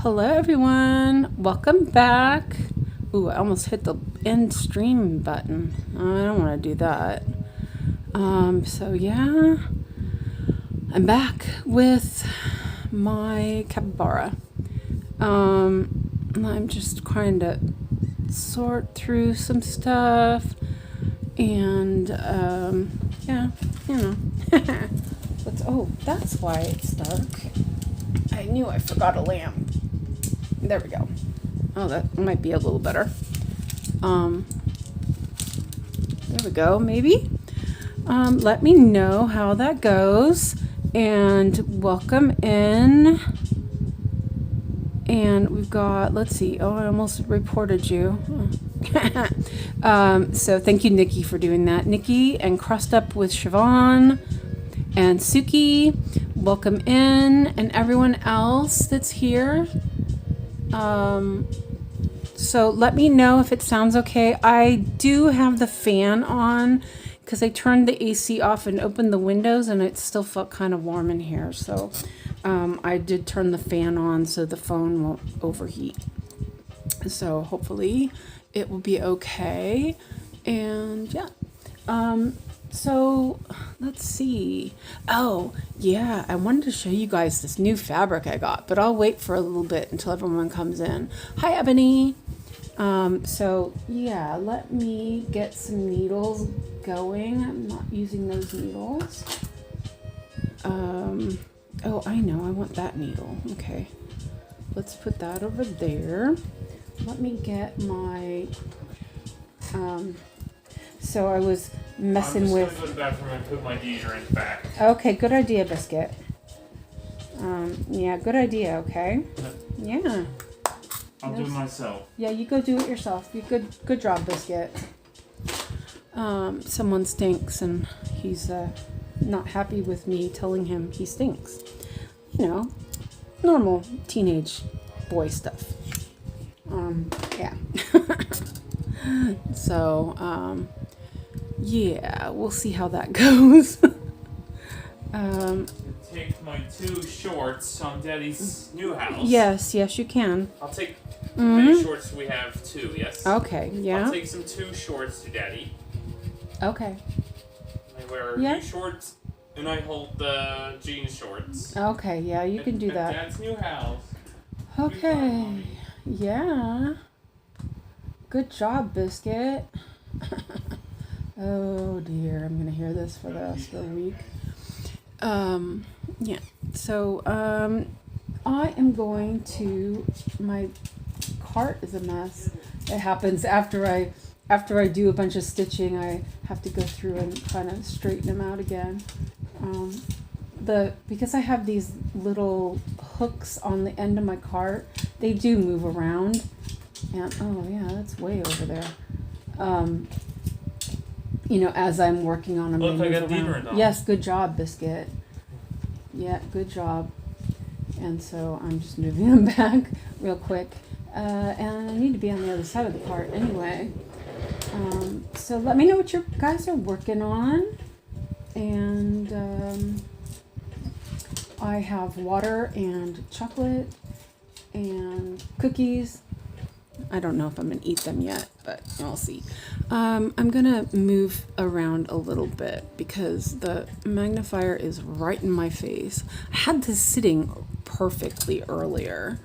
Hello everyone, welcome back. Ooh, I almost hit the end stream button. I don't want to do that. So yeah, I'm back with my capybara. I'm just trying to sort through some stuff and yeah, you know. Oh, that's why it's dark. I knew I forgot a lamp. There we go. Oh, that might be a little better. There we go, maybe. Let me know how that goes. And welcome in. And we've got, let's see. Oh, I almost reported you. So thank you, Nikki, for doing that. Nikki and Crust Up with Siobhan and Suki. Welcome in. And everyone else that's here. So let me know if it sounds okay. I do have the fan on because I turned the AC off and opened the windows and it still felt kind of warm in here. So I did turn the fan on so the phone won't overheat. So hopefully it will be okay. And yeah. So let's see. Oh, yeah, I wanted to show you guys this new fabric I got, but I'll wait for a little bit until everyone comes in. Hi, Ebony. So yeah, let me get some needles going. I'm not using those needles. Oh, I know, I want that needle. Okay, let's put that over there. Let me get my, so I was messing with. I'm just going to go to the bathroom and put my deodorant back. Okay, good idea, Biscuit. Yeah, good idea. Okay. Yeah. I'll do it myself. Yeah, you go do it yourself. You good job, Biscuit. Someone stinks, and he's not happy with me telling him he stinks. You know, normal teenage boy stuff. Yeah. So, yeah, we'll see how that goes. Take my 2 shorts on Daddy's new house. Yes, you can. I'll take many shorts. We have 2, yes? Okay, yeah. I'll take some 2 shorts to Daddy. Okay. I wear new shorts, and I hold the jean shorts. Okay, yeah, you can do that. Dad's new house. Okay, yeah. Good job, Biscuit. Oh dear, I'm gonna hear this for the rest of the week. Yeah, so I am going to, my cart is a mess. It happens after I do a bunch of stitching. I have to go through and kind of straighten them out again. Because I have these little hooks on the end of my cart, they do move around. And oh yeah, that's way over there. You know, as I'm working on them, look, they I move got around. deodorant on. Yes, good job, Biscuit. Yeah, good job. And so I'm just moving them back real quick. And I need to be on the other side of the cart anyway. So let me know what you guys are working on. And I have water and chocolate and cookies. I don't know if I'm going to eat them yet, but we'll see. I'm going to move around a little bit because the magnifier is right in my face. I had this sitting perfectly earlier,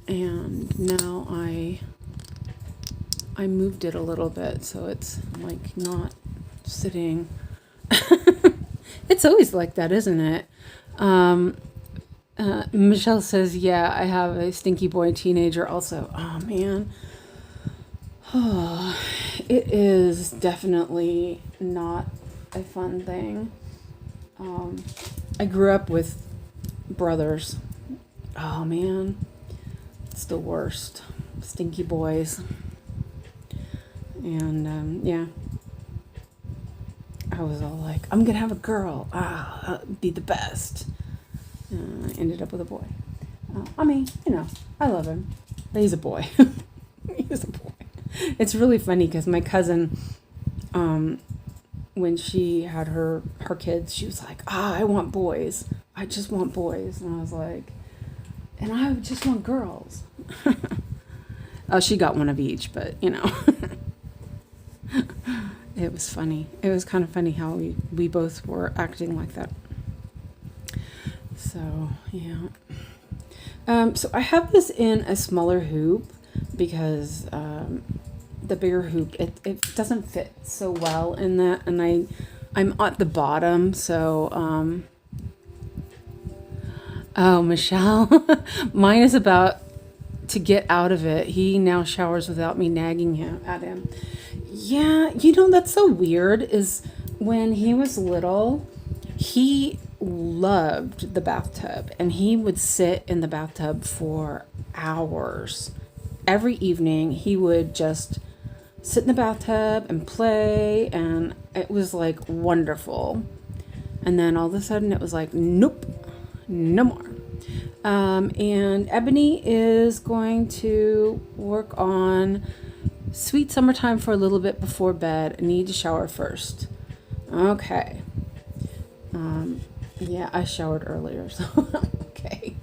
and now I moved it a little bit so it's like not sitting. It's always like that, isn't it? Michelle says, yeah, I have a stinky boy teenager also. Oh, man. Oh, it is definitely not a fun thing. I grew up with brothers. Oh, man. It's the worst. Stinky boys. And, yeah. I was all like, I'm going to have a girl. That'd be the best. I ended up with a boy. I mean, you know, I love him, but he's a boy. He's a boy. It's really funny because my cousin, when she had her kids, she was like, I want boys. I just want boys. And I was like, And I just want girls. Oh, she got one of each, but you know. It was funny. It was kind of funny how we both were acting like that. So, yeah. So I have this in a smaller hoop because the bigger hoop, it doesn't fit so well in that. And I'm at the bottom, so... Oh, Michelle. Mine is about to get out of it. He now showers without me nagging at him. Yeah, you know, that's so weird is when he was little, he loved the bathtub and he would sit in the bathtub for hours. Every evening he would just sit in the bathtub and play, and it was like wonderful. And then all of a sudden it was like, nope, no more. And Ebony is going to work on Sweet Summertime for a little bit before bed. I need to shower first. Okay. Yeah, I showered earlier, so okay.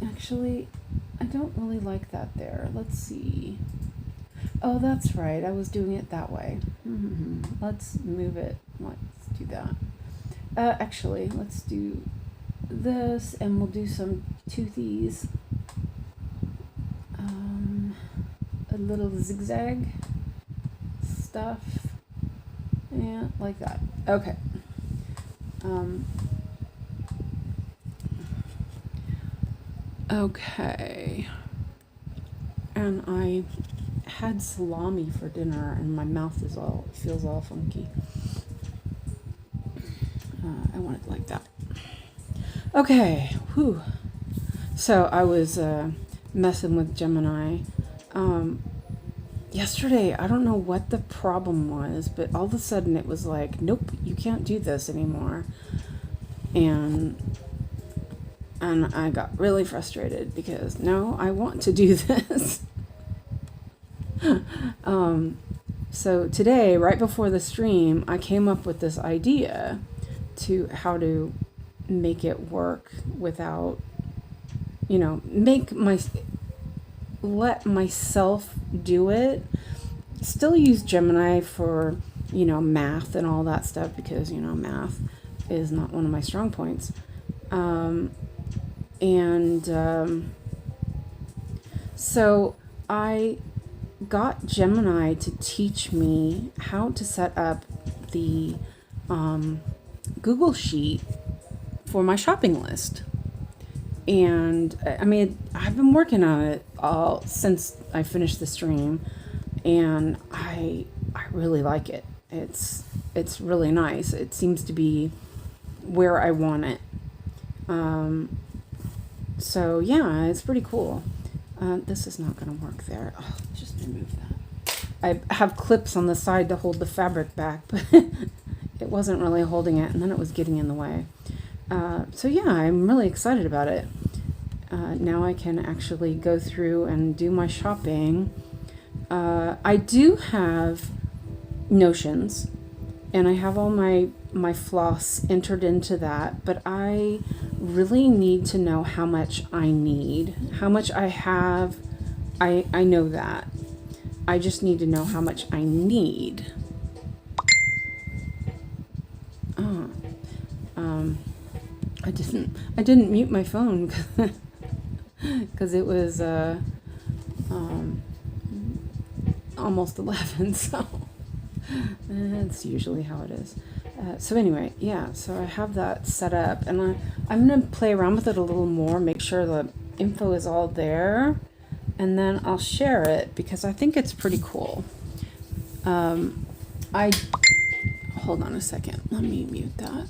Actually, I don't really like that there. Let's see. Oh, that's right. I was doing it that way. Let's move it. Let's do that. Actually, let's do this, and we'll do some toothies. A little zigzag stuff. Yeah, like that. Okay. Okay. And I had salami for dinner, and my mouth feels all funky. I want it like that. Okay. Whew. So I was messing with Gemini. Yesterday, I don't know what the problem was, but all of a sudden it was like, nope, you can't do this anymore. And I got really frustrated because no, I want to do this. So today, right before the stream, I came up with this idea to how to make it work without, you know, let myself do it. Still use Gemini for, you know, math and all that stuff because, you know, math is not one of my strong points. So I got Gemini to teach me how to set up the Google Sheet for my shopping list. And I mean, I've been working on it all since I finished the stream, and I really like it. It's really nice. It seems to be where I want it. So yeah, it's pretty cool. This is not going to work there. Oh, just remove that. I have clips on the side to hold the fabric back, but it wasn't really holding it, and then it was getting in the way. So yeah, I'm really excited about it. Now I can actually go through and do my shopping. I do have Notions, and I have all my floss entered into that, but I really need to know how much I need. How much I have, I know that. I just need to know how much I need. I didn't mute my phone because it was almost 11, so that's usually how it is. So anyway, yeah, so I have that set up, and I'm going to play around with it a little more, make sure the info is all there, and then I'll share it because I think it's pretty cool. Hold on a second. Let me mute that.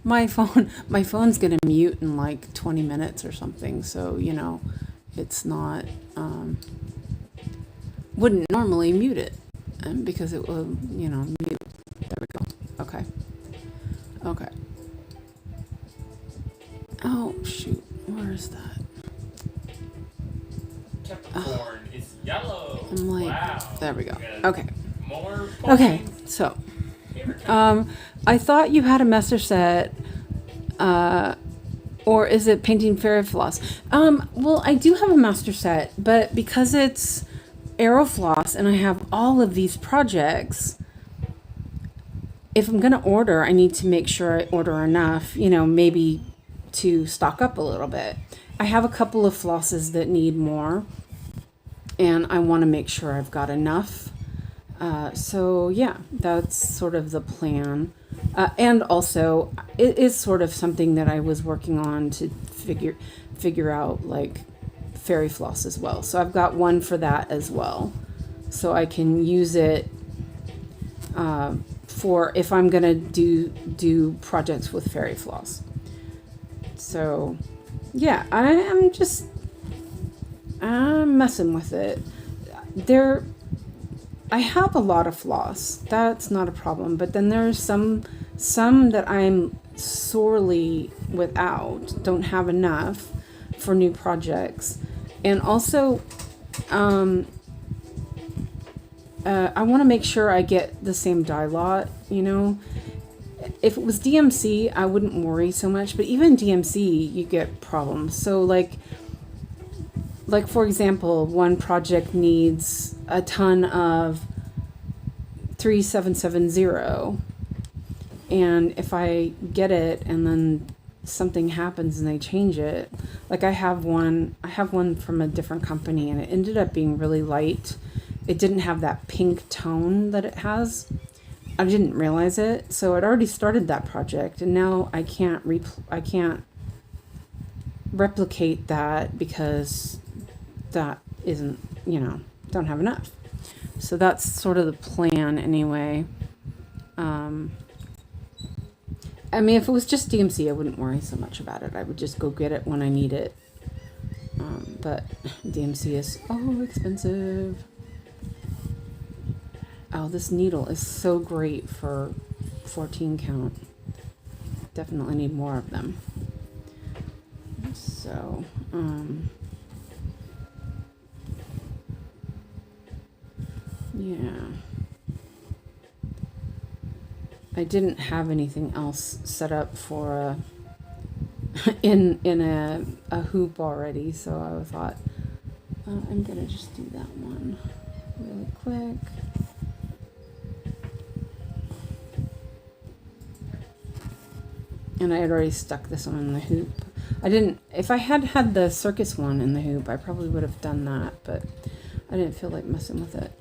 My phone's going to mute in like 20 minutes or something, so, you know, it's not, wouldn't normally mute it, because it will, you know, mute. There we go. Okay. Okay. Oh, shoot. Where is that? Capricorn is yellow. I'm like, wow. There we go. Okay. More points. Okay, so, I thought you had a message that, Or is it painting fairy floss? Well, I do have a master set, but because it's Aerofloss and I have all of these projects, if I'm going to order, I need to make sure I order enough, you know, maybe to stock up a little bit. I have a couple of flosses that need more, and I want to make sure I've got enough. So yeah, that's sort of the plan. And also, it is sort of something that I was working on to figure out, like fairy floss as well. So I've got one for that as well, so I can use it for if I'm gonna do projects with fairy floss. So yeah, I'm messing with it. I have a lot of floss. That's not a problem. But then there's some that I'm sorely without, don't have enough for new projects. And also, I want to make sure I get the same dye lot, you know. If it was DMC, I wouldn't worry so much. But even DMC, you get problems. So like for example, one project needs a ton of 3770, and if I get it and then something happens and they change it, like I have one from a different company and it ended up being really light. It didn't have that pink tone that it has. I didn't realize it, so I'd already started that project, and now I can't replicate that because that isn't, you know, don't have enough. So that's sort of the plan anyway. I mean, if it was just DMC, I wouldn't worry so much about it. I would just go get it when I need it. But DMC is expensive. Oh, this needle is so great for 14 count. Definitely need more of them. So, yeah. I didn't have anything else set up for in a hoop already, so I thought I'm gonna just do that one really quick. And I had already stuck this one in the hoop. I didn't. If I had had the circus one in the hoop, I probably would have done that, but I didn't feel like messing with it.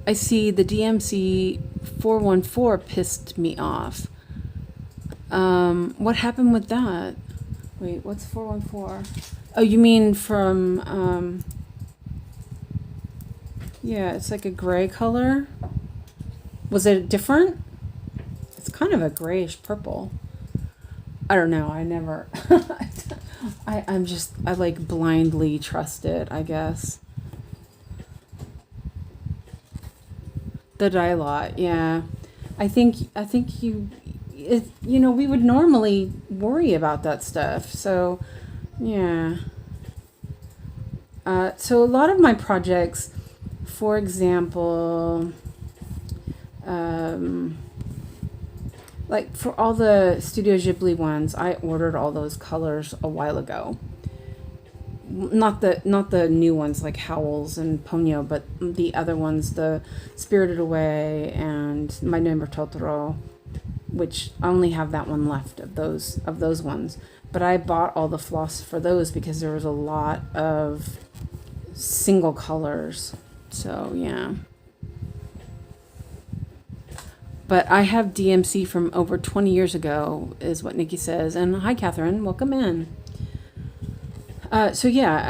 I see the DMC 414 pissed me off. What happened with that? Wait, what's 414? Oh, you mean from, yeah, it's like a gray color. Was it different? It's kind of a grayish purple. I don't know. I never, I like blindly trust it, I guess. The dye lot, yeah. I think you know, we would normally worry about that stuff. So, yeah. So a lot of my projects, for example, like for all the Studio Ghibli ones, I ordered all those colors a while ago. Not the new ones like Howls and Ponyo, but the other ones, the Spirited Away and My Neighbor Totoro, which I only have that one left of those ones. But I bought all the floss for those because there was a lot of single colors. So yeah. But I have DMC from over 20 years ago, is what Nikki says. And hi, Catherine, welcome in. So yeah,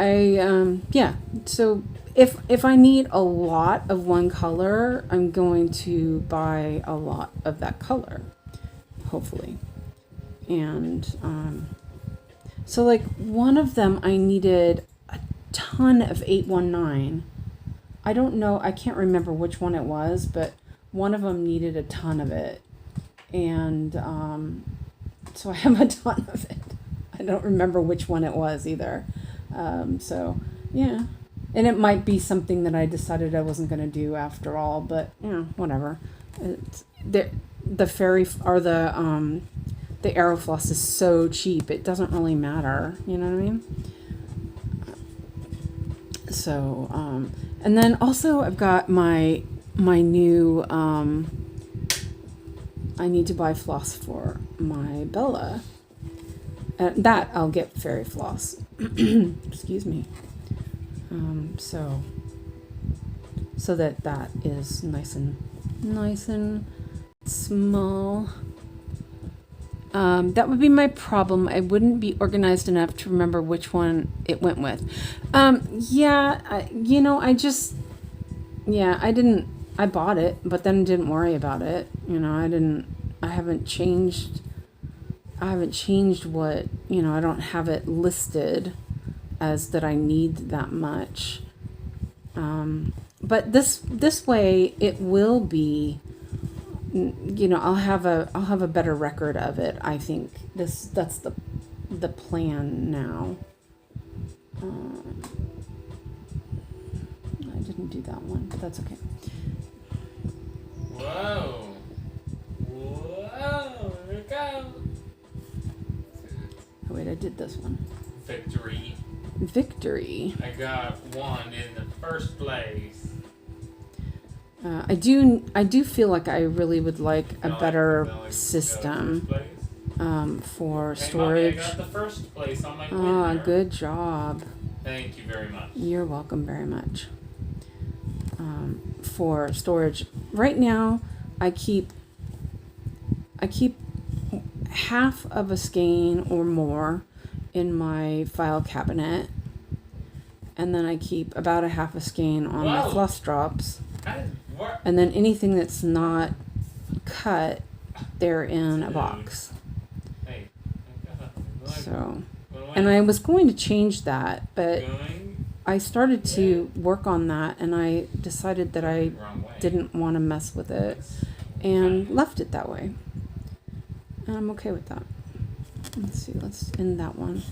So if I need a lot of one color, I'm going to buy a lot of that color, hopefully. And so like one of them, I needed a ton of 819. I don't know, I can't remember which one it was, but one of them needed a ton of it. And so I have a ton of it. I don't remember which one it was either. So yeah, and it might be something that I decided I wasn't going to do after all, but you know, whatever. It's the fairy or the the Aerofloss is so cheap. It doesn't really matter. You know what I mean? So, and then also I've got my new, I need to buy floss for my Bella. That I'll get fairy floss. Excuse me. So that is nice and small. That would be my problem. I wouldn't be organized enough to remember which one it went with. I bought it, but then didn't worry about it. I haven't changed what, I don't have it listed as that I need that much. But this way it will be, I'll have a better record of it. I think that's the plan now. I didn't do that one, but that's okay. Whoa, here it goes. Oh wait, I did this one. Victory. I got one in the first place. I do feel like I really would like a better system for storage. Mommy, I got the first place on my winner. Good job. Thank you very much. You're welcome very much. For storage, right now I keep half of a skein or more in my file cabinet, and then I keep about a half a skein on my floss drops, and then anything that's not cut, they're in a box. So, and I was going to change that, but I started to work on that, and I decided that I didn't want to mess with it and left it that way. And I'm okay with that. Let's see, let's end that one.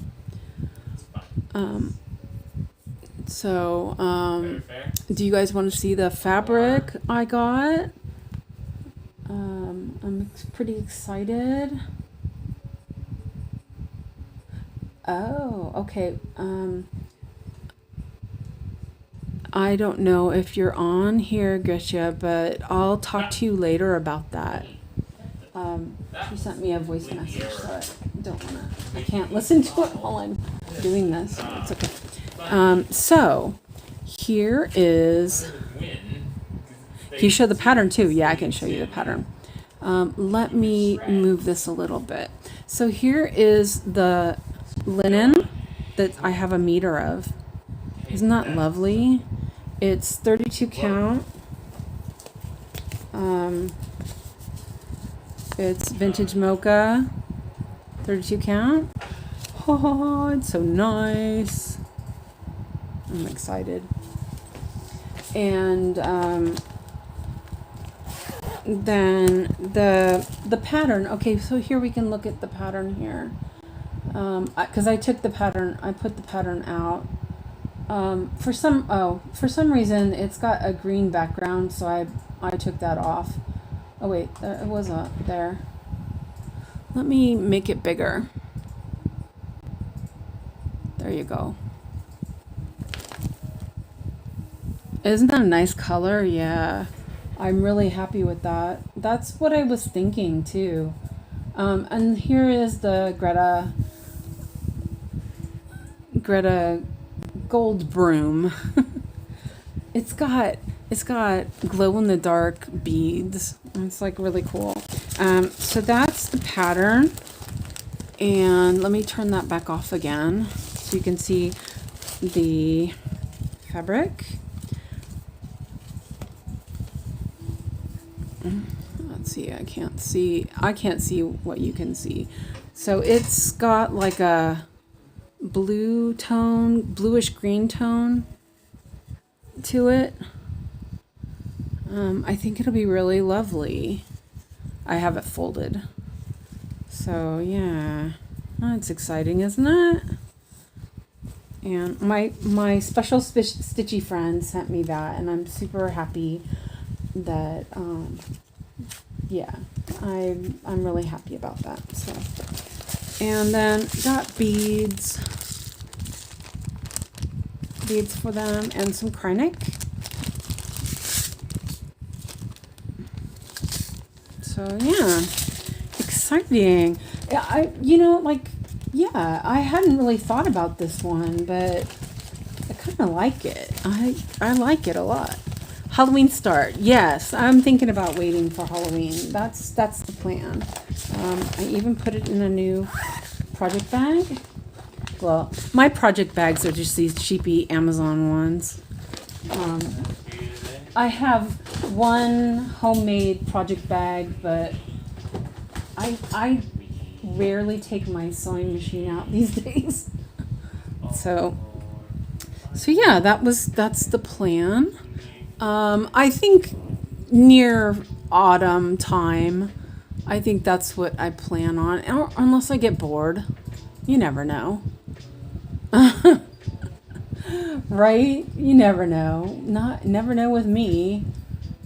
Do you guys want to see the fabric I got? I'm pretty excited. Oh, okay. I don't know if you're on here, Grisha, but I'll talk to you later about that. She sent me a voice message, so I can't listen to it while I'm doing this. It's okay. So here is. Can you show the pattern too? Yeah, I can show you the pattern. Let me move this a little bit. So here is the linen that I have a meter of. Isn't that lovely? It's 32 count. It's vintage mocha, 32 count. Oh, it's so nice. I'm excited. And then the pattern. Okay, so here we can look at the pattern here. Because I put the pattern out. For some reason it's got a green background, so I took that off. Oh wait, it was there. Let me make it bigger. There you go. Isn't that a nice color? Yeah, I'm really happy with that. That's what I was thinking too. And here is the Greta Gold Broom. It's got glow in the dark beads. It's like really cool. So that's the pattern, and let me turn that back off again so you can see the fabric. Let's see, I can't see what you can see. So it's got like a bluish green tone to it. I think it'll be really lovely. I have it folded. So yeah, that's exciting, isn't it? And my special stitchy friend sent me that, and I'm super happy that yeah, I'm really happy about that. So, and then got beads for them, and some Kreinik. So yeah, exciting. Yeah, I hadn't really thought about this one, but I kind of like it. I like it a lot. Halloween start. Yes, I'm thinking about waiting for Halloween. That's the plan. I even put it in a new project bag. Well, my project bags are just these cheapy Amazon ones. I have one homemade project bag, but I rarely take my sewing machine out these days. So yeah, that's the plan. I think near autumn time, I think that's what I plan on, unless I get bored. You never know. Right? You never know. Never know with me.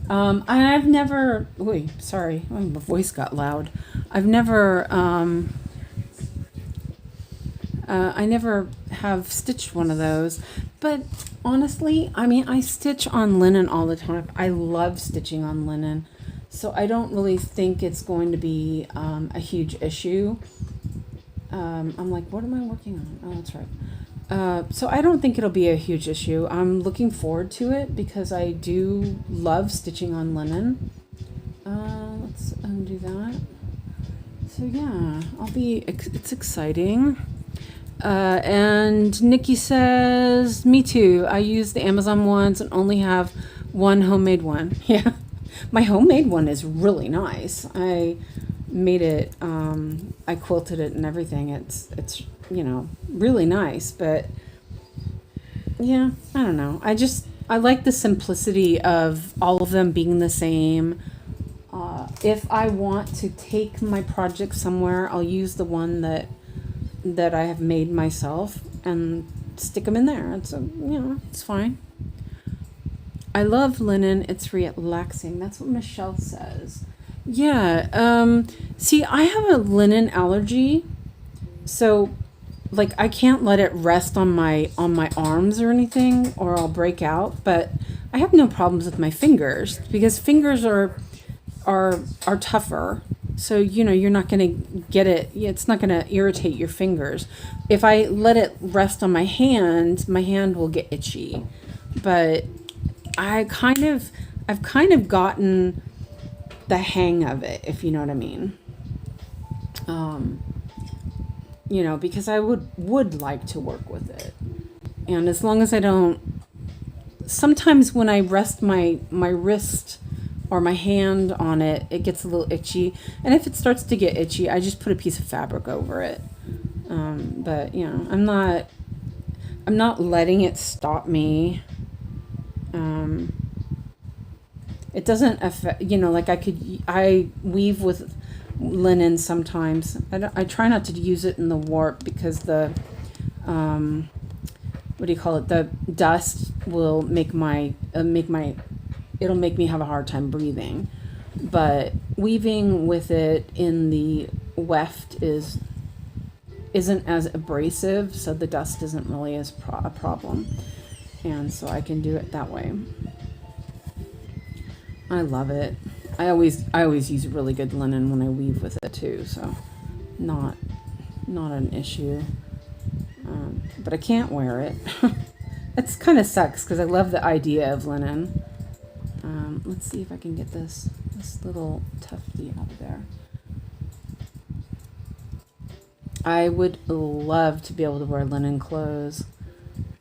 I've never. Wait, sorry, my voice got loud. I've never. I never have stitched one of those, but honestly, I mean, I stitch on linen all the time. I love stitching on linen, so I don't really think it's going to be a huge issue. I'm like, what am I working on? Oh, that's right. So I don't think it'll be a huge issue. I'm looking forward to it because I do love stitching on linen. Let's undo that. So yeah, it's exciting. And Nikki says, me too. I use the Amazon ones and only have one homemade one. Yeah, my homemade one is really nice. I made it, I quilted it and everything. It's really nice, but yeah, I don't know. I like the simplicity of all of them being the same. If I want to take my project somewhere, I'll use the one that I have made myself and stick them in there. It's fine. I love linen. It's relaxing. That's what Michelle says. Yeah. See, I have a linen allergy, so like I can't let it rest on my arms or anything, or I'll break out. But I have no problems with my fingers because fingers are tougher. So you're not gonna get it. It's not gonna irritate your fingers. If I let it rest on my hand will get itchy. But I've kind of gotten the hang of it, if you know what I mean. Because I would like to work with it, and as long as I don't. Sometimes when I rest my wrist or my hand on it, it gets a little itchy, and if it starts to get itchy, I just put a piece of fabric over it. But I'm not letting it stop me. It doesn't affect, like I weave with linen sometimes. I try not to use it in the warp because the, what do you call it? The dust will make it'll make me have a hard time breathing. But weaving with it in the weft isn't as abrasive, so the dust isn't really as a problem. And so I can do it that way. I love it. I always use really good linen when I weave with it too, so not an issue. But I can't wear it. It's kind of sucks because I love the idea of linen. Let's see if I can get this little tufty out of there. I would love to be able to wear linen clothes.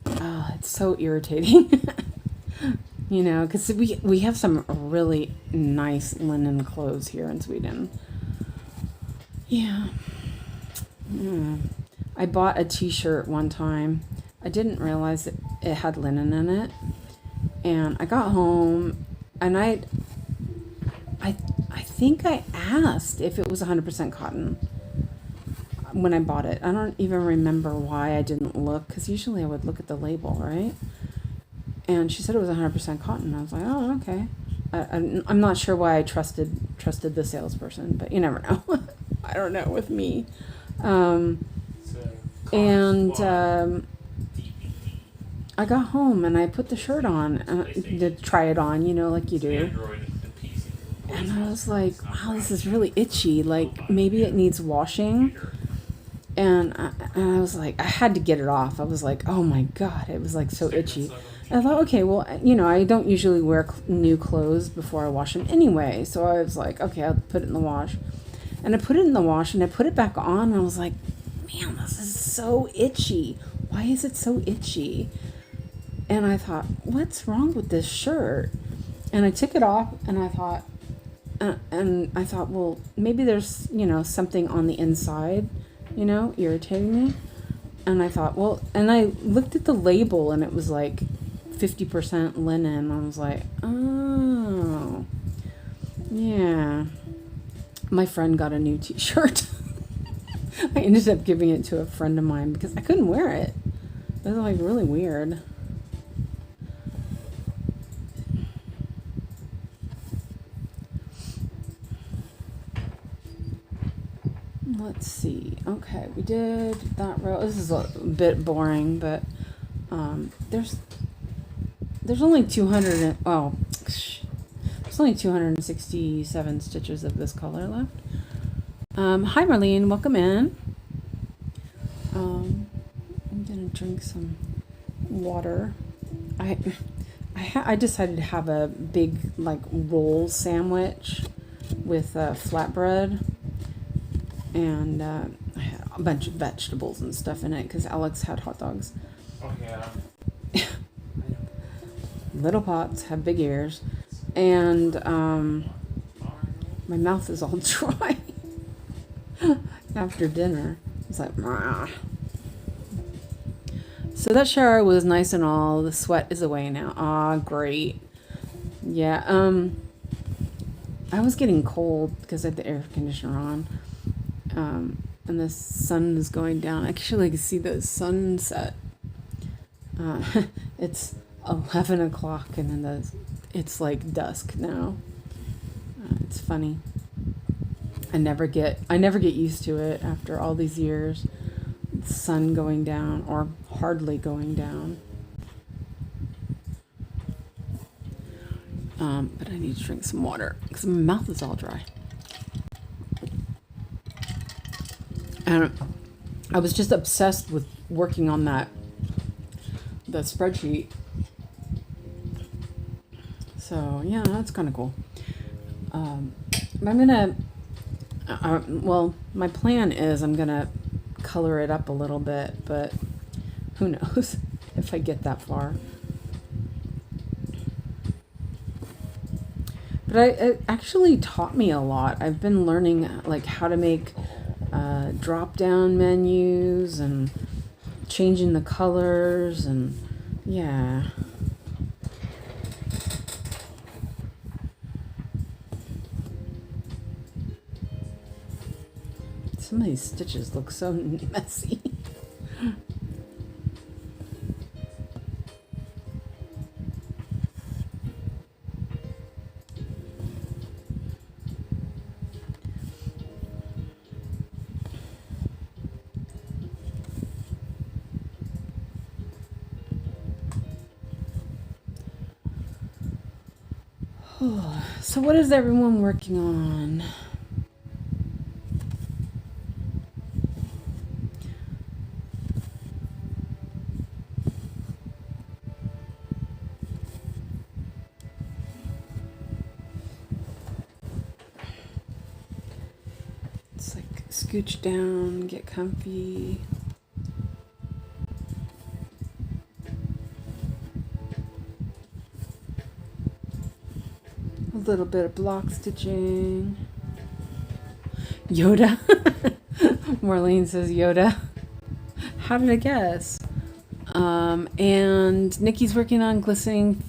Oh, it's so irritating. Because we have some really nice linen clothes here in Sweden. Yeah. I bought a t-shirt one time. I didn't realize that it had linen in it. And I got home and I think I asked if it was 100% cotton when I bought it. I don't even remember why I didn't look, because usually I would look at the label, right? And she said it was 100% cotton. I was like, oh, okay. I'm not sure why I trusted the salesperson, but you never know. I don't know with me. I got home and I put the shirt on to try it on, you know, like you do. And I was like, wow, this is really itchy. Like, maybe it needs washing. And I was like, I had to get it off. I was like, oh my God, it was like so itchy. I thought, okay, well, you know, I don't usually wear new clothes before I wash them anyway. So I was like, okay, I'll put it in the wash. And I put it in the wash and I put it back on. And I was like, man, this is so itchy. Why is it so itchy? And I thought, what's wrong with this shirt? And I took it off and I thought, well, maybe there's, you know, something on the inside, you know, irritating me. And I thought, well, and I looked at the label and it was like 50% linen. I was like, oh, yeah. My friend got a new t-shirt. I ended up giving it to a friend of mine because I couldn't wear it. It was like really weird. Let's see. Okay, we did that row. This is a bit boring, but there's only 200 well, there's only 267 stitches of this color left. Hi Marlene, welcome in. I'm gonna drink some water. I decided to have a big like roll sandwich with flatbread. And I had a bunch of vegetables and stuff in it because Alex had hot dogs. Oh, yeah. Little pots have big ears. And my mouth is all dry after dinner. It's like, Mah. So that shower was nice and all. The sweat is away now. Ah, great. Yeah. I was getting cold because I had the air conditioner on. And the sun is going down. Actually, I can see the sunset. It's 11 o'clock and then it's like dusk now. It's funny. I never get used to it after all these years. The sun going down or hardly going down. But I need to drink some water because my mouth is all dry. And I was just obsessed with working on the spreadsheet. So yeah, that's kind of cool. I'm gonna, well, my plan is I'm gonna color it up a little bit, but who knows if I get that far. But it actually taught me a lot. I've been learning like how to make drop-down menus and changing the colors and yeah. Some of these stitches look so messy. So what is everyone working on? It's like scooch down, get comfy. A little bit of block stitching. Yoda. Marlene says Yoda. How did I guess? And Nikki's working on glistening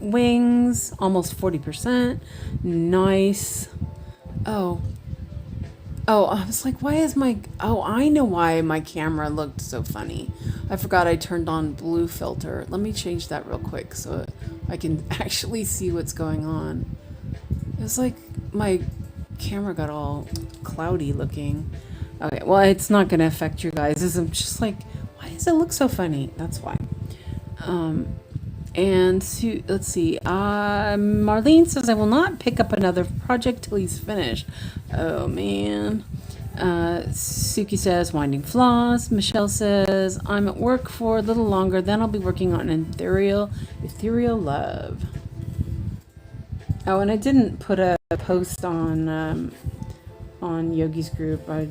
wings, almost 40%. Nice. Oh, I was like, why is my... Oh, I know why my camera looked so funny. I forgot I turned on blue filter. Let me change that real quick so it I can actually see what's going on. It's like my camera got all cloudy looking. Okay, well, it's not going to affect you guys. I'm just like, why does it look so funny? That's why. And so, let's see. Marlene says, I will not pick up another project till he's finished. Oh, man. Suki says, winding floss. Michelle says, I'm at work for a little longer. Then I'll be working on ethereal love. Oh, and I didn't put a post on Yogi's group. I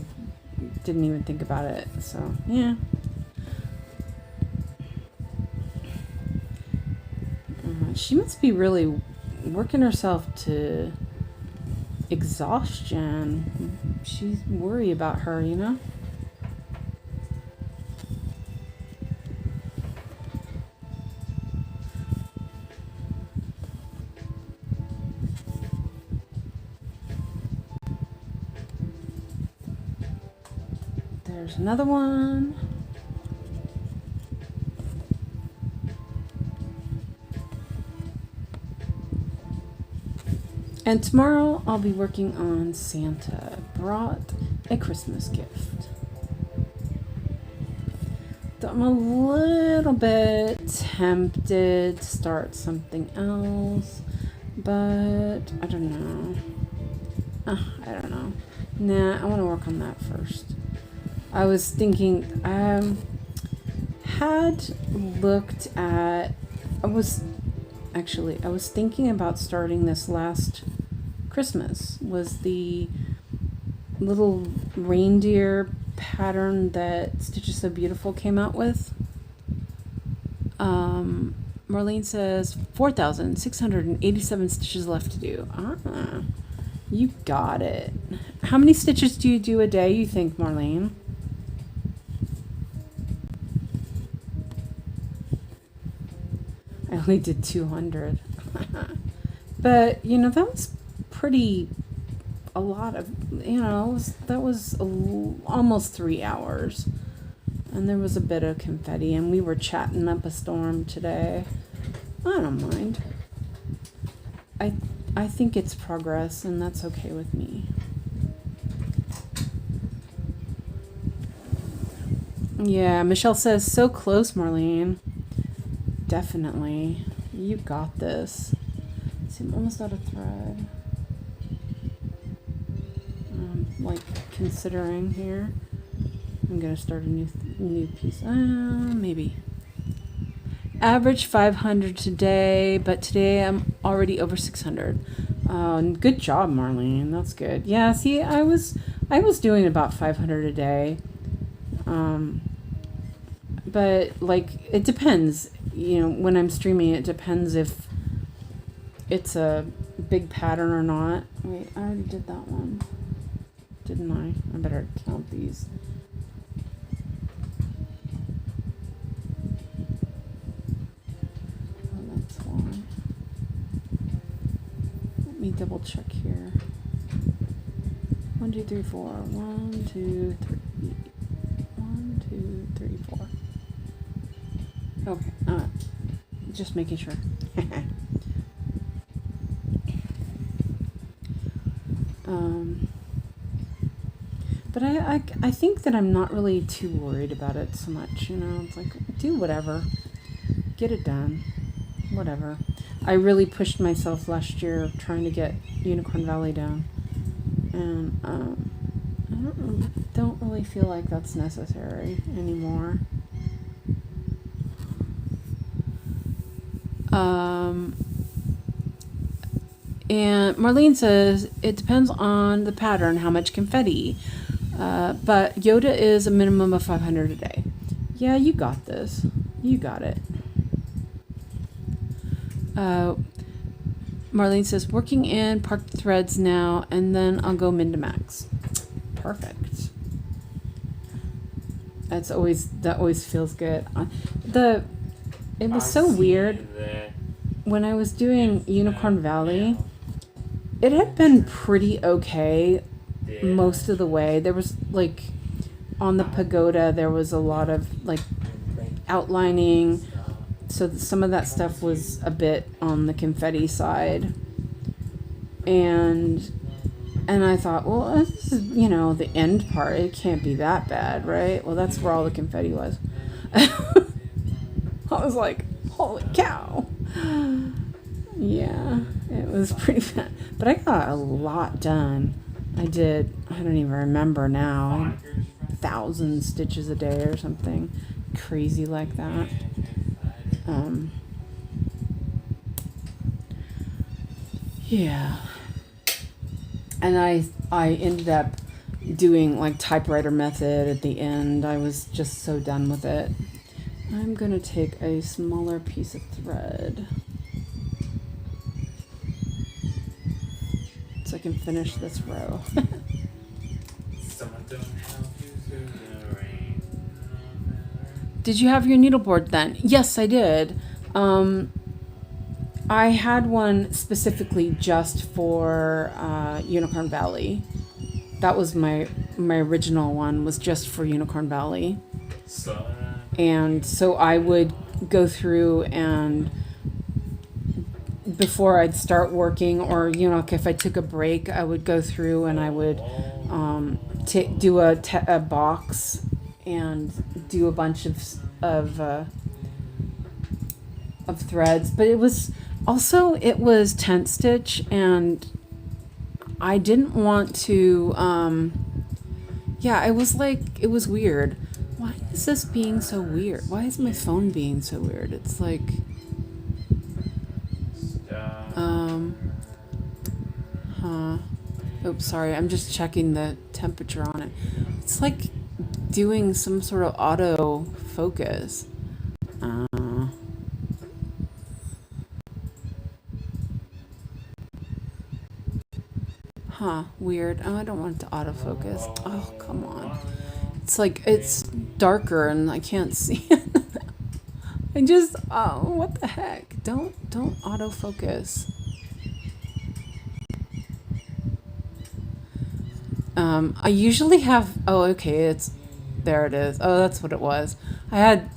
didn't even think about it. So, yeah. She must be really working herself to exhaustion. She's worried about her, you know? There's another one. And tomorrow I'll be working on Santa brought a Christmas gift. I'm a little bit tempted to start something else, but I don't know. I don't know. Nah, I want to work on that first. I was thinking, I was thinking about starting this last Christmas. Was the little reindeer pattern that Stitches So Beautiful came out with. Marlene says 4,687 stitches left to do. You got it. How many stitches do you do a day, you think, Marlene? I only did 200. But, you know, that was a lot of, you know, that was almost 3 hours. And there was a bit of confetti, and we were chatting up a storm today. I don't mind. I think it's progress, and that's okay with me. Yeah, Michelle says, so close, Marlene. Definitely. You got this. See, I'm almost out of thread. Like, considering here. I'm going to start a new piece. Maybe. Average 500 today, but today I'm already over 600. Good job, Marlene. That's good. Yeah, see, I was doing about 500 a day. But, like, it depends. You know, when I'm streaming, it depends if it's a big pattern or not. Wait, I already did that one. Didn't I? I better count these. Oh, that's why. Let me double check here. 1, 2, 3, 4. 1, 2, 3. 1, 2, 3, 4. Okay, just making sure. But I think that I'm not really too worried about it so much, you know. It's like, do whatever. Get it done. Whatever. I really pushed myself last year trying to get Unicorn Valley down. And I don't really feel like that's necessary anymore. And Marlene says, it depends on the pattern, how much confetti. But Yoda is a minimum of 500 a day. Yeah, you got this. You got it. Marlene says, working in parked threads now, and then I'll go min to max. Perfect. That always feels good. It was so weird. When I was doing Unicorn Valley, it had been pretty okay most of the way. There was, like, on the pagoda, there was a lot of, like, outlining, so some of that stuff was a bit on the confetti side. And I thought, well, this is, you know, the end part. It can't be that bad, right? Well, that's where all the confetti was. I was like, holy cow. Yeah, it was pretty bad. But I got a lot done. I don't even remember now, 1,000 stitches a day or something crazy like that. Yeah. And I ended up doing like typewriter method at the end. I was just so done with it. I'm gonna take a smaller piece of thread so I can finish this row. Did you have your needleboard then? Yes, I did. I had one specifically just for Unicorn Valley. That was my original one, was just for Unicorn Valley. And so I would go through, and before I'd start working, or, you know, if I took a break, I would go through and I would do a box and do a bunch of threads. But it was tent stitch, and I didn't want to, it was weird. Why is this being so weird? Why is my phone being so weird? It's like, oops, sorry, I'm just checking the temperature on it. It's like doing some sort of auto focus. Weird. Oh, I don't want it to autofocus. Oh, come on. It's like, it's darker and I can't see it. What the heck? Don't autofocus. I usually have, there it is. Oh, that's what it was. I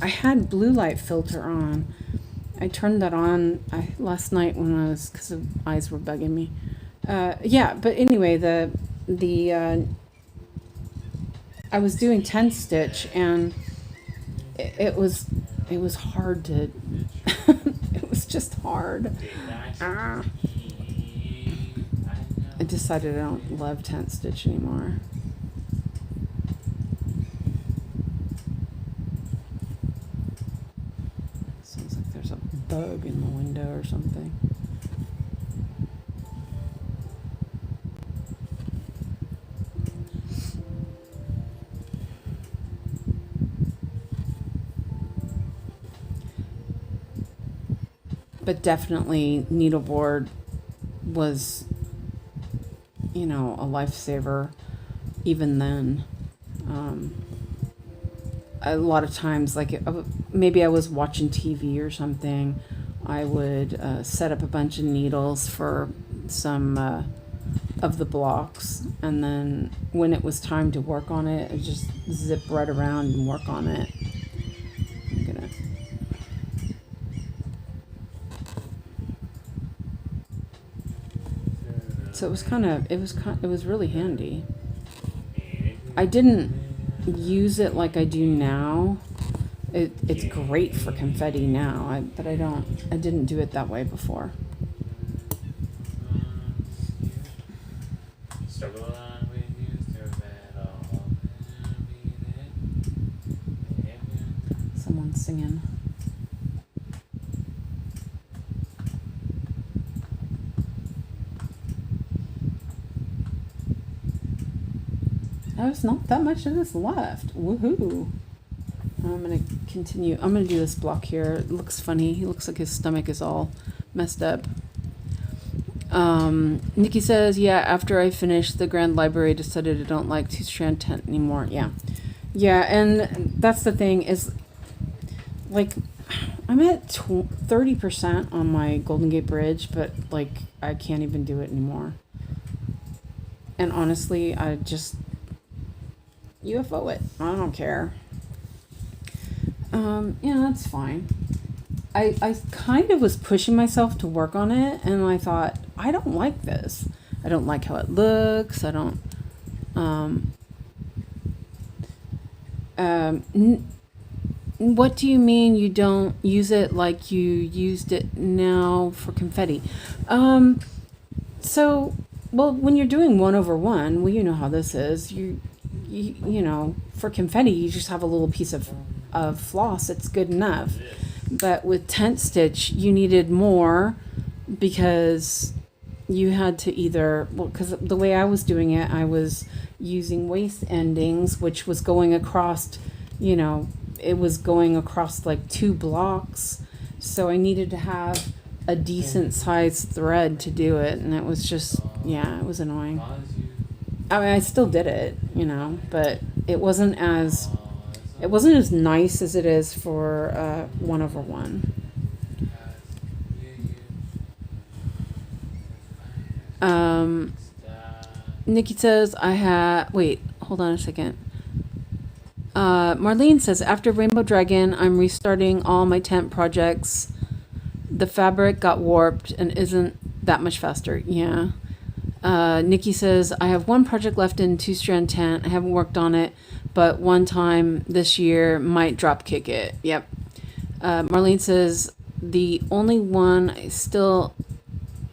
had blue light filter on. I turned that on last night because the eyes were bugging me. But anyway, I was doing 10 stitch, and it was hard to, it was just hard. I decided I don't love 10 stitch anymore. Sounds like there's a bug in the window or something. But definitely needleboard was, you know, a lifesaver even then. A lot of times, like maybe I was watching TV or something, I would set up a bunch of needles for some of the blocks, and then when it was time to work on it, I'd just zip right around and work on it. So it was really handy. I didn't use it like I do now. It's great for confetti now, but I didn't do it that way before. Someone's singing. There's not that much of this left. Woohoo. I'm going to continue. I'm going to do this block here. It looks funny. He looks like his stomach is all messed up. Nikki says, yeah, after I finished the Grand Library, I decided I don't like two-strand tent anymore. Yeah. Yeah, and that's the thing is, like, I'm at 30% on my Golden Gate Bridge, but, like, I can't even do it anymore. And honestly, I just UFO it. I don't care. Yeah, that's fine. I kind of was pushing myself to work on it, and I thought, I don't like this. I don't like how it looks. I don't, what do you mean you don't use it like you used it now for confetti? So, well, when you're doing 1/1, well, you know how this is. You know, for confetti, you just have a little piece of floss. It's good enough. But with tent stitch, you needed more because you had to either, well, because the way I was doing it, I was using waist endings, which was going across, you know, it was going across like 2 blocks. So I needed to have a decent sized thread to do it. And it was just, yeah, it was annoying. I mean, I still did it, you know, but it wasn't as nice as it is for 1/1. Nikki says, wait, hold on a second. Marlene says, after Rainbow Dragon, I'm restarting all my tent projects. The fabric got warped and isn't that much faster. Yeah. Nikki says, I have one project left in 2-strand tent. I haven't worked on it, but one time this year might drop kick it. Yep. Marlene says, the only one still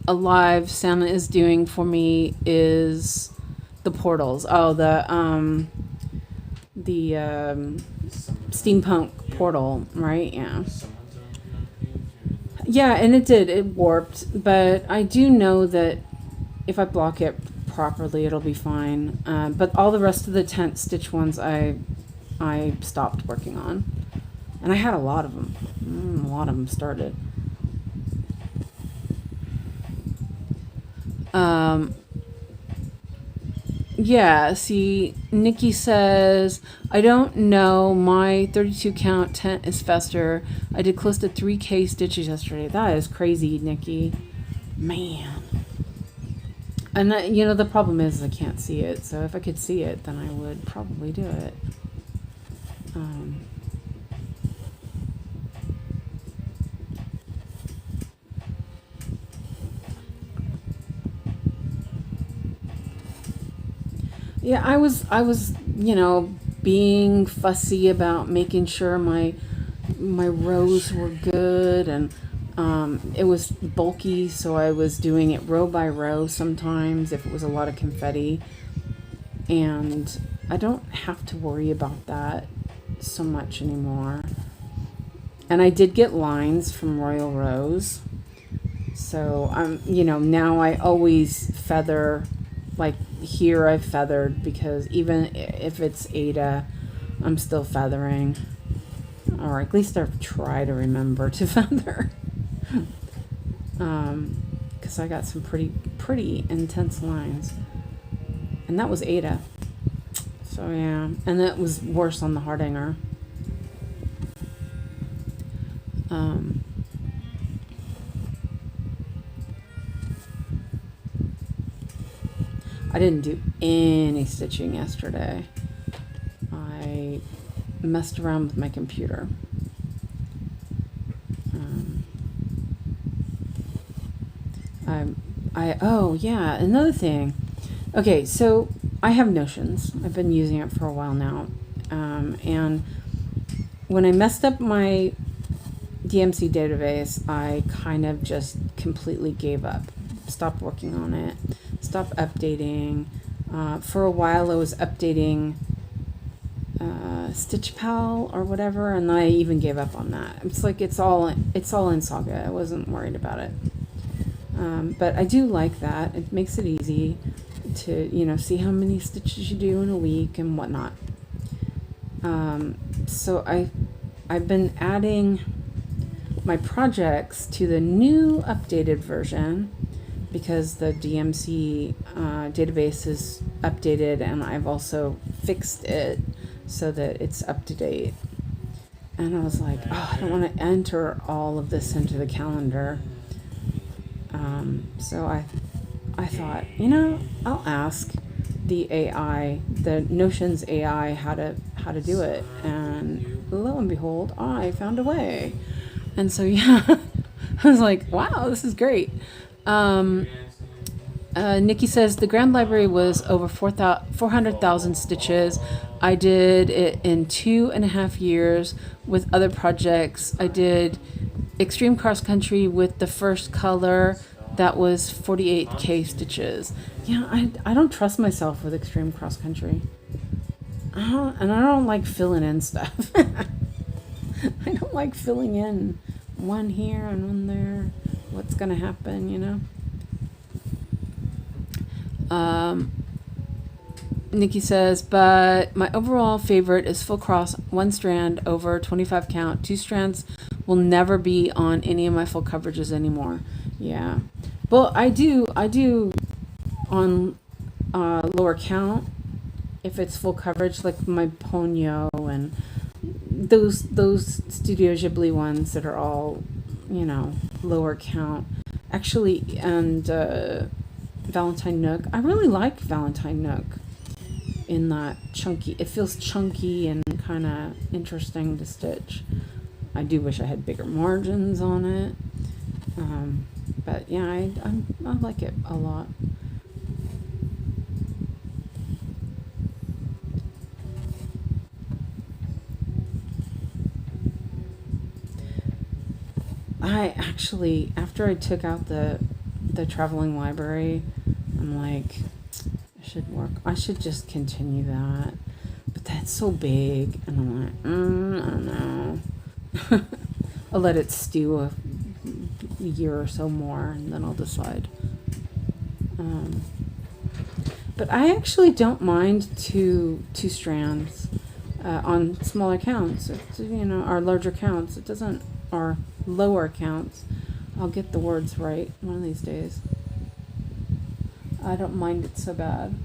alive Santa is doing for me is the portals. Oh, the steampunk portal, right? Yeah. Yeah, and it warped, but I do know that if I block it properly, it'll be fine. But all the rest of the tent stitch ones I stopped working on. And I had a lot of them. A lot of them started. Yeah, see, Nikki says, I don't know, my 32 count tent is faster. I did close to 3K stitches yesterday. That is crazy, Nikki. Man. And that, you know, the problem is I can't see it. So if I could see it, then I would probably do it. Yeah, I was, you know, being fussy about making sure my rows were good, and it was bulky, so I was doing it row by row sometimes if it was a lot of confetti. And I don't have to worry about that so much anymore. And I did get lines from Royal Rose. So you know, now I always feather, like here I've feathered, because even if it's Ada, I'm still feathering. Or at least I try to remember to feather. Because I got some pretty intense lines. And that was Ada. So yeah, and that was worse on the Hardanger. I didn't do any stitching yesterday. I messed around with my computer. Oh yeah, another thing. Okay, so I have Notions. I've been using it for a while now. And when I messed up my DMC database, I kind of just completely gave up. Stopped working on it. Stopped updating. For a while I was updating Stitch Pal or whatever, and I even gave up on that. It's like it's all in Saga. I wasn't worried about it. But I do like that. It makes it easy to, you know, see how many stitches you do in a week and whatnot. So I've been adding my projects to the new updated version because the DMC database is updated, and I've also fixed it so that it's up to date. And I was like, oh, I don't want to enter all of this into the calendar. So I thought, you know, I'll ask the AI, the Notions AI, how to do it, and lo and behold, I found a way. And so yeah, I was like, wow, this is great. Nikki says the Grand Library was over 400,000 stitches. I did it in 2.5 years with other projects. I did extreme cross country with the first color. That was 48K stitches. Yeah, I don't trust myself with extreme cross country. And I don't like filling in stuff. I don't like filling in one here and one there. What's gonna happen, you know? Nikki says, but my overall favorite is full cross, 1 strand over 25 count. 2 strands will never be on any of my full coverages anymore. Yeah. Well, I do on lower count if it's full coverage, like my Ponyo and those Studio Ghibli ones that are all, you know, lower count. Actually, and Valentine Nook. I really like Valentine Nook in that chunky. It feels chunky and kind of interesting to stitch. I do wish I had bigger margins on it. But yeah, I like it a lot. I actually, after I took out the traveling library, I'm like, I should just continue that. But that's so big, and I'm like, I don't know. I'll let it stew a year or so more, and then I'll decide. But I actually don't mind two strands on smaller counts. It's, you know, our larger counts. It doesn't, or lower counts. I'll get the words right one of these days. I don't mind it so bad.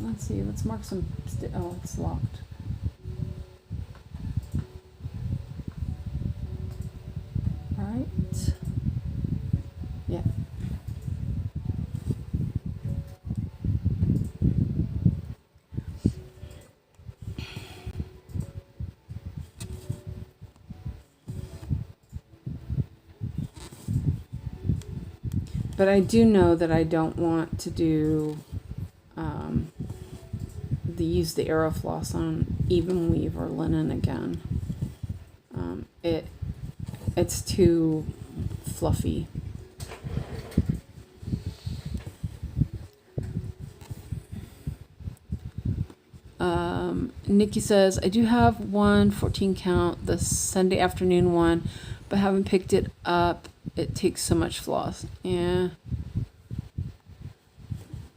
Let's see. Let's mark some. Oh, it's locked. All right. Yeah. But I do know that I don't want to do use the arrow floss on even weave or linen again. It's too fluffy. Nikki says, I do have one 14 count, the Sunday afternoon one, but haven't picked it up. It takes so much floss. Yeah.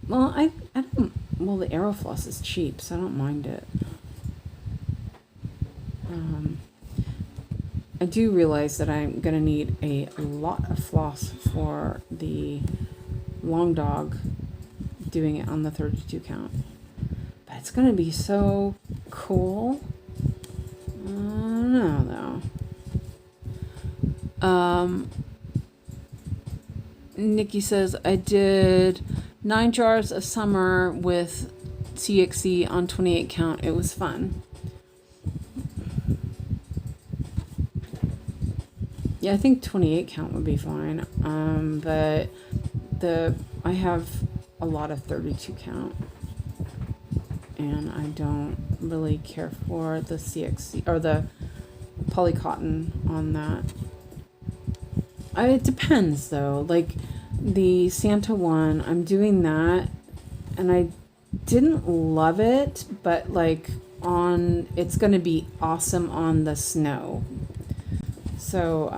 Well, I don't. Well, the arrow floss is cheap, so I don't mind it. I do realize that I'm gonna need a lot of floss for the long dog, doing it on the 32 count. But it's gonna be so cool. I don't know though. Nikki says, I did 9 jars of summer with CXC on 28 count. It was fun. Yeah, I think 28 count would be fine. But I have a lot of 32 count. And I don't really care for the CXC or the poly cotton on that. It depends though. Like the Santa one, I'm doing that and I didn't love it, but like it's going to be awesome on the snow. So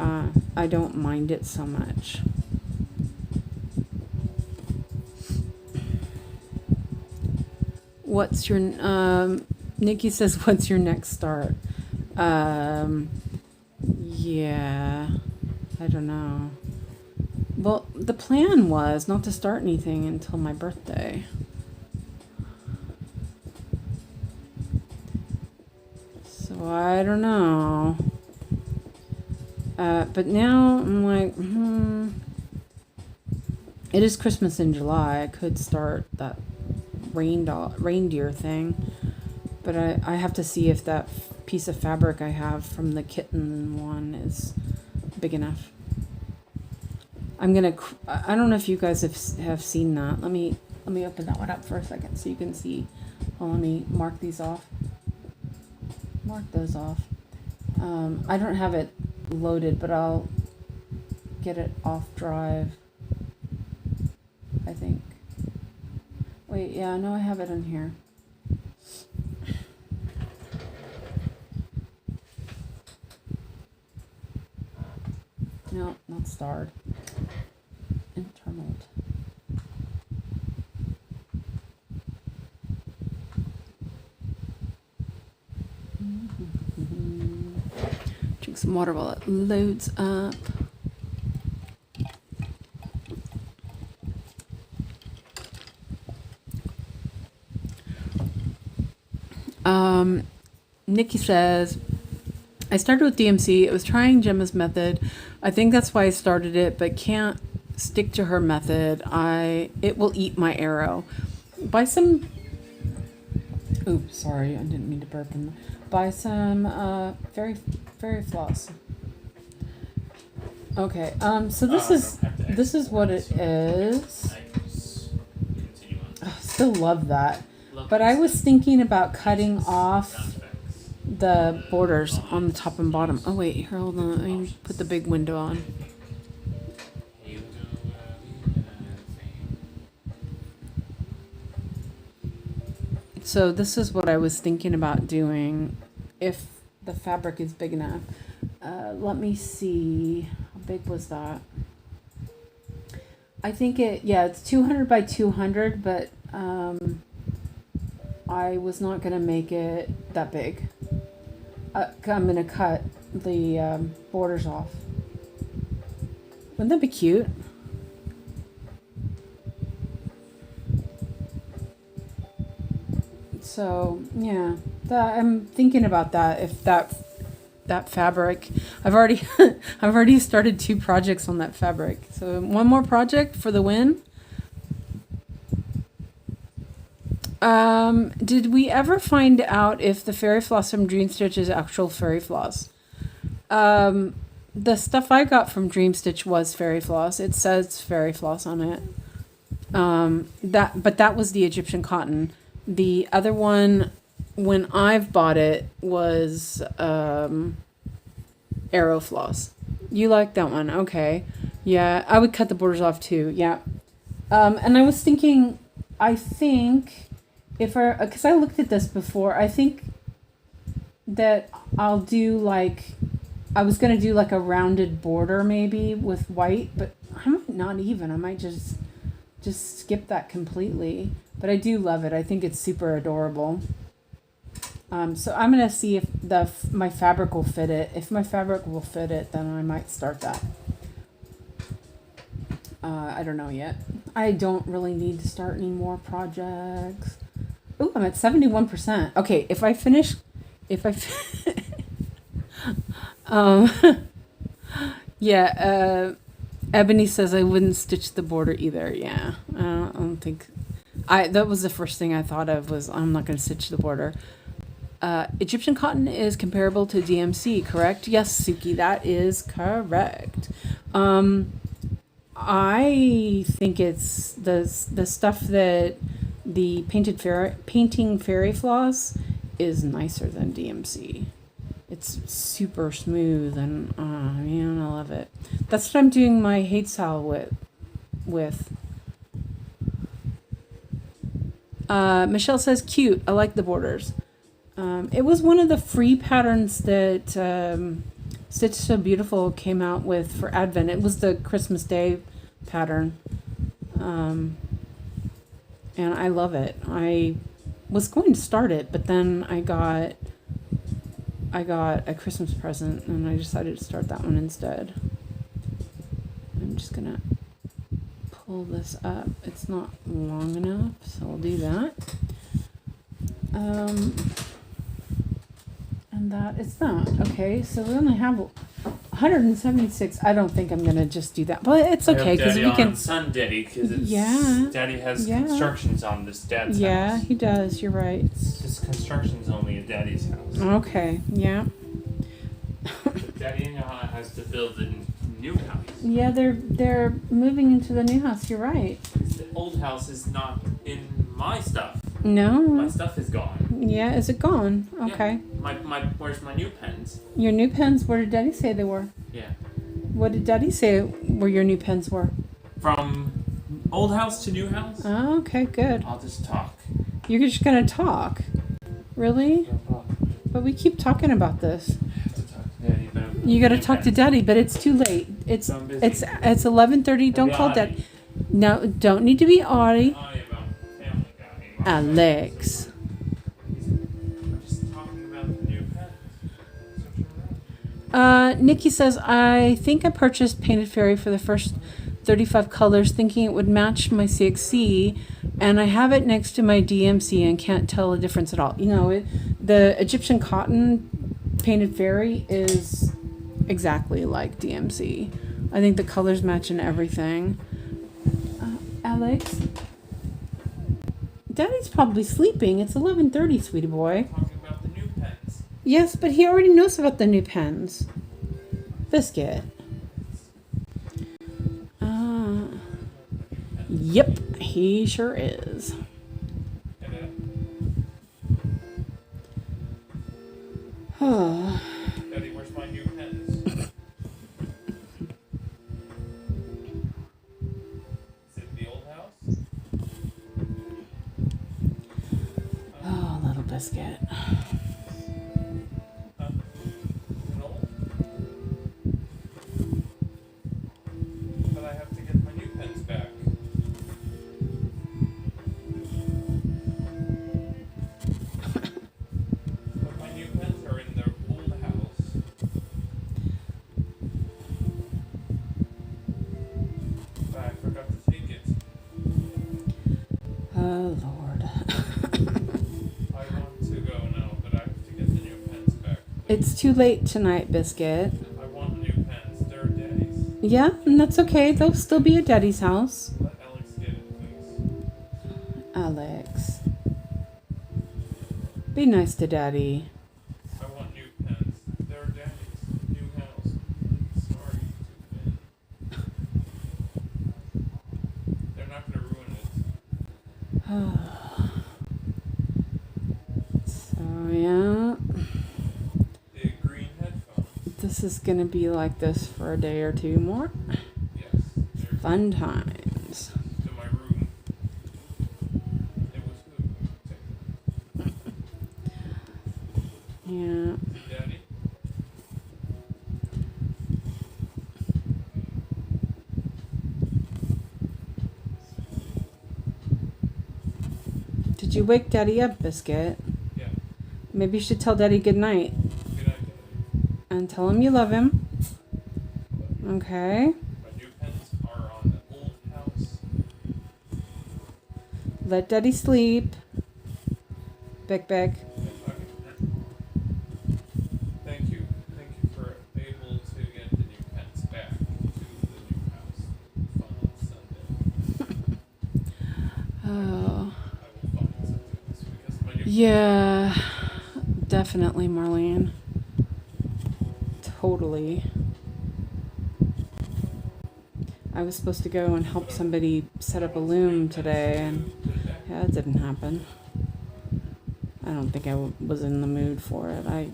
I don't mind it so much. What's your Nikki says, what's your next start? Yeah, I don't know. Well, the plan was not to start anything until my birthday. So I don't know. But now I'm like, it is Christmas in July. I could start that reindeer thing. But I have to see if that piece of fabric I have from the kitten one is big enough. I don't know if you guys have seen that. Let me open that one up for a second so you can see. Well, let me mark these off. Mark those off. I don't have it loaded, but I'll get it off drive, I think. Wait, yeah, no, I have it in here. No, not starred. Internal. Drink some water while it loads up. Nikki says, I started with DMC. It was trying Gemma's method. I think that's why I started it, but can't stick to her method. It will eat my arrow. Buy some. Oops, sorry, I didn't mean to burp. Buy some fairy floss. Okay. So this is what it is. Still love that. But I was thinking about cutting off the borders on the top and bottom. Oh wait, here, hold on. Let me put the big window on. So this is what I was thinking about doing if the fabric is big enough. Let me see. How big was that? I think it's 200 by 200, but I was not going to make it that big. I'm going to cut the borders off. Wouldn't that be cute? So yeah, I'm thinking about that. If that fabric, I've already started 2 projects on that fabric. So one more project for the win. Did we ever find out if the fairy floss from Dream Stitch is actual fairy floss? The stuff I got from Dream Stitch was fairy floss. It says fairy floss on it. But that was the Egyptian cotton. The other one, when I've bought it, was arrow floss. You like that one? Okay. Yeah, I would cut the borders off too. Yeah. And I was thinking, I think because I looked at this before, I think that I'll do I was going to do a rounded border maybe with white, but I might not even. I might just skip that completely. But I do love it. I think it's super adorable. So I'm going to see if my fabric will fit it. If my fabric will fit it, then I might start that. I don't know yet. I don't really need to start any more projects. Oh, I'm at 71%. Okay, Ebony says I wouldn't stitch the border either. Yeah, I don't think. That was the first thing I thought of was I'm not going to stitch the border. Egyptian cotton is comparable to DMC, correct? Yes, Suki, that is correct. I think it's the stuff that the painting fairy floss is nicer than DMC. It's super smooth and man, I love it. That's what I'm doing my 𝐒𝐕𝐄 with. Michelle says cute. I like the borders. It was one of the free patterns that Stitch So Beautiful came out with for Advent. It was the Christmas Day pattern. And I love it. I was going to start it, but then I got a Christmas present and I decided to start that one instead. I'm just gonna pull this up. It's not long enough, so I'll do that. And that is that. Okay, so we only have 176. I don't think I'm gonna just do that, but it's okay because we can. Son Daddy, because Daddy has Yeah. constructions on this dad's house. Yeah, he does. You're right. It's just constructions only at Daddy's house. Okay. Yeah. But Daddy has to build a new house. Yeah, they're moving into the new house. You're right. The old house is not in my stuff. No. My stuff is gone. Yeah, is it gone? Okay. Yeah. Where's my new pens? Your new pens, where did Daddy say they were? Yeah. What did Daddy say where your new pens were? From old house to new house? Oh, okay, good. I'll just talk. You're just gonna talk? Really? But we keep talking about this. I have to talk to Daddy, but You gotta talk to Daddy, but it's too late. It's 11:30. Don't call Daddy. No, don't need to be Audie. Alex. Nikki says, I think I purchased Painted Fairy for the first 35 colors thinking it would match my CXC, and I have it next to my DMC and can't tell a difference at all. You know, the Egyptian cotton Painted Fairy is exactly like DMC. I think the colors match and everything. Alex? Daddy's probably sleeping. It's 11:30, sweetie boy. Talking about the new pens. Yes, but he already knows about the new pens. Biscuit. Yep, he sure is. Daddy, where's my new pens? Is it the old house? Oh, little biscuit. But I have to get my new pens back. But my new pens are in their old house. But I forgot to take it. Oh, Lord. I want to go now, but I have to get the new pens back. It's too late tonight, Biscuit. I want new pens. They're Daddy's. Yeah, and that's okay. They'll still be at Daddy's house. Let Alex get it, please. Alex. Be nice to Daddy. I want new pens. They're Daddy's. New house. Sorry, too thin. They're not gonna ruin it. So, yeah. The green headphones. This is going to be like this for a day or two more. Yes. They're Fun times. to my room. It was who? Yeah. Daddy? Did you wake Daddy up, Biscuit? Yeah. Maybe you should tell Daddy good night. Good night, Daddy. And tell him you love him. Okay. My new pens are on the old house. Let Daddy sleep. Beck, beck. Thank you. Thank you for able to get the new pens back to the new house. Fun on Sunday. Oh. I will find something this week because my new Yeah. Definitely, Marlene. Totally. I was supposed to go and help somebody set up a loom today, and yeah, it didn't happen. I don't think I was in the mood for it. I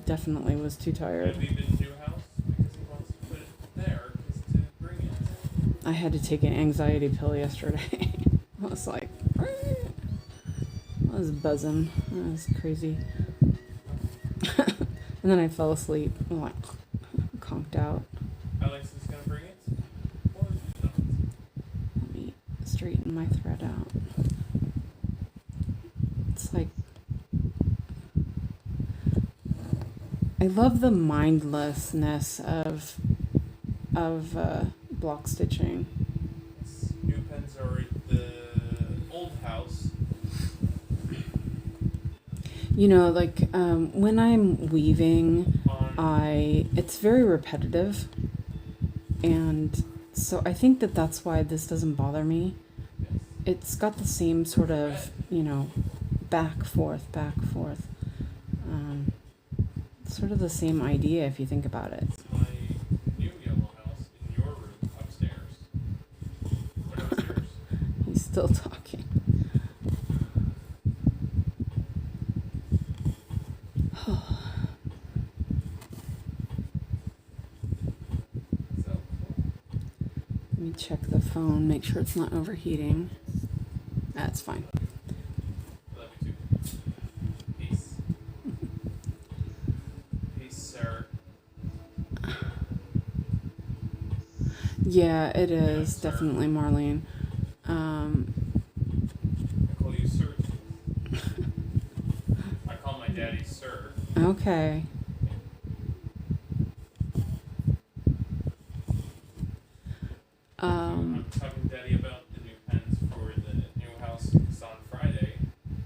definitely was too tired. Maybe the new house because he wants to put it there just to bring it. I had to take an anxiety pill yesterday. I was like, I was buzzing. That was crazy. And then I fell asleep. I'm like, conked out. Alex is gonna bring it, or not? Let me straighten my thread out. It's like, I love the mindlessness of block stitching. New pens are at the old house. You know, like when I'm weaving, On It's very repetitive, and so I think that that's why this doesn't bother me. It's got the same sort of, back, forth. Sort of the same idea if you think about it. It's my new yellow house in your room upstairs. Or downstairs. He's still talking. So Let me check the phone, make sure it's not overheating. That's fine. love you too. Peace. Peace, sir. Yeah, it is sir. definitely Marlene. I call you sir. I call my daddy sir. Okay. I'm talking to daddy about the new pens for the new house. It's on Friday.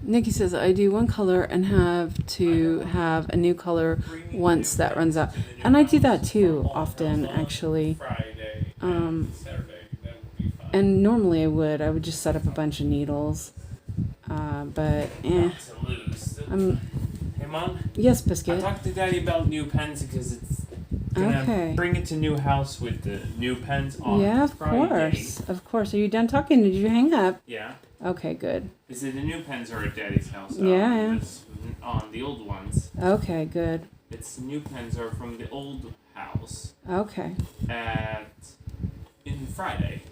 Nikki says I do one color and have to have a new color once that runs out. And I do that too often, actually. Friday and Saturday. That would be fine. And normally I would just set up a bunch of needles. But Not to lose. Hey, Mom? yes, I Biscuit. talked to Daddy about new pens because it's gonna Okay. bring it to new house with the new pens on Yeah, of Friday. course. Of course. Are you done talking? Did you hang up? Yeah. Okay, good. Is it the new pens are at Daddy's house? Yeah. It's on the old ones. Okay, good. It's new pens are from the old house Okay. in Friday.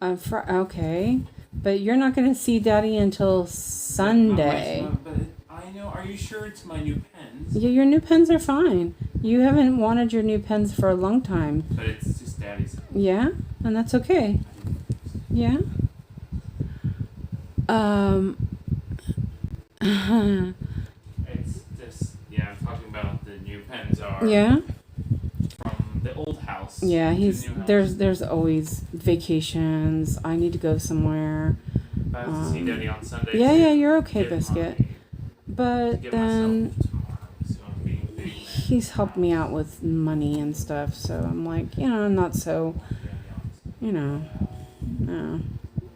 Okay. But you're not going to see Daddy until Sunday. But I know. Are you sure it's my new pens? Yeah, your new pens are fine. You haven't wanted your new pens for a long time. But it's just Daddy's. Yeah? And that's okay. Yeah? It's just I'm talking about the new pens are Yeah? from the old house. Yeah, to the new house. there's always vacations. I need to go somewhere. I have to see Daddy on Sunday. Yeah, to yeah, you're okay, get Biscuit. to But get then myself tomorrow. So I'm being big man. he's helped me out with money and stuff, so I'm like, I'm not so, no.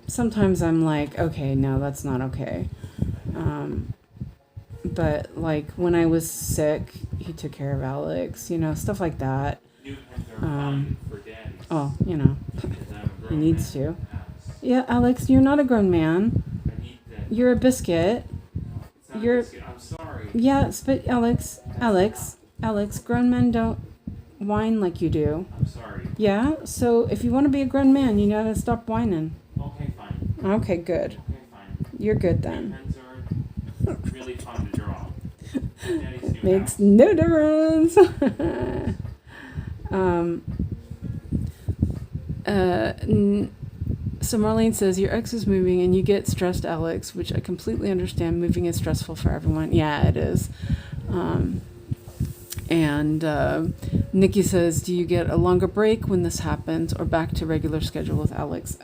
Sometimes I'm like, okay, no, that's not okay. But like when I was sick, he took care of Alex, stuff like that. New pens are fun for Daddy. Oh, Because I'm a he grown needs man to. in the house. Yeah, Alex, you're not a grown man. I need that. You're a biscuit. It's not you're- a biscuit. I'm sorry. Yes, but Alex, grown men don't whine like you do. I'm sorry. Yeah, so if you want to be a grown man, you gotta stop whining. Okay, fine. Okay, good. Okay, fine. You're good New then. pens are really fun to draw. Daddy's new Makes house. no difference. So Marlene says, your ex is moving and you get stressed, Alex, which I completely understand. Moving is stressful for everyone. Yeah, it is. And Nikki says, do you get a longer break when this happens or back to regular schedule with Alex?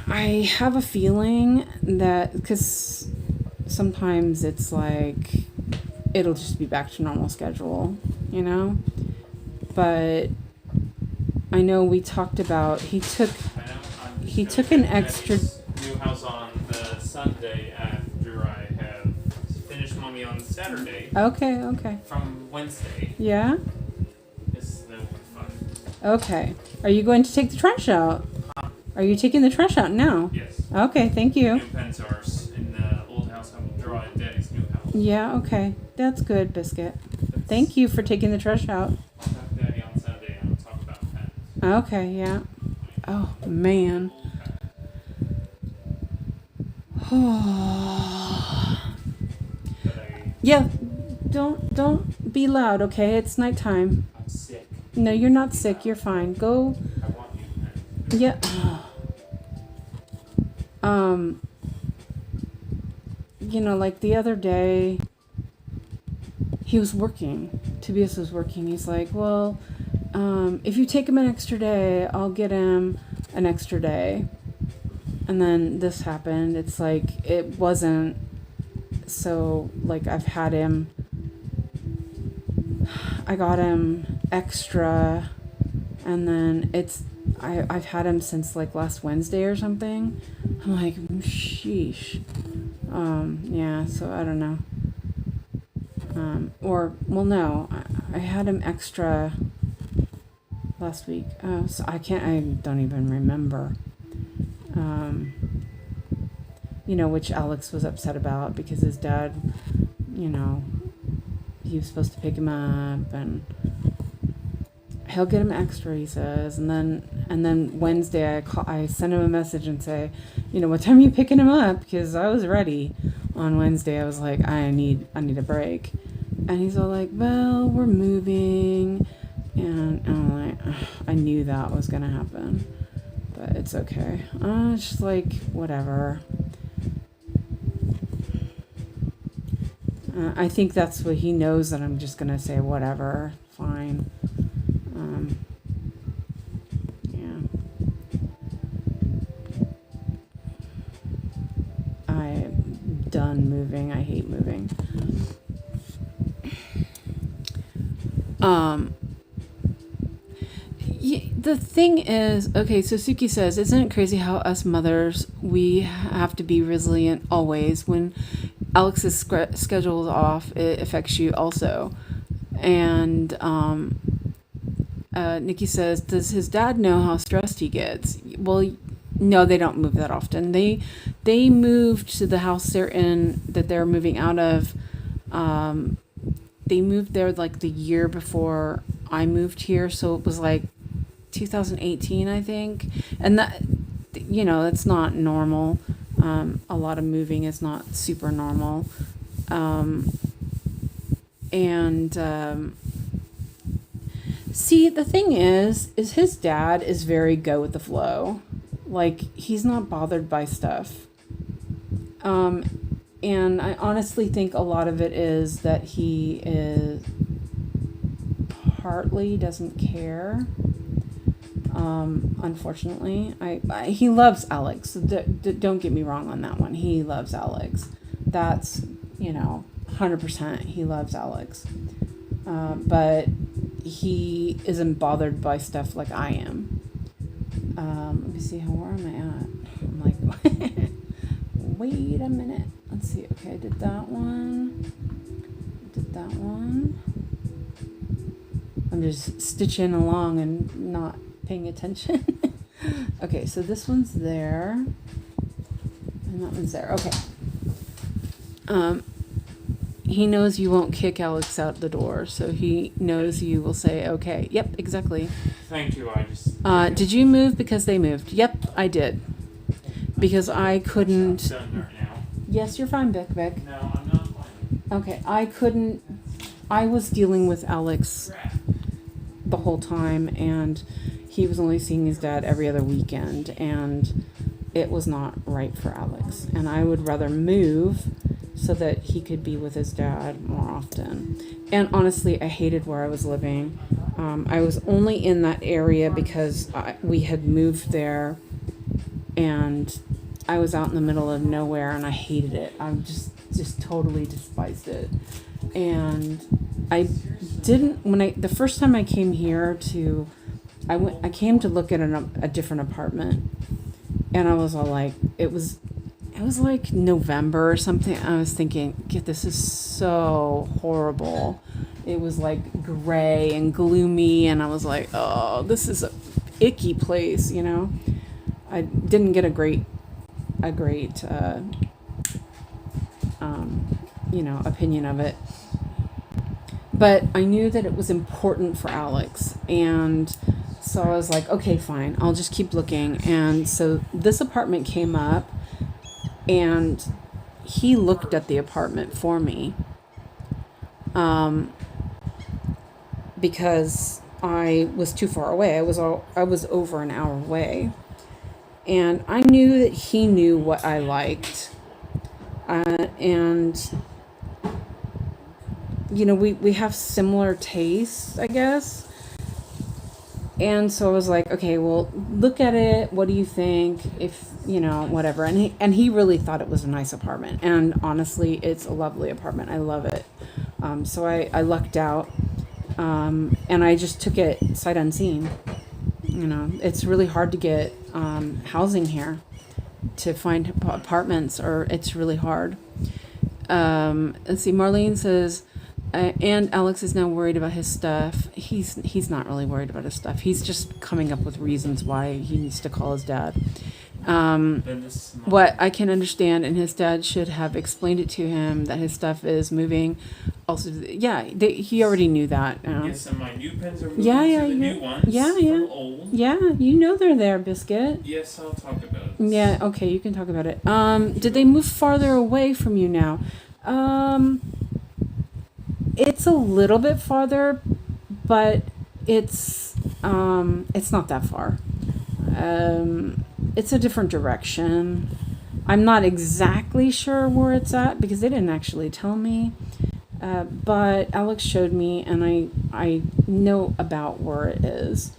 I have a feeling that, because sometimes it's like, it'll just be back to normal schedule, But I know we talked about, he took an extra... New house on the Sunday after I have finished Mommy on Saturday. Okay. From Wednesday. Yeah? It's no fun. Okay. Are you going to take the trash out? Are you taking the trash out now? Yes. Okay, thank you. New pens are in the old house. I will draw at Daddy's new house. Yeah, okay. That's good, Biscuit. Thank you for taking the trash out. I'll talk to Daddy on Sunday and I'll talk about pens. Okay, yeah. Oh, man. But Yeah, don't be loud, okay? It's nighttime. I'm sick. No, you're not sick. You're fine. Go. I want new pens. Yeah. Like the other day, he was working. Tobias was working. He's like, well, if you take him an extra day, I'll get him an extra day. And then this happened. It's like, it wasn't so, like, I've had him I got him extra, and then I've had him since like last Wednesday or something. I'm like, sheesh. Yeah, so I don't know. No, I had him extra last week. So I don't even remember. Which Alex was upset about because his dad, he was supposed to pick him up and he'll get him extra, he says. And then Wednesday I sent him a message and say, what time are you picking him up? Because I was ready on Wednesday. I was like, I need a break. And he's all like, well, we're moving. And I'm like, ugh, I knew that was going to happen. But it's okay. It's just like, whatever. I think that's what he knows, that I'm just going to say, whatever, fine. Yeah. I'm done moving. I hate moving. The thing is, okay, so Suki says, isn't it crazy how us mothers, we have to be resilient always? When Alex's schedule is off, it affects you also. And Nikki says, does his dad know how stressed he gets? Well, no, they don't move that often. They moved to the house they're in, that they're moving out of. They moved there like the year before I moved here, so it was like 2018, I think. And that, that's not normal. A lot of moving is not super normal. See, the thing is his dad is very go with the flow. Like, he's not bothered by stuff. And I honestly think a lot of it is that he is partly doesn't care. Unfortunately, he loves Alex. Don't get me wrong on that one. He loves Alex. That's, 100% he loves Alex. But he isn't bothered by stuff like I am. Let me see, where am I at? I'm like, wait a minute. Let's see. Okay, I did that one. I'm just stitching along and not paying attention. Okay, so this one's there. And that one's there. Okay. He knows you won't kick Alex out the door, so he knows you will say, okay. Yep, exactly. Thank you, I just... Did you move because they moved? Yep, I did. Because I couldn't... I'm done right now. Yes, you're fine, Vic. No, I'm not fine. Okay, I was dealing with Alex the whole time, and he was only seeing his dad every other weekend, and it was not right for Alex. And I would rather move so that he could be with his dad more often. And honestly, I hated where I was living. I was only in that area because we had moved there, and I was out in the middle of nowhere, and I hated it. I just totally despised it. And I didn't, the first time I came here I came to look at a different apartment, and I was all like, it was like November or something. I was thinking, this is so horrible. It was like gray and gloomy, and I was like, oh, this is a icky place, I didn't get a great opinion of it. But I knew that it was important for Alex, and so I was like, okay, fine, I'll just keep looking. And so this apartment came up, and he looked at the apartment for me, because I was too far away. I was over an hour away, and I knew that he knew what I liked, and we have similar tastes, I guess. And so I was like, okay, well, look at it. What do you think? If, whatever. And he really thought it was a nice apartment. And honestly, it's a lovely apartment. I love it. So I lucked out. And I just took it sight unseen. You know, it's really hard to get housing here, to find apartments, or it's really hard. Let's see. Marlene says, and Alex is now worried about his stuff. He's not really worried about his stuff. He's just coming up with reasons why he needs to call his dad. What I can understand, and his dad should have explained it to him, that his stuff is moving. Also, yeah, he already knew that. Yes, and my new pens are moving Yeah, to the new ones. yeah. From old. Yeah, you know they're there, Biscuit. Yes, I'll talk about it. Yeah, okay, you can talk about it. Did they move farther away from you now? It's a little bit farther, but it's not that far. It's a different direction. I'm not exactly sure where it's at because they didn't actually tell me. But Alex showed me, and I know about where it is.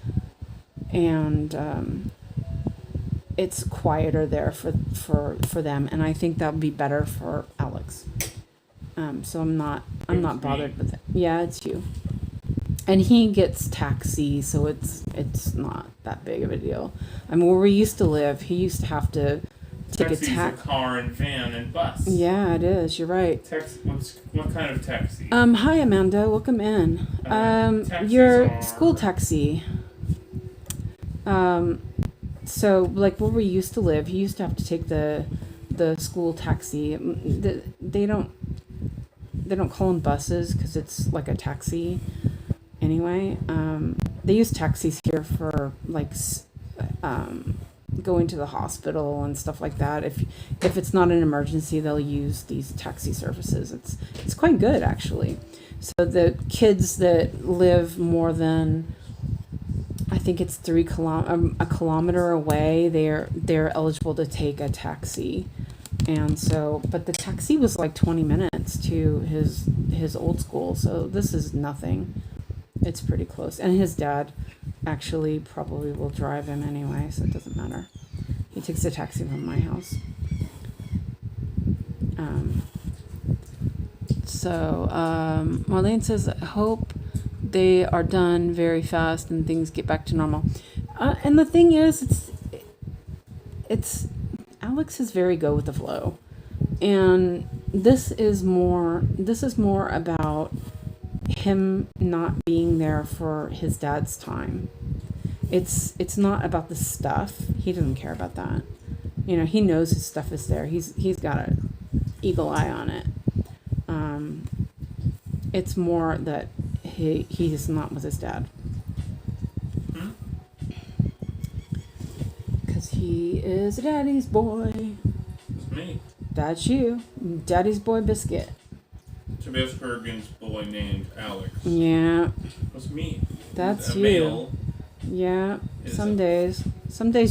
And it's quieter there for them, and I think that would be better for Alex. So I'm not bothered with it. Yeah, it's you. And he gets taxi, so it's not that big of a deal. I mean, where we used to live, he used to have to take a taxi. A car and van and bus. Yeah, it is. You're right. What kind of taxi? Hi Amanda, welcome in. Your school taxi. So like where we used to live, he used to have to take the school taxi. They don't call them buses because it's like a taxi. Anyway, they use taxis here for like going to the hospital and stuff like that. If it's not an emergency, they'll use these taxi services. It's quite good actually. So the kids that live more than, I think it's a kilometer away, they're eligible to take a taxi. And so, but the taxi was like 20 minutes to his old school, so this is nothing. It's pretty close. And his dad actually probably will drive him anyway, so it doesn't matter. He takes a taxi from my house. Marlene says, I hope they are done very fast and things get back to normal. And the thing is, it's Alex is very go with the flow. And this is more about him not being there for his dad's time. It's not about the stuff. He doesn't care about that. You know, he knows his stuff is there. He's got an eagle eye on it. It's more that he is not with his dad. Because he is a daddy's boy. It's me. That's you. Daddy's boy Biscuit. Tobias Bergen's boy named Alex. Yeah. What's me? That's a you. Male Yeah. Some days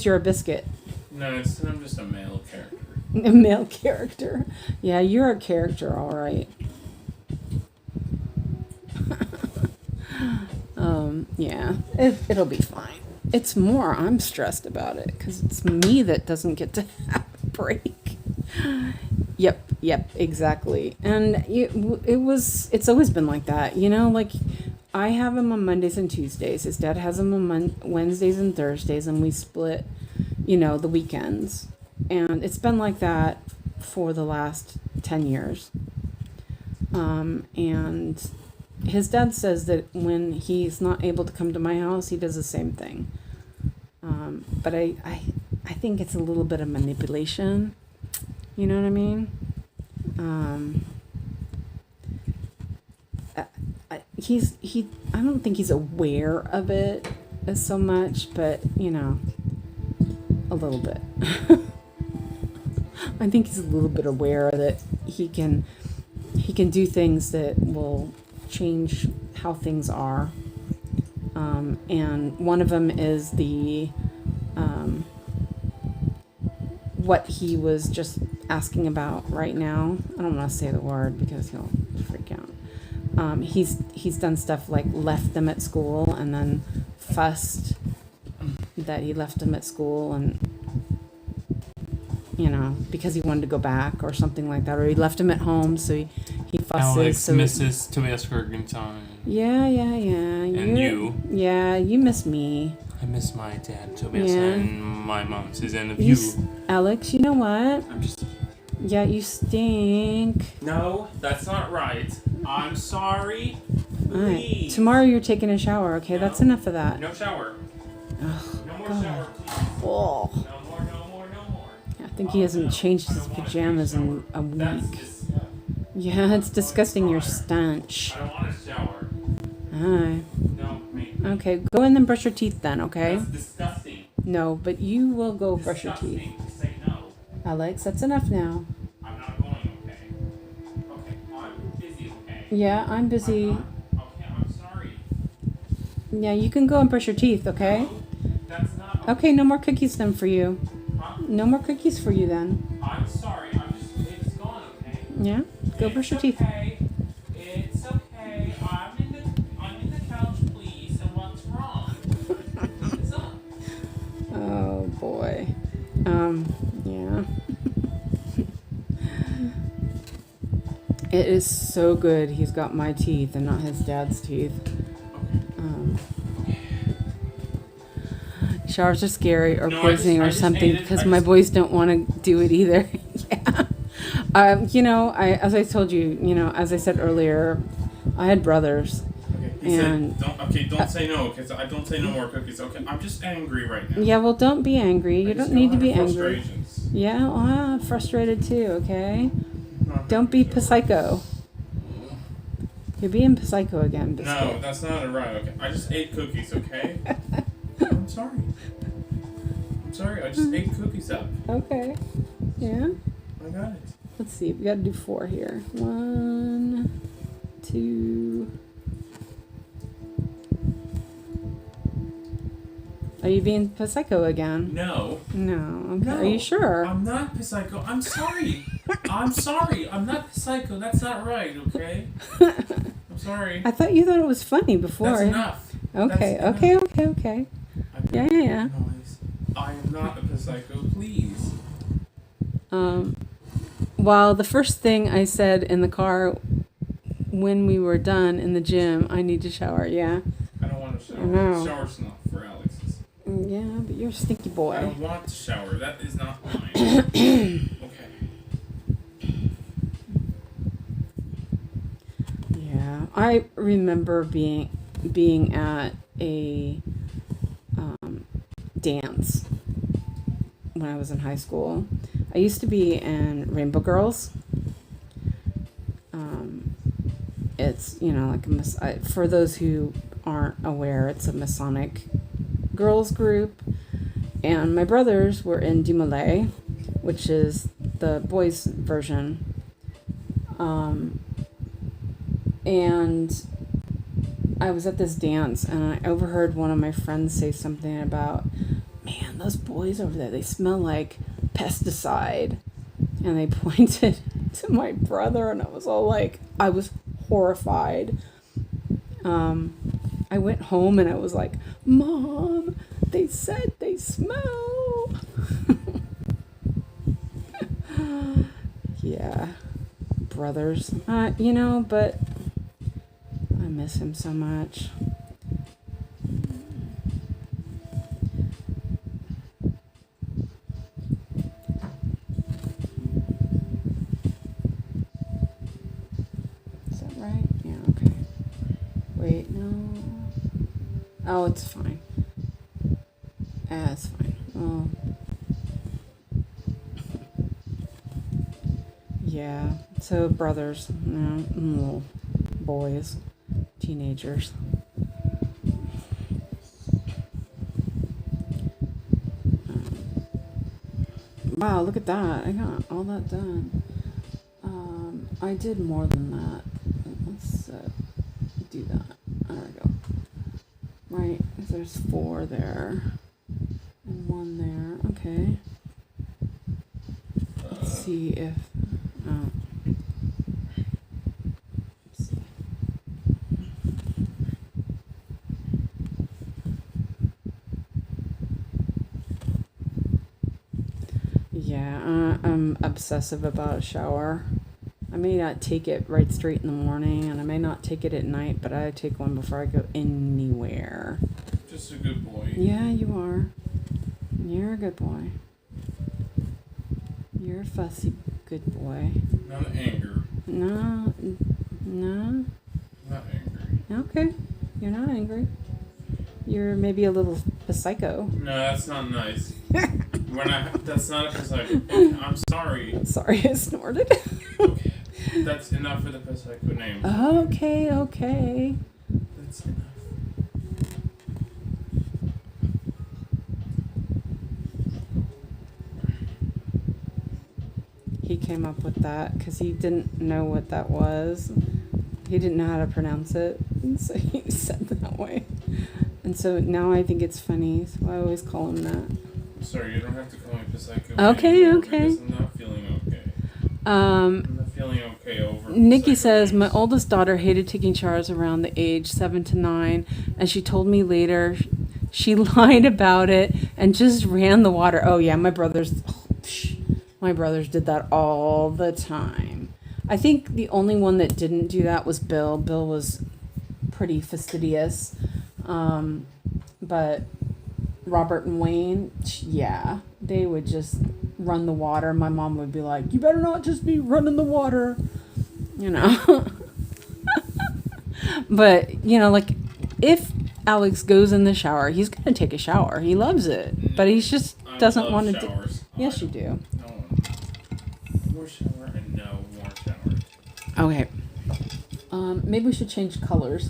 you're a Biscuit. No, I'm just a male character. A male character. Yeah, you're a character, all right. Yeah, it'll be fine. It's more I'm stressed about it because it's me that doesn't get to have a break. Yep, exactly. And it's always been like that, you know, like I have him on Mondays and Tuesdays. His dad has him on Wednesdays and Thursdays, and we split, you know, the weekends. And it's been like that for the last 10 years. And his dad says that when he's not able to come to my house, he does the same thing. But I think it's a little bit of manipulation. You know what I mean? I don't think he's aware of it as so much, but you know, a little bit. I think he's a little bit aware that he can do things that will change how things are. And one of them is what he was just asking about right now. I don't want to say the word because he'll freak out. He's done stuff like left them at school and then fussed that he left them at school, and you know, because he wanted to go back or something like that, or he left him at home, so he fusses. Alex so misses Tobias Gergenstein. Yeah. And you. Yeah, you miss me. I miss my dad, Tobias, and my mom, Suzanne, of you. you. Alex, you know what? I'm just... Yeah, you stink. No, that's not right. I'm sorry. Please. Right. Tomorrow you're taking a shower, okay? No, that's enough of that. No shower. Oh, no more God. shower, please. Oh. No more. I think he hasn't changed his pajamas in a week. Yeah, it's disgusting, your stench. I don't want a shower. Alright. No, me. Okay, go in and brush your teeth then, okay? That's disgusting. No, but you will go brush your teeth. Say no. Alex, that's enough now. I'm not going, okay? Okay, I'm busy, okay? Yeah, I'm busy. Okay, I'm sorry. Yeah, you can go and brush your teeth, okay? No, that's not okay. Okay, no more cookies then for you. Huh? No more cookies for you then. I'm sorry, it's gone, okay? Yeah, go brush your teeth. Okay. It's okay. I'm in the couch, please. And what's wrong? What's up? Oh boy. Yeah. It is so good he's got my teeth and not his dad's teeth. Showers are scary or poisoning or something because my boys don't want to do it either. Yeah. You know, as I told you, as I said earlier, I had brothers. He said, don't say no, because I don't say no more cookies. Okay, I'm just angry right now. Yeah, well, don't be angry. You don't need to be angry. Frustrations. Yeah, well, I'm frustrated too, okay? Don't be psycho. You're being psycho again, Biscuit. No, that's not right, okay? I just ate cookies, okay? I'm sorry. I just ate cookies up. Okay. Yeah? I got it. Let's see, we gotta do 4 here. 1, 2... Are you being psycho again? No. No. Okay. No. Are you sure? I'm not psycho. I'm sorry. I'm sorry. I'm not psycho. That's not right, okay? I'm sorry. I thought you thought it was funny before. That's enough. Okay, That's okay, enough. okay. Yeah. I am not a psycho, please. Well, the first thing I said in the car when we were done in the gym, I need to shower, yeah? I don't want to shower. No. Shower's not for Alex's. Yeah, but you're a stinky boy. I don't want to shower. That is not mine. Okay. Yeah, I remember being at a dance when I was in high school. I used to be in Rainbow Girls. It's, like for those who aren't aware, it's a Masonic girls group. And my brothers were in 𝐒𝐈𝐓𝐇, which is the boys' version. And I was at this dance and I overheard one of my friends say something about, man, those boys over there, they smell like pesticide. And they pointed to my brother and I was all like, I was horrified. I went home and I was like, Mom, they said they smell. Yeah. Brothers. But I miss him so much. Is that right? Yeah, okay. Wait, no. Oh, it's fine. It's fine. Oh. Yeah. So brothers, little boys, teenagers. Wow, look at that. I got all that done. I did more than that. Let's do that. There we go. Right, there's 4 there. And 1 there. Okay. Let's see if... Yeah, am obsessive about a shower. I may not take it right straight in the morning, and I may not take it at night, but I take one before I go anywhere. Just a good boy. Yeah, you are. You're a good boy. You're a fussy good boy. Not anger. No. Not angry. Okay. You're not angry. You're maybe a little psycho. No, that's not nice. That's not a psycho. Okay, I'm sorry. Sorry, I snorted. Okay. That's enough for the psycho name. Okay. That's enough. He came up with that because he didn't know what that was. He didn't know how to pronounce it, and so he said that way. And so now I think it's funny, so I always call him that. I'm sorry, you don't have to call me psycho. Okay. Because I'm not feeling okay. I'm not feeling okay over. Nikki says, names. my oldest daughter hated taking showers around the age 7 to 9, and she told me later she lied about it and just ran the water. Oh yeah, my brothers did that all the time. I think the only one that didn't do that was Bill. Bill was pretty fastidious. But Robert and Wayne, yeah, they would just run the water. My mom would be like, you better not just be running the water, you know. But, you know, like, if Alex goes in the shower, he's going to take a shower. He loves it. But he just doesn't want to do. Yes, you do. No. More shower and no more shower. Okay. Maybe we should change colors.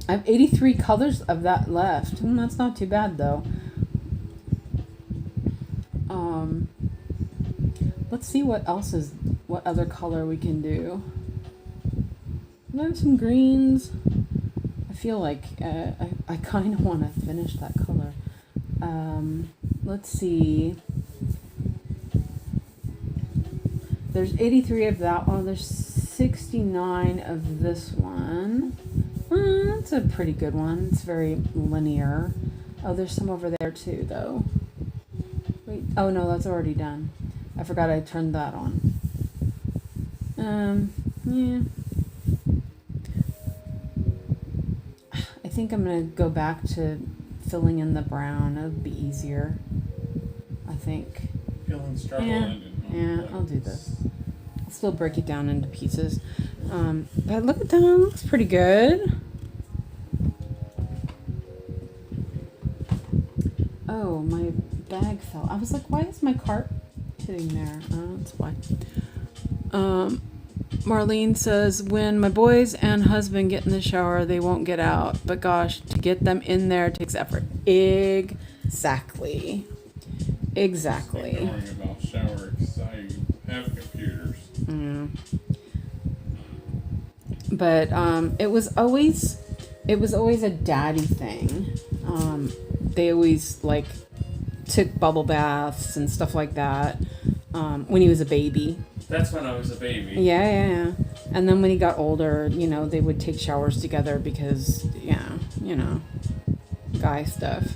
I have 83 colors of that left. That's not too bad, though. Let's see what other color we can do. I have some greens. I feel like I kind of want to finish that color. Let's see. There's 83 of that one. There's 69 of this one. That's a pretty good one. It's very linear. Oh, there's some over there too, though. Wait. Oh, no, that's already done. I forgot I turned that on. Yeah. I think I'm going to go back to filling in the brown. It'll be easier. I think. Feeling struggling. Yeah, I'll do this. I'll still break it down into pieces. But look at that. It looks pretty good. Oh, my bag fell. I was like, why is my cart sitting there? Oh, that's why. Marlene says, when my boys and husband get in the shower, they won't get out. But gosh, to get them in there takes effort. Exactly. Ignoring about shower because I have computers. But it was always a daddy thing. They always like took bubble baths and stuff like that when he was a baby. That's when I was a baby. Yeah. And then when he got older, you know, they would take showers together because, yeah, you know, guy stuff.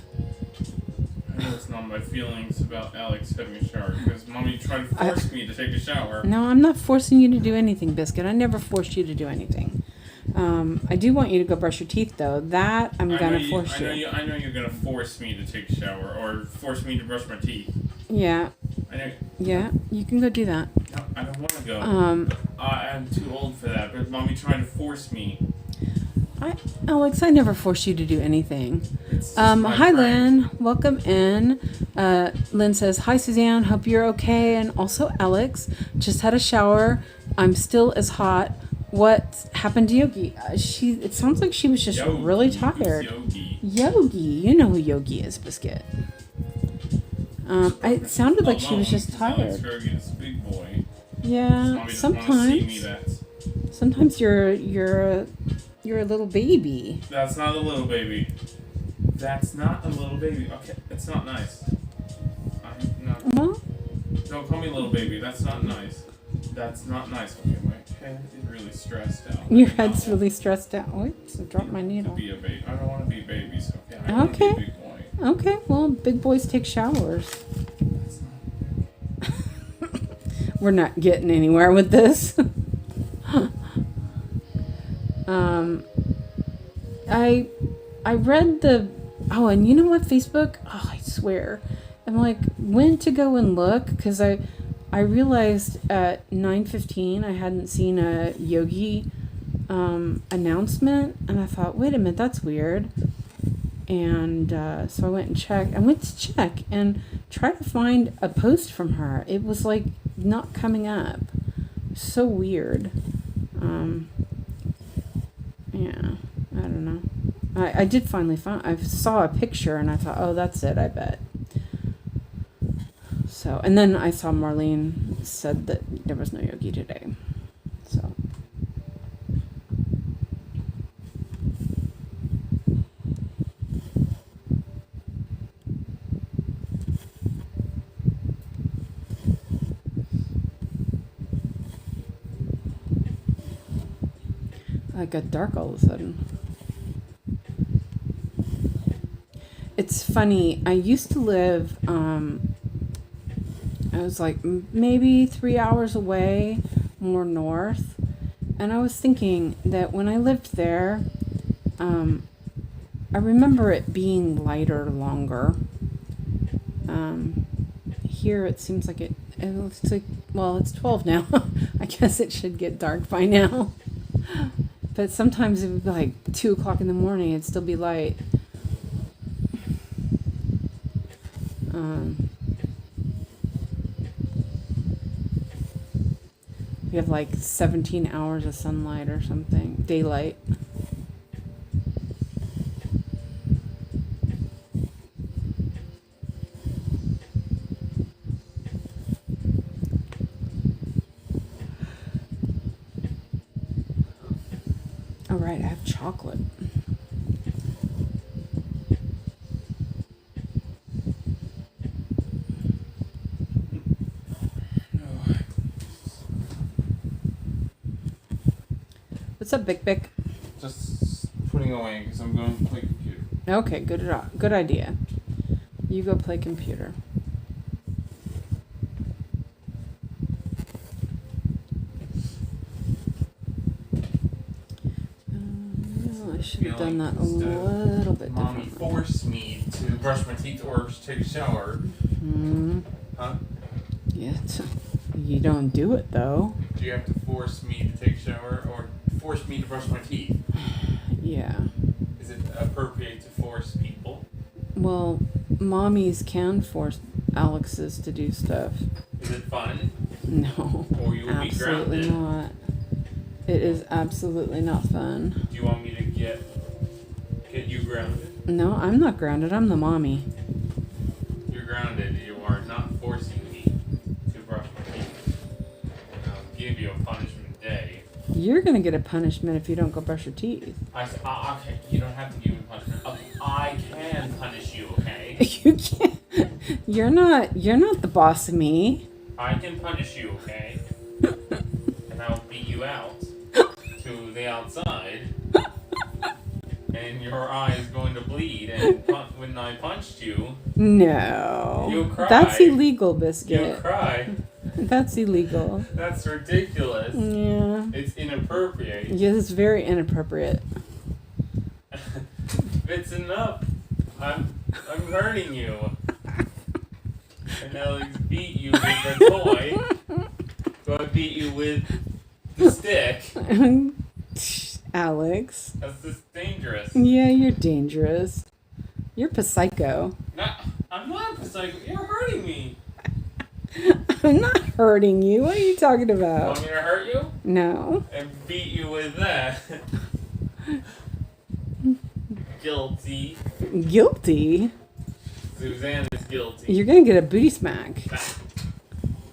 I know it's not my feelings about Alex having a shower because Mommy tried to force me to take a shower. No, I'm not forcing you to do anything, Biscuit. I never forced you to do anything. I do want you to go brush your teeth, though. That I'm going to force you. I know you're going to force me to take a shower or force me to brush my teeth. Yeah. I know. Yeah, you can go do that. No, I don't want to go. I'm too old for that, but Mommy tried to force me. Alex, I never forced you to do anything. Hi, Lynn. Welcome in. Lynn says, hi, Suzanne. Hope you're okay. And also, Alex, just had a shower. I'm still as hot. What happened to Yogi? It sounds like she was just really tired. Yogi. You know who Yogi is, Biscuit. It sounded like she was just tired. Alex big boy. Yeah, sometimes. Sometimes you're a little baby. That's not a little baby. That's not a little baby. Okay, it's not nice. I'm not. Well, don't call me little baby. That's not nice. That's not nice. Okay, my head is really stressed out. Your head's really stressed out. Oops, I dropped my needle. To be a baby. I don't want to be babies. Okay. I want to be a big boy. Okay. Well, big boys take showers. That's not. We're not getting anywhere with this. I read the... Oh, and you know what? Facebook? Oh, I swear. I'm like, went to go and look because I realized at 9:15 I hadn't seen a yogi announcement, and I thought, wait a minute, that's weird. And so I went and checked. I went to check and tried to find a post from her. It was like not coming up. So weird. Yeah, I don't know. I did finally find. I saw a picture and I thought, oh, that's it. I bet. So, and then I saw Marlene said that there was no yogi today. So. I got dark all of a sudden. It's funny. I used to live, I was like maybe 3 hours away, more north. And I was thinking that when I lived there, I remember it being lighter longer. Here it seems like it looks like, well, it's 12 now. I guess it should get dark by now. But sometimes it would be like 2 o'clock in the morning, it'd still be light. We have like 17 hours of sunlight or something, daylight. All right, I have chocolate. What's up, Bic Bic? Just putting away because I'm going to play computer. Okay, good idea. You go play computer. I should have done that a little bit Mommy differently. forced me to brush my teeth or take a shower. Mm-hmm. Huh? Yeah, you don't do it though. Do you have to force me to take a shower or force me to brush my teeth? Yeah. Is it appropriate to force people? Well, mommies can force Alex's to do stuff. Is it fun? No, Or you will be absolutely grounded? not. It is absolutely not fun. Do you want me to get you grounded? No, I'm not grounded. I'm the mommy. You're grounded. You are not forcing me to brush my teeth. I'll give you a punishment day. You're gonna get a punishment if you don't go brush your teeth. Okay, you don't have to give me punishment. I can punish you, okay? You can't. You're not the boss of me. I can punish you, okay? And I'll beat you out to the outside. And your eye is going to bleed. And when I punched you, No. you'll cry. That's illegal, You'll Biscuit. cry. That's illegal. That's ridiculous. Yeah. It's inappropriate. Yeah, it's very inappropriate. It's enough. I'm hurting you. And Alex beat you with the toy. So I beat you with the stick. Alex. That's just dangerous. Yeah, you're dangerous. You're psycho. No, I'm not a psycho. You're hurting me. I'm not hurting you. What are you talking about? Want me to hurt you? No. And beat you with that. Guilty. Guilty? Suzanne is guilty. You're gonna get a booty smack.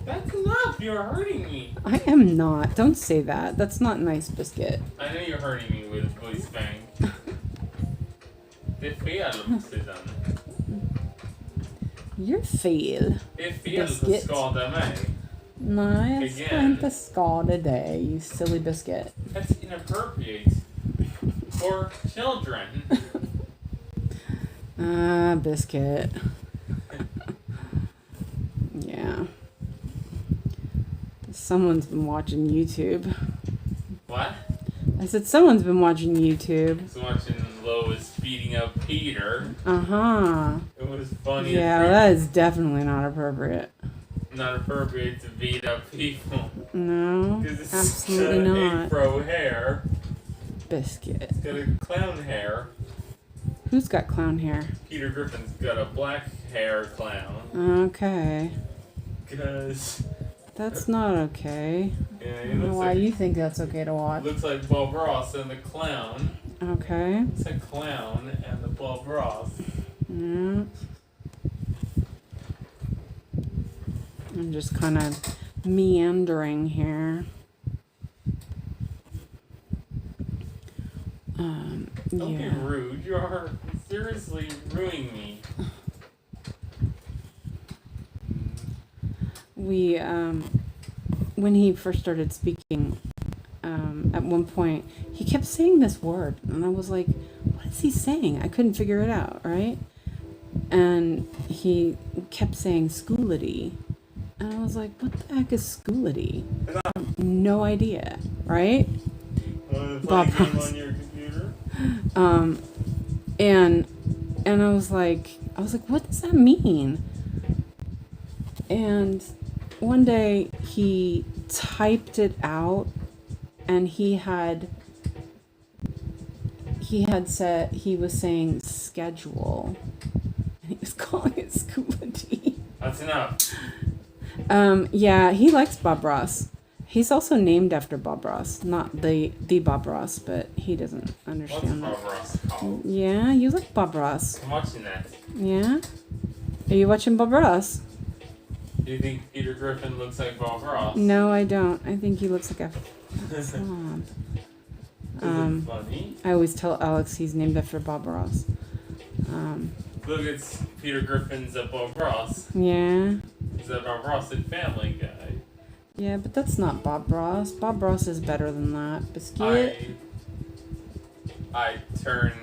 That's enough. You're hurting me. I am not. Don't say that. That's not nice, Biscuit. I know you're hurting me with a voice bang. Det är fel, Suzanne. You're fel. Det är fel att Biscuit. skada mig. Nej, jag ska Again. inte skada dig, you silly Biscuit. That's inappropriate for children. Biscuit. Yeah. Someone's been watching YouTube. What? I said someone's been watching YouTube. I was watching Lois beating up Peter. Uh-huh. It was funny. Yeah, that is definitely not appropriate. Not appropriate to beat up people. No, absolutely got not. Afro hair. Biscuit. It's got a clown hair. Who's got clown hair? Peter Griffin's got a black hair clown. Okay. Because... That's not okay. Yeah, I don't know why you think that's okay to watch. Looks like Bob Ross and the clown. Okay. It's a clown and the Bob Ross. Yeah. I'm just kind of meandering here. Don't Yeah. be rude. You are seriously ruining me. We, when he first started speaking, at one point, he kept saying this word, and I was like, what is he saying? I couldn't figure it out, right? And he kept saying schoolity, and I was like, what the heck is schoolity? I have no idea, right? Play a game on your computer? And I was like, what does that mean? And one day he typed it out, and he had said, he was saying schedule, and he was calling it schoolity. That's enough. Yeah, he likes Bob Ross. He's also named after Bob Ross, not the Bob Ross, but he doesn't understand What's Bob Ross called? Yeah, you like Bob Ross. I'm watching that. Yeah? Are you watching Bob Ross? Do you think Peter Griffin looks like Bob Ross? No, I don't. I think he looks like a slob. Is it funny? I always tell Alex he's named after Bob Ross. Look, it's Peter Griffin's a Bob Ross. Yeah. Is that Bob Ross in Family Guy? Yeah, but that's not Bob Ross. Bob Ross is better than that. Biscuit? I turn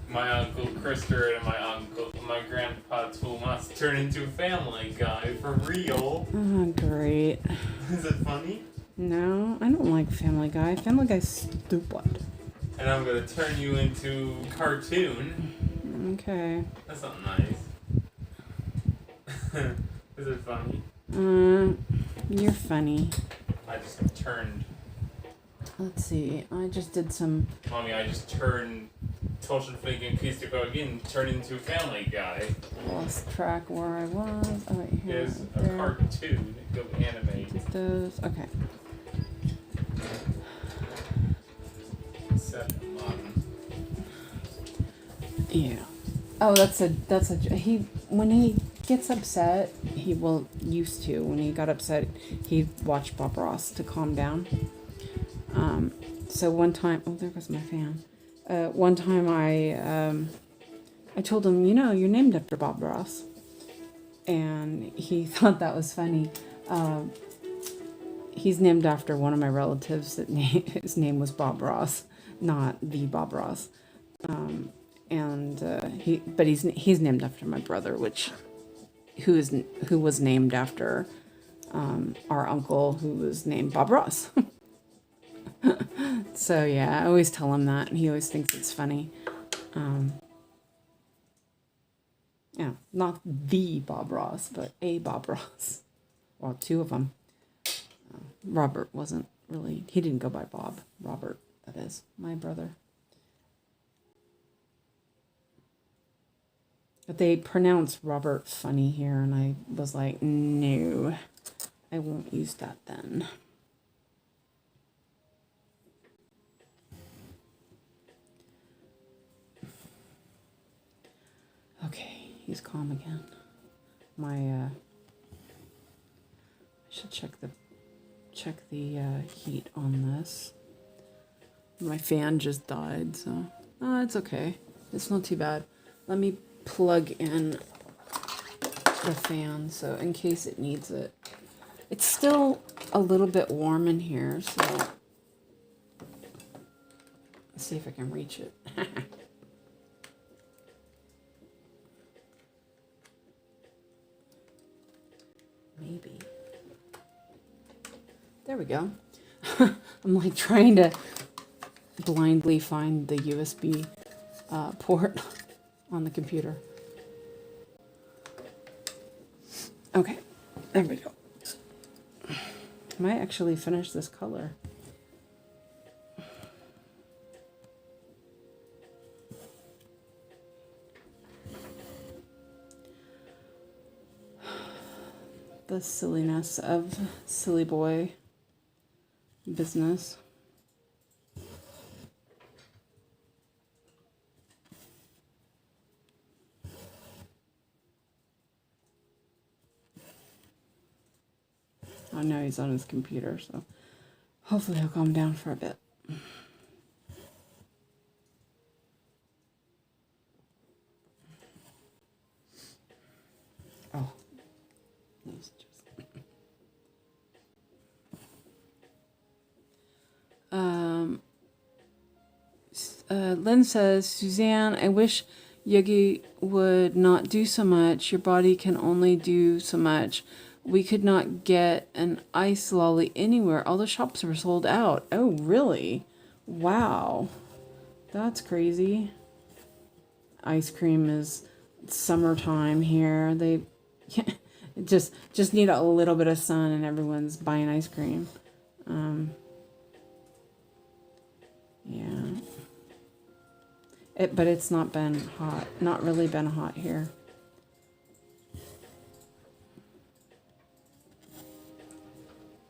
my Uncle Krister and my Grandpa Tomas turn into a Family Guy for real. Oh, great. Is it funny? No, I don't like Family Guy. Family Guy's stupid. And I'm gonna turn you into cartoon. Okay. That's not nice. Is it funny? You're funny. I just turned. Let's see. I just did some. Mommy, I just turned 𝐁𝐿 𝐼𝐓𝐾 turn into a Family Guy. Lost track where I was. Oh, wait, here. Here's a cartoon. Go animate. Did those. Okay. Set on. Yeah. Oh, when he gets upset, when he got upset, he watched Bob Ross to calm down. So one time, oh, there goes my fan. One time I told him, you're named after Bob Ross. And he thought that was funny. He's named after one of my relatives his name was Bob Ross, not the Bob Ross. But he's named after my brother, who was named after our uncle, who was named Bob Ross. So yeah, I always tell him that, and he always thinks it's funny. Yeah, not the Bob Ross, but a Bob Ross. Well, two of them. Robert wasn't really, he didn't go by Bob. Robert, that is, my brother. But they pronounce Robert funny here, and I was like, no, I won't use that then. Okay, he's calm again. I should check the heat on this. My fan just died, so it's okay. It's not too bad. Let me plug in the fan so in case it needs it. It's still a little bit warm in here, so let's see if I can reach it. Maybe. There we go. I'm like trying to blindly find the USB port on the computer. Okay, there we go. I might actually finish this color. The silliness of silly boy business. I know he's on his computer, so hopefully he'll calm down for a bit. Oh, those Lynn says, Suzanne, I wish Yogi would not do so much. Your body can only do so much. We could not get an ice lolly anywhere. All the shops were sold out. Oh, really? Wow. That's crazy. Ice cream is summertime here. They just need a little bit of sun and everyone's buying ice cream. Yeah. But it's not been hot. Not really been hot here.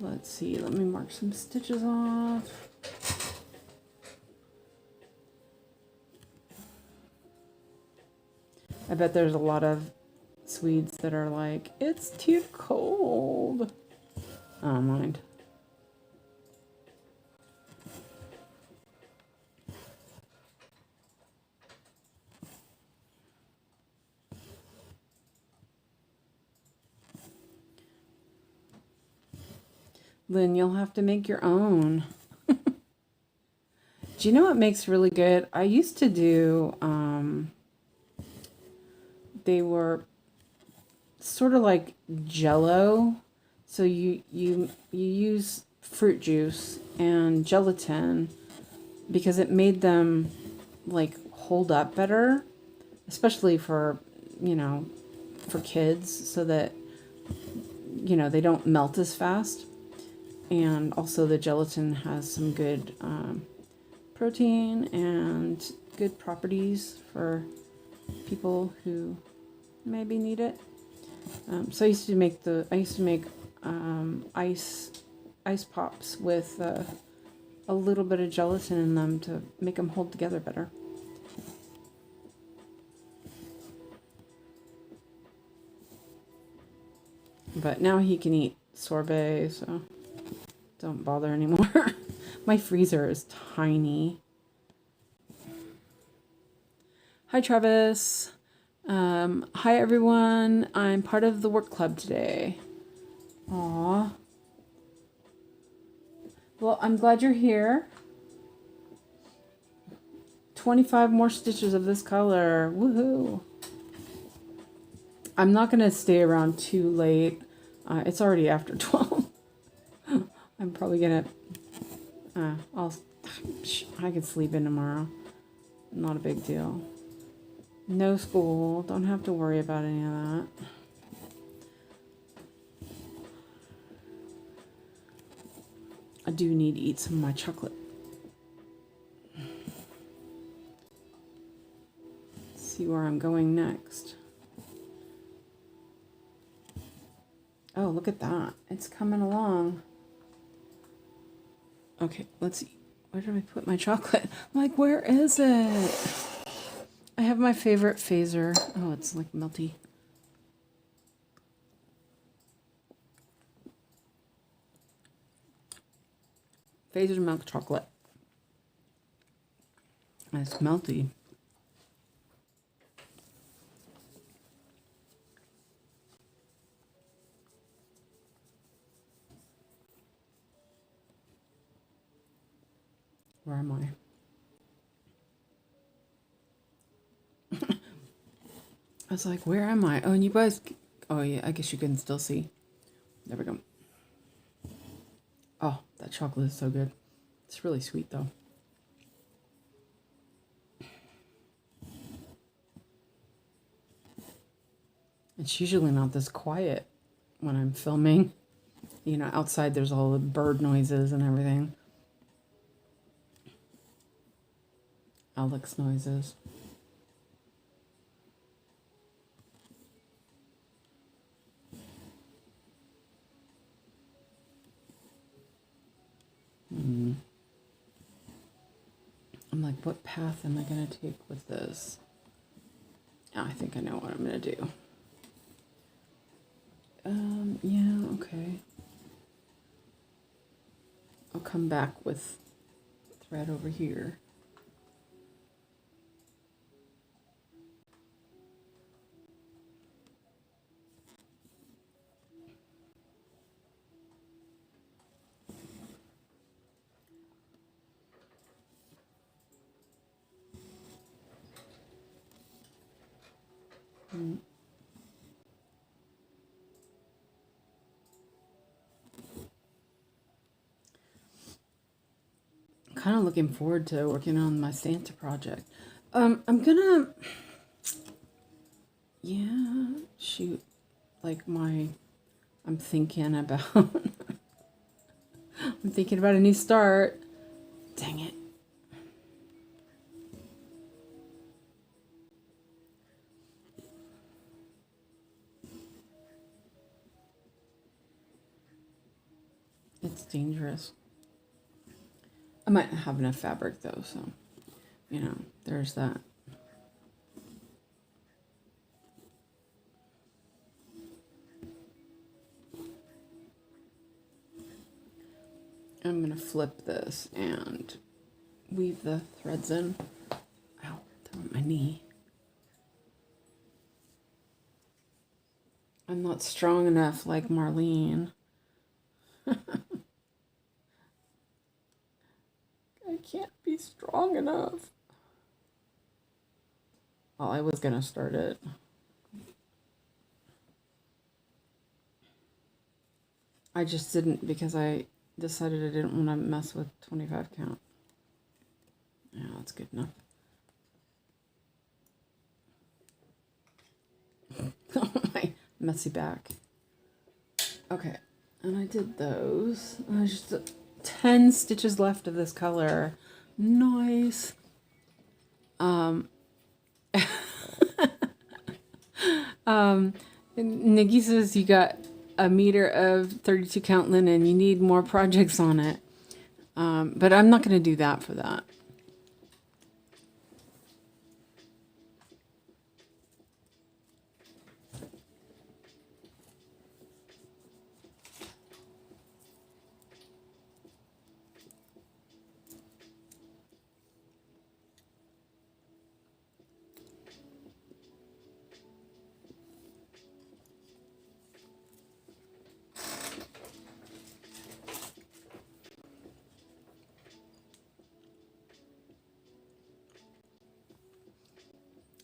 Let's see. Let me mark some stitches off. I bet there's a lot of Swedes that are like, it's too cold. I don't mind. Lynn, you'll have to make your own. Do you know what makes really good? I used to do, they were sort of like Jello. So you use fruit juice and gelatin because it made them like hold up better, especially for, for kids, so that, they don't melt as fast. And also the gelatin has some good protein and good properties for people who maybe need it. So I used to make ice pops with a little bit of gelatin in them to make them hold together better. But now he can eat sorbet, so don't bother anymore. My freezer is tiny. Hi, Travis. Hi, everyone. I'm part of the work club today. Aw. Well, I'm glad you're here. 25 more stitches of this color. Woohoo. I'm not going to stay around too late. It's already after 12. I'm probably going to... I can sleep in tomorrow. Not a big deal. No school. Don't have to worry about any of that. I do need to eat some of my chocolate. Let's see where I'm going next. Oh, look at that. It's coming along. Okay, let's see. Where did I put my chocolate? I'm like, where is it? I have my favorite phaser. Oh, it's like melty. Phaser milk chocolate. And it's melty. Where am I? I was like, where am I? Oh, and you guys... Oh, yeah, I guess you can still see. There we go. Oh, That chocolate is so good. It's really sweet though. It's usually not this quiet when I'm filming. You know, outside there's all the bird noises and everything. Alex noises. I'm like, what path am I going to take with this? I think I know what I'm going to do. Yeah, okay. I'll come back with thread over here. Kind of looking forward to working on my Santa project. I'm gonna, yeah, shoot, like I'm thinking about, I'm thinking about a new start. Dang it. It's dangerous. I might not have enough fabric though, so, you know, there's that. I'm going to flip this and weave the threads in. Ow, that went my knee. I'm not strong enough like Marlene. I can't be strong enough. Well, I was going to start it. I just didn't because I decided I didn't want to mess with 25 count. Yeah, that's good enough. Oh, my messy back. Okay, and I did those. There's just 10 stitches left of this color. Nice. Nikki says you got a meter of 32 count linen. You need more projects on it. But I'm not going to do that for that.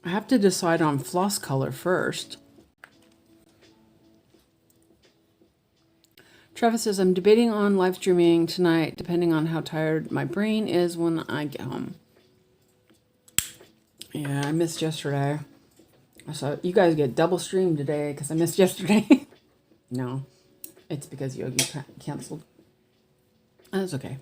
I have to decide on floss color first. Travis says, I'm debating on live streaming tonight, depending on how tired my brain is when I get home. Yeah, I missed yesterday. So you guys get double stream today because I missed yesterday. No, it's because Yogi canceled. That's okay.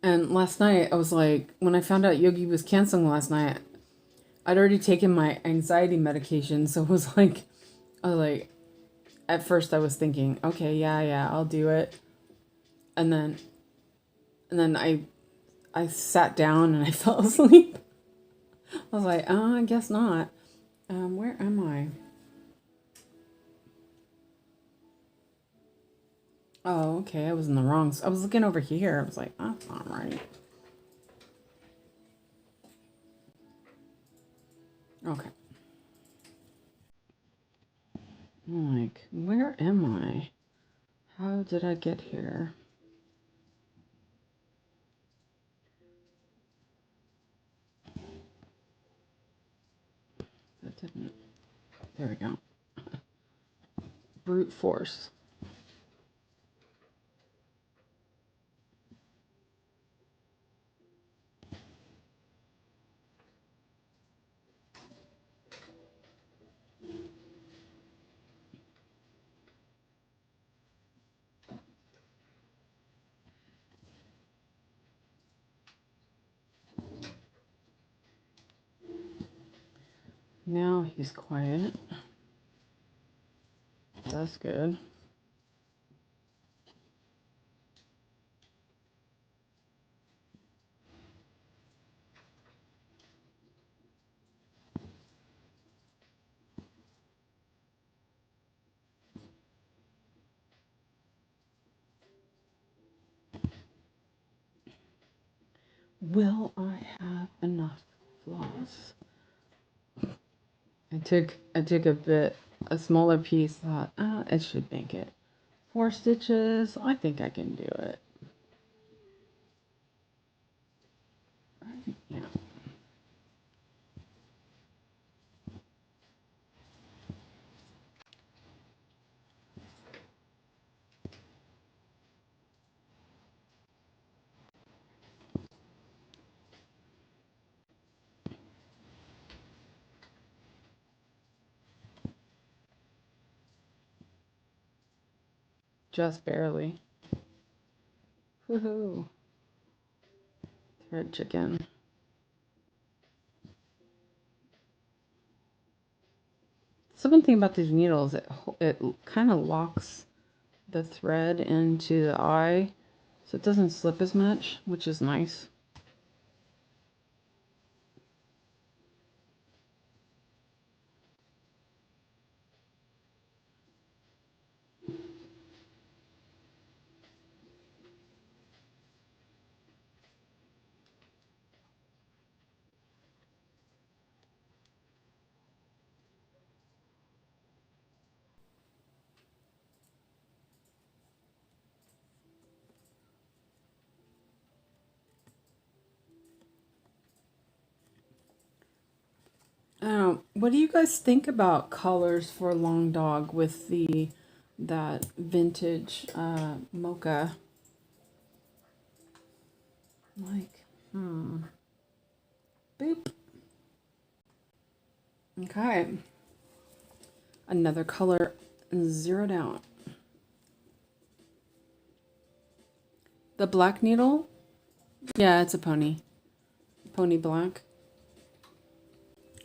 And last night, I was like, when I found out Yogi was canceling last night, I'd already taken my anxiety medication. So it was like, at first I was thinking, okay, yeah, I'll do it. And then I sat down and I fell asleep. I was like, oh, I guess not. Where am I? Oh, okay, I was in the wrong. I was looking over here. I was like, that's not right. Okay. I'm like, where am I? How did I get here? didn't. There we go. Brute force. Now he's quiet. That's good. Will I have enough floss? I took a smaller piece, thought, it should make it. 4 stitches, I think I can do it. Yeah. Just barely. Woohoo. Thread chicken. Something about these needles, it kind of locks the thread into the eye, so it doesn't slip as much, which is nice. What do you guys think about colors for long dog with that vintage mocha? Like, boop. Okay. Another color zeroed out. The black needle? Yeah, it's a pony. Pony black.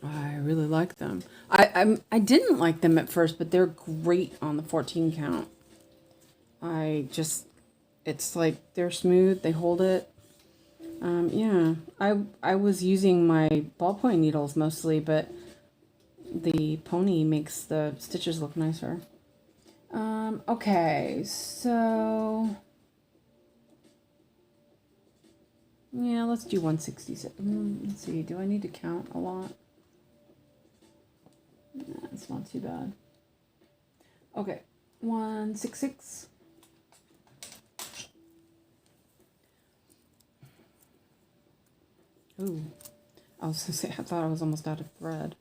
I really like them. I didn't like them at first, but they're great on the 14 count. It's like they're smooth. They hold it. Yeah, I was using my ballpoint needles mostly, but the pony makes the stitches look nicer. Okay, so yeah, let's do 166. Let's see. Do I need to count a lot? Nah, it's not too bad. Okay, 166. Ooh, I was gonna say, I thought I was almost out of thread.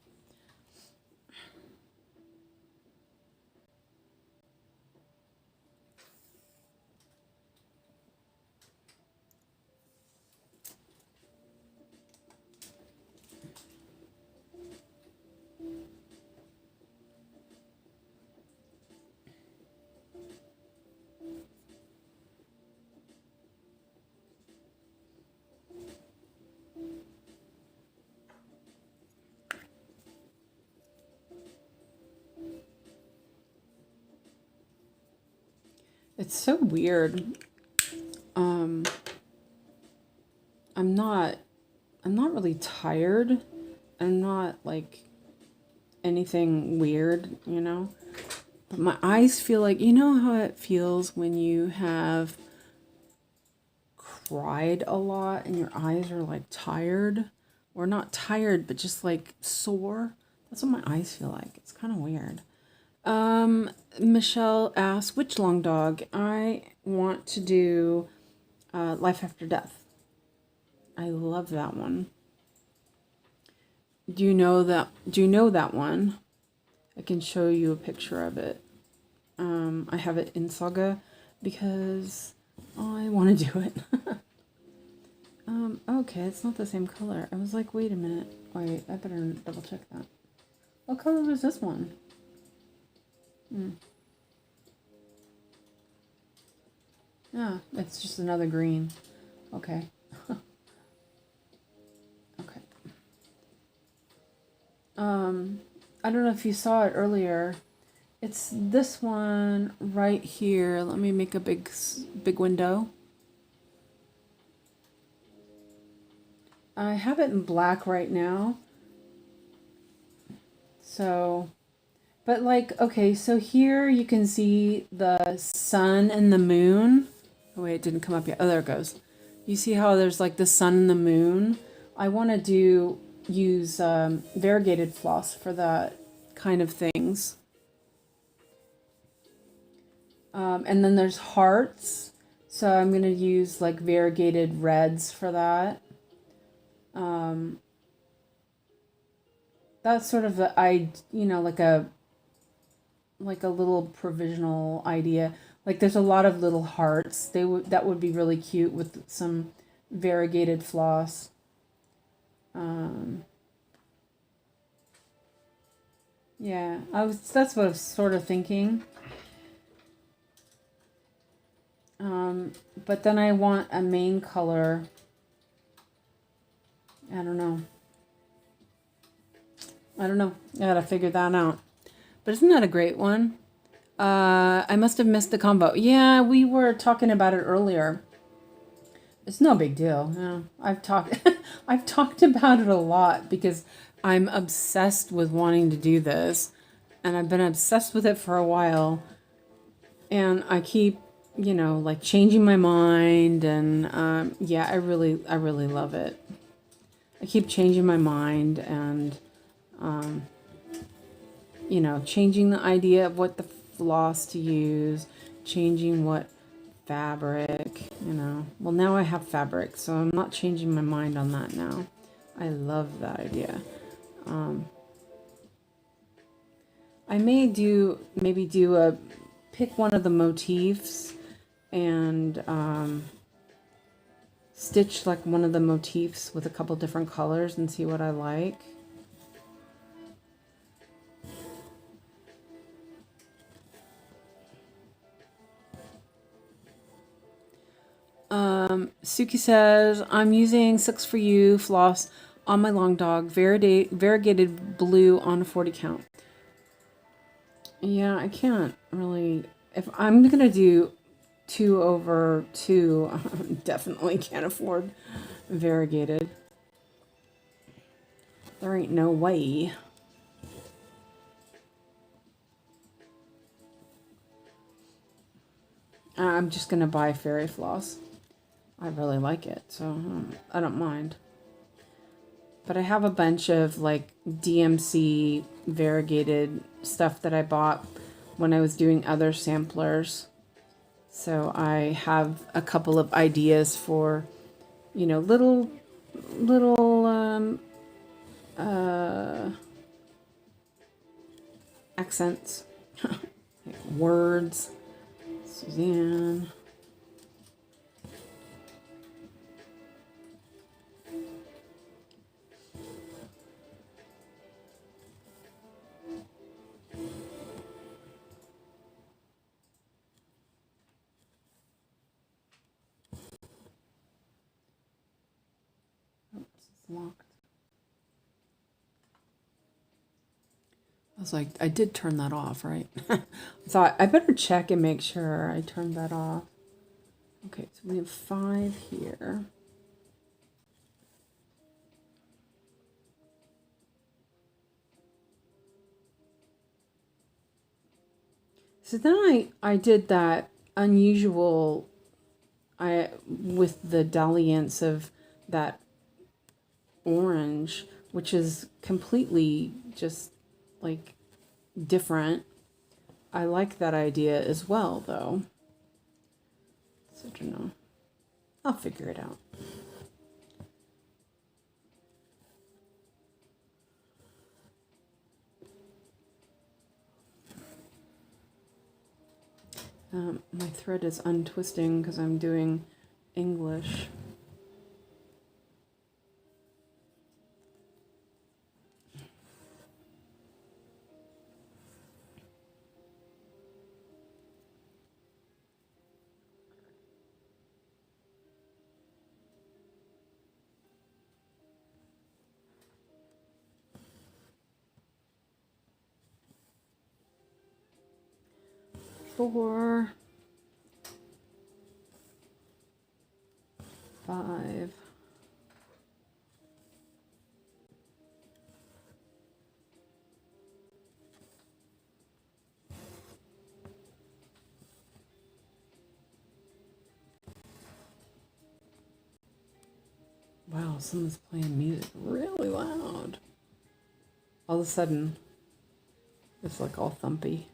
It's so weird. I'm not really tired. I'm not like anything weird, you know. But my eyes feel like, you know how it feels when you have cried a lot and your eyes are like tired, or not tired, but just like sore. That's what my eyes feel like. It's kind of weird. Michelle asks, which long dog? I want to do Life After Death. I love that one. Do you know that? Do you know that one? I can show you a picture of it. I have it in Saga because I want to do it. Okay, it's not the same color. I was like, wait a minute. Wait, I better double check that. What color was this one? Yeah, it's just another green. Okay. Okay. I don't know if you saw it earlier. It's this one right here. Let me make a big window. I have it in black right now. So, but like, okay, so here you can see the sun and the moon. Oh wait, it didn't come up yet. Oh, there it goes. You see how there's like the sun and the moon? I want to use variegated floss for that kind of things. And then there's hearts. So I'm going to use like variegated reds for that. That's sort of like a little provisional idea. Like there's a lot of little hearts. That would be really cute with some variegated floss. Yeah, that's what I was sort of thinking. But then I want a main color. I don't know. I gotta figure that out. But isn't that a great one? I must have missed the combo. Yeah, we were talking about it earlier. It's no big deal. Yeah, I've talked about it a lot because I'm obsessed with wanting to do this, and I've been obsessed with it for a while. And I keep, like changing my mind, and yeah, I really love it. I keep changing my mind and changing the idea of what the floss to use, changing what fabric, Well, now I have fabric, so I'm not changing my mind on that now. I love that idea. I may pick one of the motifs and stitch like one of the motifs with a couple different colors and see what I like. Suki says, I'm using 6for You floss on my long dog, variegated blue on a 40 count. Yeah, I can't really, if I'm going to do 2/2, I definitely can't afford variegated. There ain't no way. I'm just going to buy fairy floss. I really like it, so I don't mind. But I have a bunch of like DMC variegated stuff that I bought when I was doing other samplers. So I have a couple of ideas for, little accents, like words. Suzanne. Oops, it's locked. I was like, I did turn that off, right? I thought I better check and make sure I turned that off. Okay, so we have 5 here. So then I did that unusual, with the dalliance of that orange, which is completely just like different. I like that idea as well, though. So I don't know. I'll figure it out. My thread is untwisting because I'm doing English. Four, 5, wow, someone's playing music really loud. All of a sudden, it's like all thumpy.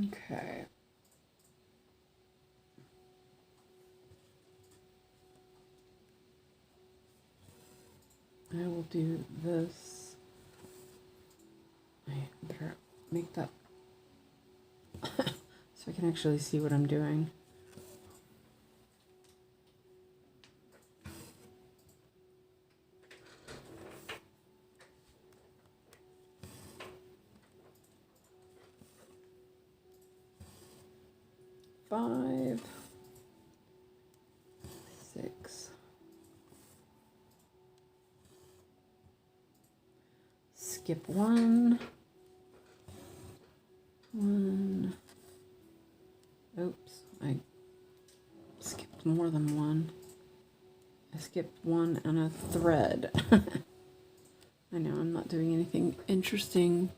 Okay. I will do this. I better make that so I can actually see what I'm doing. Five, 6. Skip 1. 1. Oops, I skipped more than 1. I skipped 1 and a thread. I know I'm not doing anything interesting.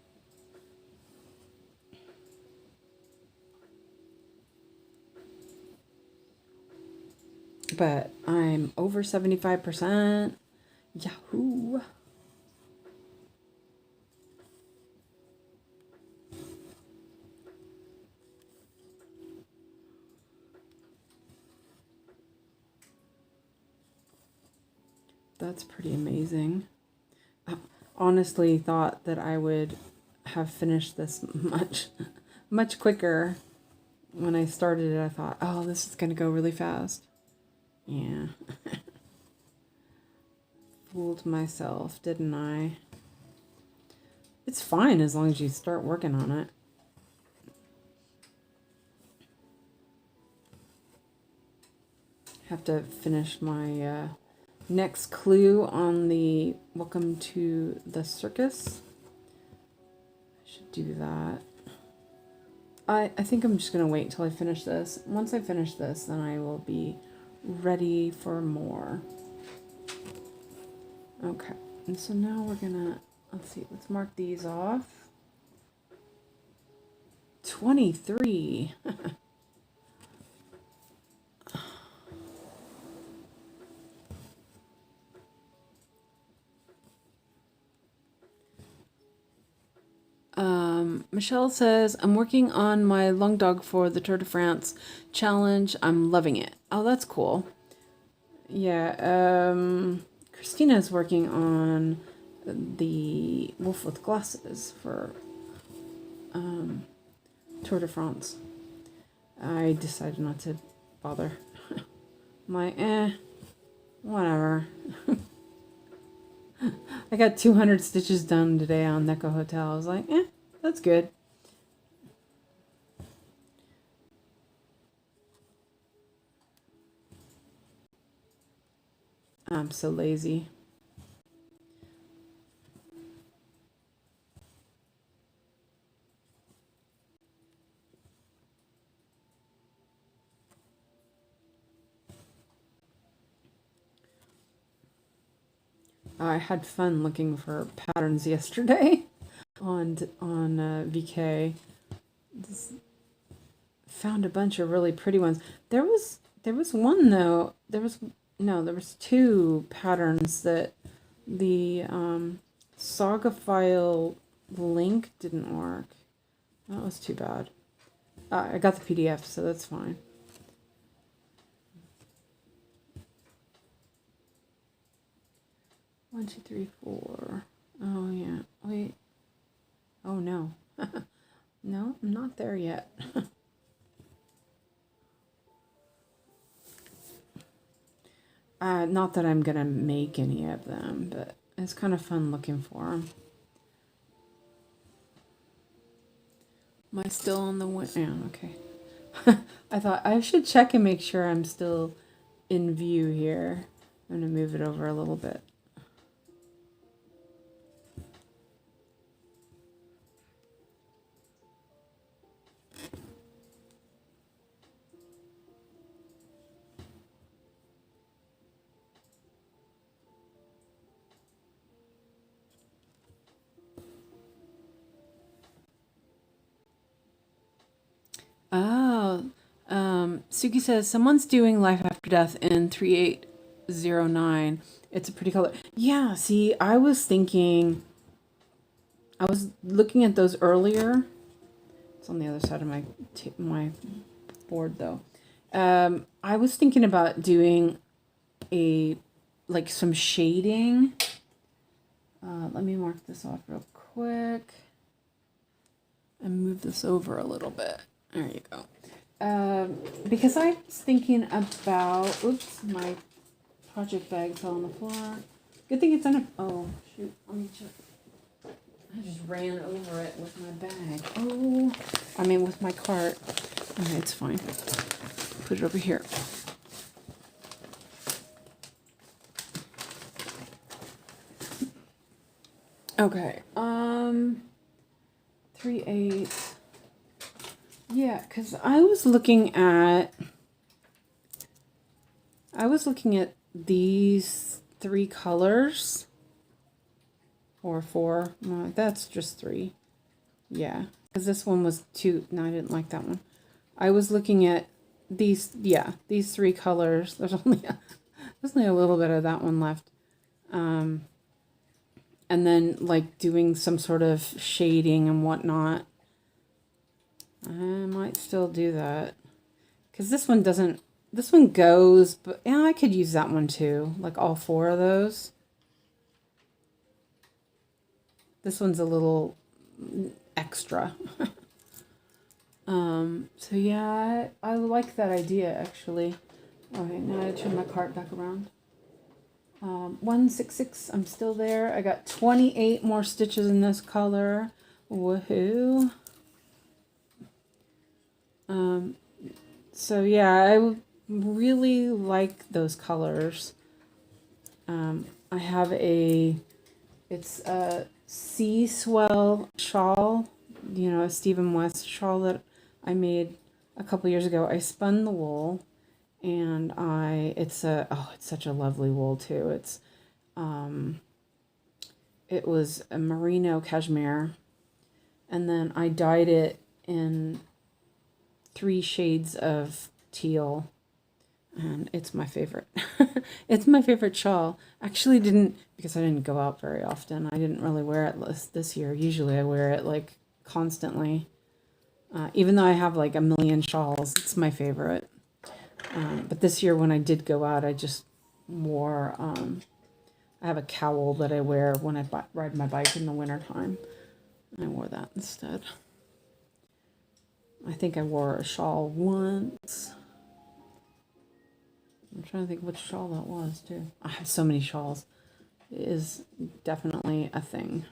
But I'm over 75%. Yahoo! That's pretty amazing. I honestly thought that I would have finished this much quicker. When I started it, I thought, oh, this is going to go really fast. Yeah. Fooled myself, didn't I? It's fine as long as you start working on it. Have to finish my next clue on the Welcome to the Circus. I should do that. I think I'm just going to wait till I finish this. Once I finish this, then I will be ready for more. Okay, and so now we're gonna, let's see, let's mark these off. 23. Michelle says, I'm working on my lung dog for the Tour de France challenge. I'm loving it. Oh, that's cool. Yeah, Christina's working on the Wolf with Glasses for Tour de France. I decided not to bother. I'm like, whatever. I got 200 stitches done today on Neko Hotel. I was like, that's good. I'm so lazy. I had fun looking for patterns yesterday on VK. Just found a bunch of really pretty ones. There was one though. There was 2 patterns that the Saga file link didn't work. That was too bad. I got the PDF, so that's fine. 1, 2, 3, 4. Oh, yeah. Wait. Oh, no. No, I'm not there yet. Not that I'm going to make any of them, but it's kind of fun looking for them. Am I still on the one? Yeah, okay. I thought I should check and make sure I'm still in view here. I'm going to move it over a little bit. Oh, Suki says someone's doing Life After Death in 3809. It's a pretty color. Yeah, see, I was looking at those earlier. It's on the other side of my board though. I was thinking about doing some shading. Let me mark this off real quick and move this over a little bit. There you go. Because I was thinking about, oops, my project bag fell on the floor. Good thing it's on a, oh, shoot, let me check. I just ran over it with my bag. Oh, I mean with my cart. Okay, it's fine. Put it over here. Okay, 3/8. Yeah, because I was looking at these 3 colors. Or 4. No, that's just 3. Yeah, because this one was 2. No, I didn't like that one. I was looking at these, yeah, these 3 colors. There's only a little bit of that one left. And then like doing some sort of shading and whatnot. I might still do that. Because this one goes, but yeah, I could use that one too. Like all 4 of those. This one's a little extra. So yeah, I like that idea actually. Okay, now I turn my cart back around. 166, I'm still there. I got 28 more stitches in this color. Woohoo. So yeah, I really like those colors. I have it's a Sea Swell shawl, you know, a Stephen West shawl that I made a couple years ago. I spun the wool, and it's such a lovely wool too. It was a merino cashmere, and then I dyed it in 3 shades of teal, and it's my favorite. It's my favorite shawl. Actually because I didn't go out very often. I didn't really wear it this year. Usually I wear it like constantly. Even though I have like a million shawls, it's my favorite. But this year when I did go out, I just wore, I have a cowl that I wear when I ride my bike in the wintertime. I wore that instead. I think I wore a shawl once. I'm trying to think which shawl that was too. I have so many shawls. It is definitely a thing.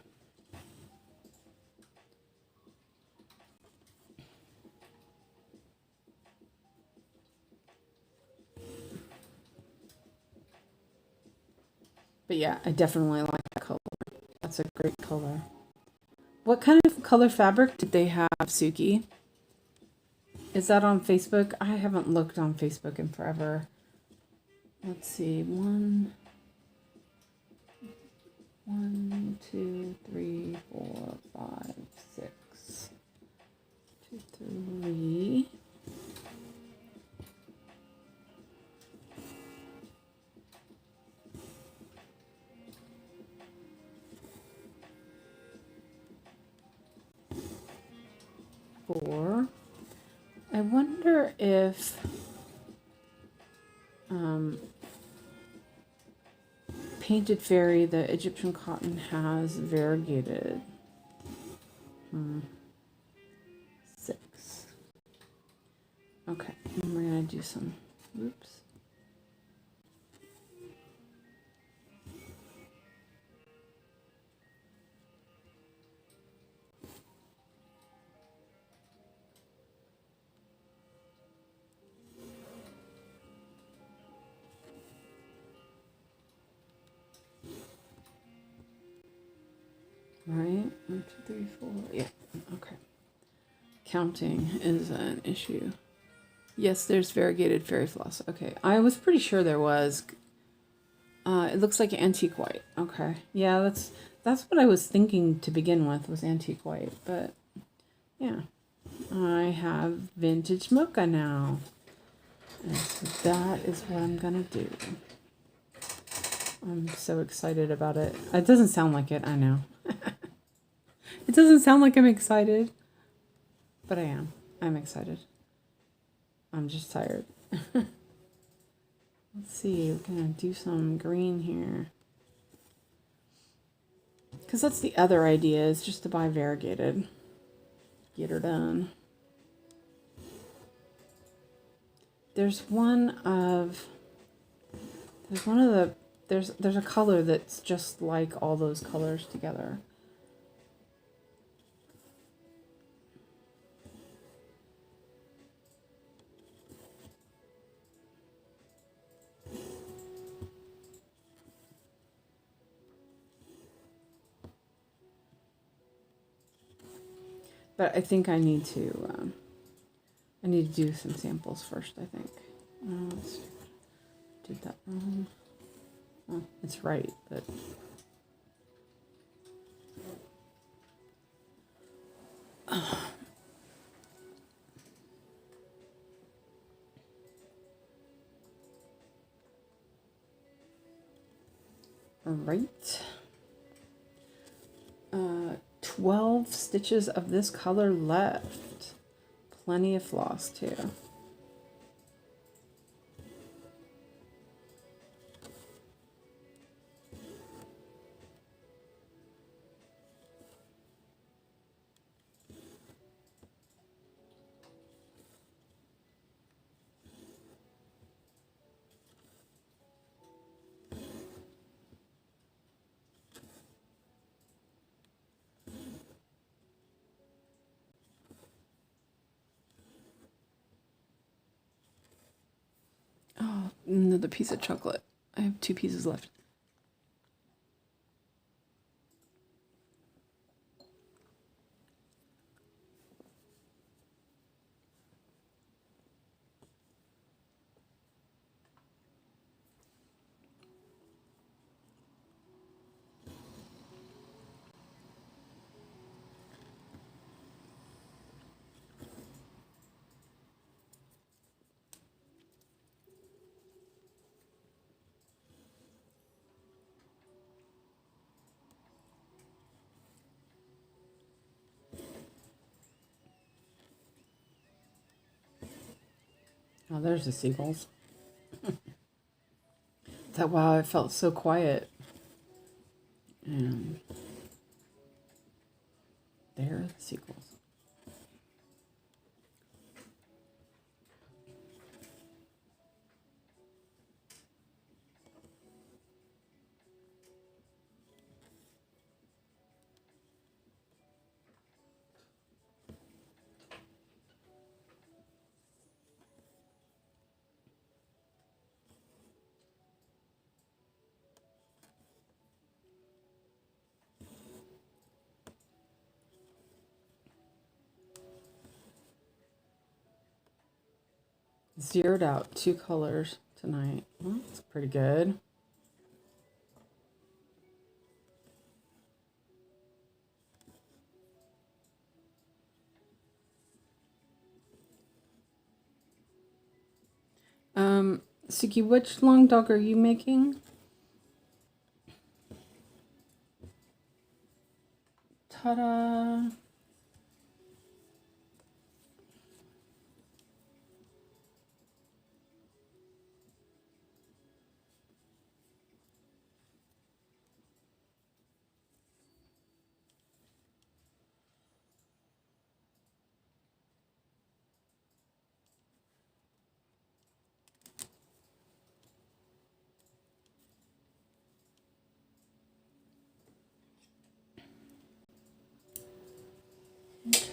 But yeah, I definitely like that color. That's a great color. What kind of color fabric did they have, Suki? Is that on Facebook? I haven't looked on Facebook in forever. Let's see. 1, 2, 3, 4, 5, 6. 2, 3. I wonder if painted fairy that Egyptian cotton has variegated. 6. Okay, and we're going to do some, oops. Right, 1, 2, 3, 4, yeah, okay. Counting is an issue. Yes, there's variegated fairy floss. Okay, I was pretty sure there was. It looks like antique white. Okay, yeah, that's what I was thinking to begin with, was antique white. But yeah, I have vintage mocha now, and so that is what I'm gonna do. I'm so excited about it. It doesn't sound like it, I know. It doesn't sound like I'm excited, but I am. I'm excited. I'm just tired. Let's see, we're going to do some green here. Because that's the other idea, is just to buy variegated. Get her done. There's a color that's just like all those colors together. But I think I need to do some samples first, I think. Let's did that wrong. Well, it's right, but all right. 12 stitches of this color left. Plenty of floss too. Oh, another piece of chocolate. I have 2 pieces left. Oh, there's the seagulls. That wow, it felt so quiet. And there are the seagulls. Zeroed out 2 colors tonight. Well, that's pretty good. Suki, which long dog are you making? Ta-da!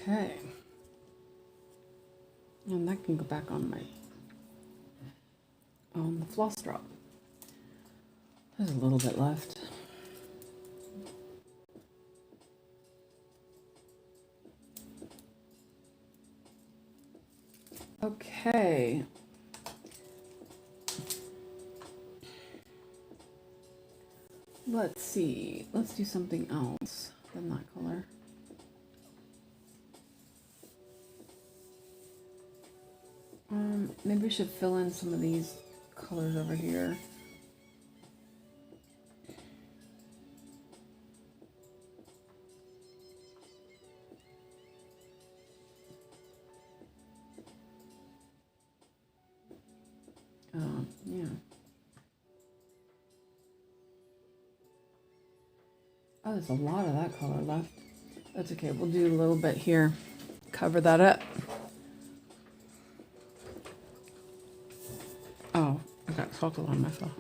Okay. And that can go back on the floss drop. There's a little bit left. Okay. Let's see. Let's do something else than that color. Maybe we should fill in some of these colors over here. Yeah. Oh, there's a lot of that color left. That's okay. We'll do a little bit here. Cover that up. Oh, I got chocolate on myself.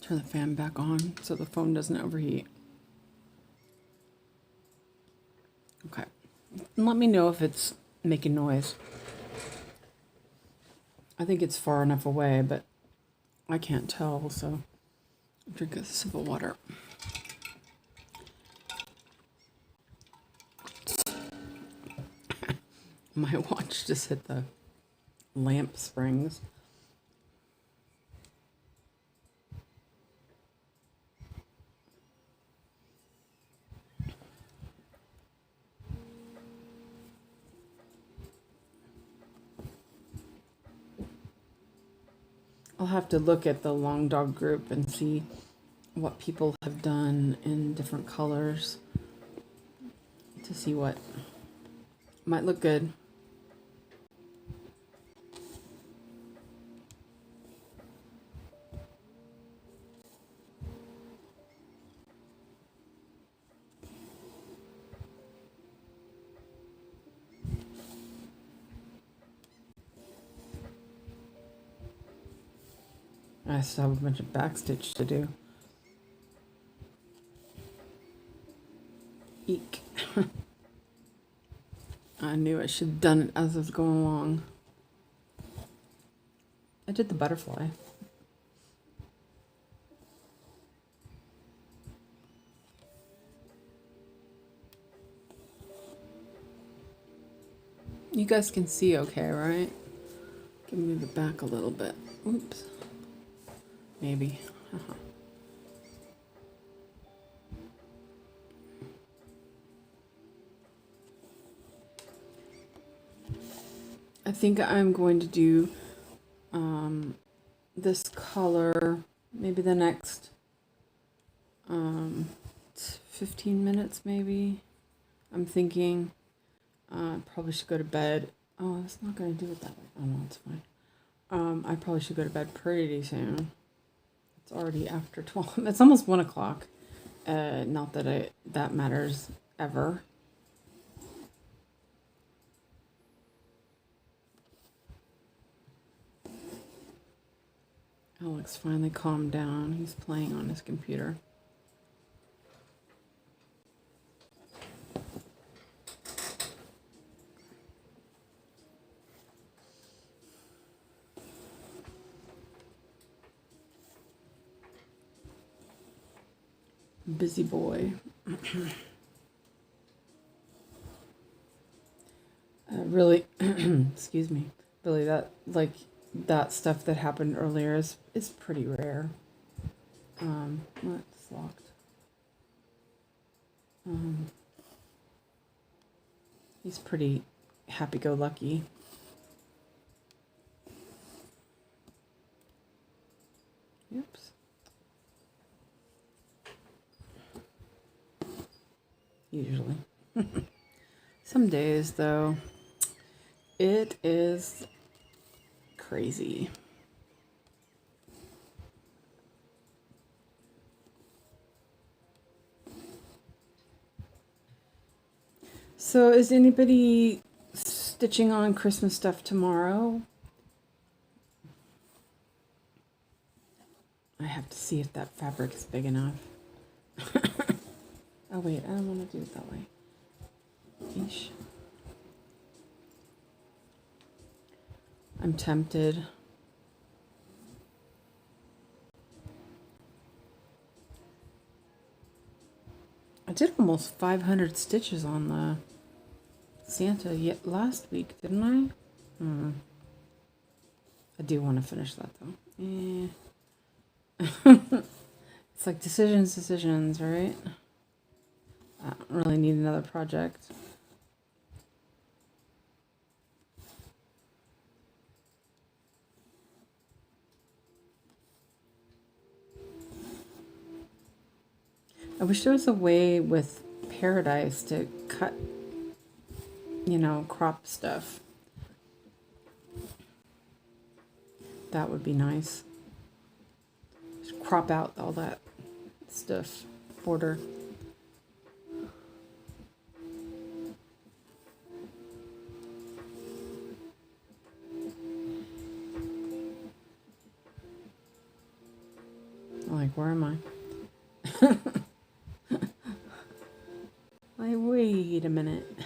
Turn the fan back on so the phone doesn't overheat. Okay. And let me know if it's making noise. I think it's far enough away, but I can't tell, so I'll drink a sip of water. My watch just hit the lamp springs. I'll have to look at the long dog group and see what people have done in different colors to see what might look good. I still have a bunch of backstitch to do. Eek. I knew I should have done it as I was going along. I did the butterfly. You guys can see okay, right? Can move it back a little bit. Oops. Maybe. I think I'm going to do this color maybe the next 15 minutes maybe. I'm thinking probably should go to bed. Oh, it's not going to do it that way. Oh no, it's fine. I probably should go to bed pretty soon. It's already after 12. It's almost 1 o'clock. Not that that matters ever. Alex finally calmed down. He's playing on his computer. Busy boy. Really, excuse me, Really, that like that stuff that happened earlier is pretty rare. It's locked. He's pretty happy-go-lucky. Oops. Usually. Some days, though, it is crazy. So is anybody stitching on Christmas stuff tomorrow? I have to see if that fabric is big enough. Oh wait, I don't want to do it that way. Eesh. I'm tempted. I did almost 500 stitches on the Santa yet last week, didn't I? I do want to finish that though. It's like decisions, right? I don't really need another project. I wish there was a way with Paradise to cut, crop stuff. That would be nice. Just crop out all that stuff, border. Like, where am I? Wait a minute.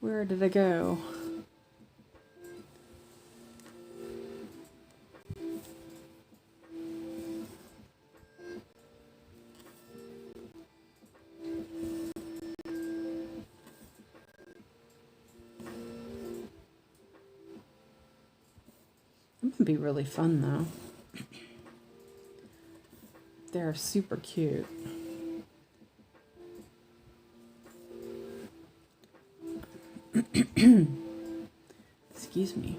Where did I go? That would be really fun though. They're super cute. Excuse me.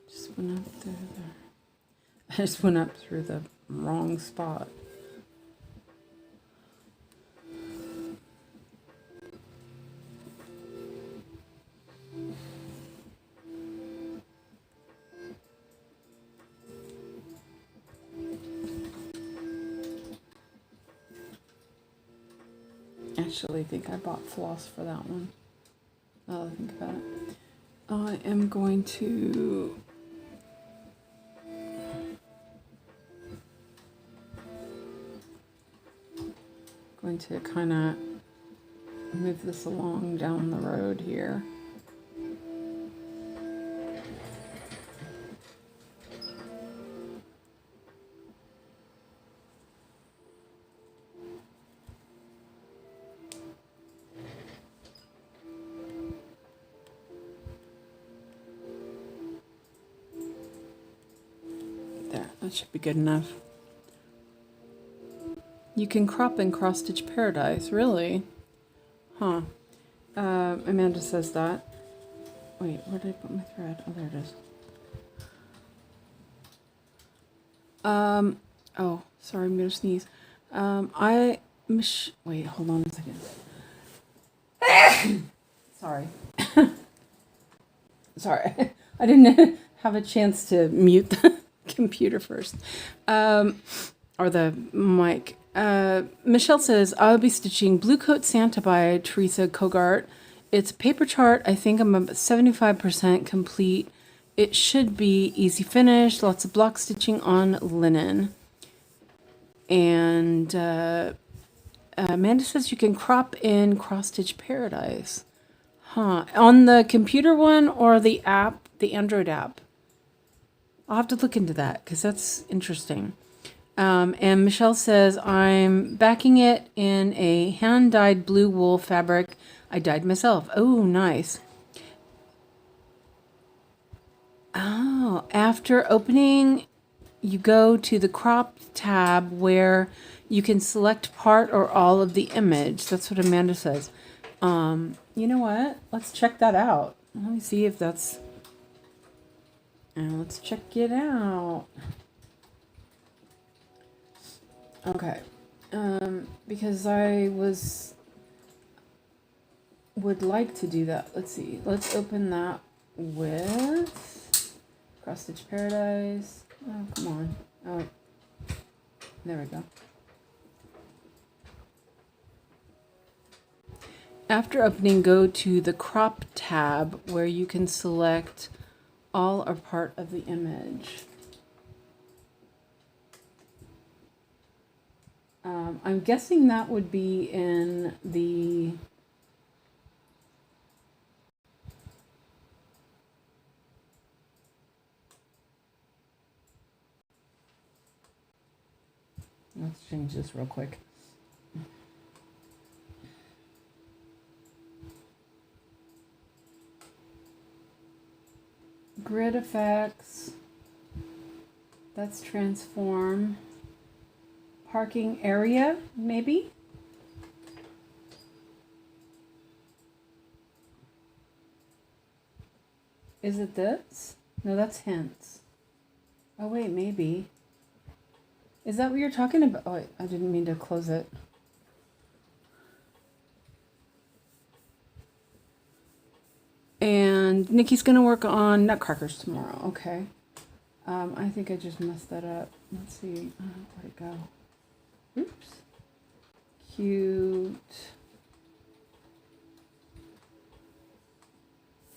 Just went up through there. I just went up through the wrong spot. Actually, think I bought floss for that one. Now that I think about it, I am going to kind of move this along down the road here. That should be good enough. You can crop and cross stitch Paradise, really? Huh. Amanda says that. Wait, where did I put my thread? Oh, there it is. Oh, sorry, I'm gonna sneeze. Wait, hold on a second. Sorry. Sorry, I didn't have a chance to mute the computer first. Or the mic. Michelle says, I'll be stitching Blue Coat Santa by Teresa Kogart. It's a paper chart. I think I'm about 75% complete. It should be easy finish, lots of block stitching on linen. And Amanda says you can crop in cross stitch Paradise. Huh. On the computer one or the app, the Android app? I'll have to look into that because that's interesting. And Michelle says, I'm backing it in a hand-dyed blue wool fabric I dyed myself. Oh, nice. Oh, after opening, you go to the crop tab where you can select part or all of the image. That's what Amanda says. You know what? Let's check that out. Let me see if that's... let's check it out. Okay. Because I would like to do that. Let's see. Let's open that with Cross Stitch Paradise. Oh, come on. Oh, there we go. After opening, go to the crop tab where you can select all or part of the image. I'm guessing that would be in the... Let's change this real quick. Grid effects. That's transform. Parking area, maybe? Is it this? No, that's hints. Oh, wait, maybe. Is that what you're talking about? Oh, I didn't mean to close it. And Nikki's going to work on nutcrackers tomorrow. Okay. I think I just messed that up. Let's see. Where'd it go? Oops. Cute.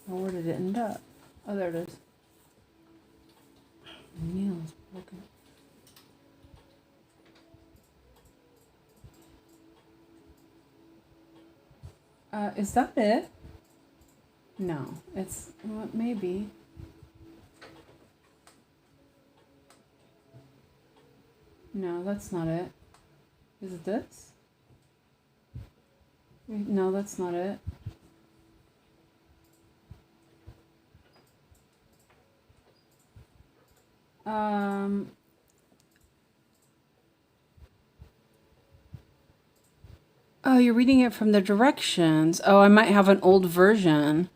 Oh, where did it end up? Oh, there it is. Nail is broken. Is that it? No, it's, well, maybe. No, that's not it. Is it this? No, that's not it. Oh, you're reading it from the directions. Oh, I might have an old version.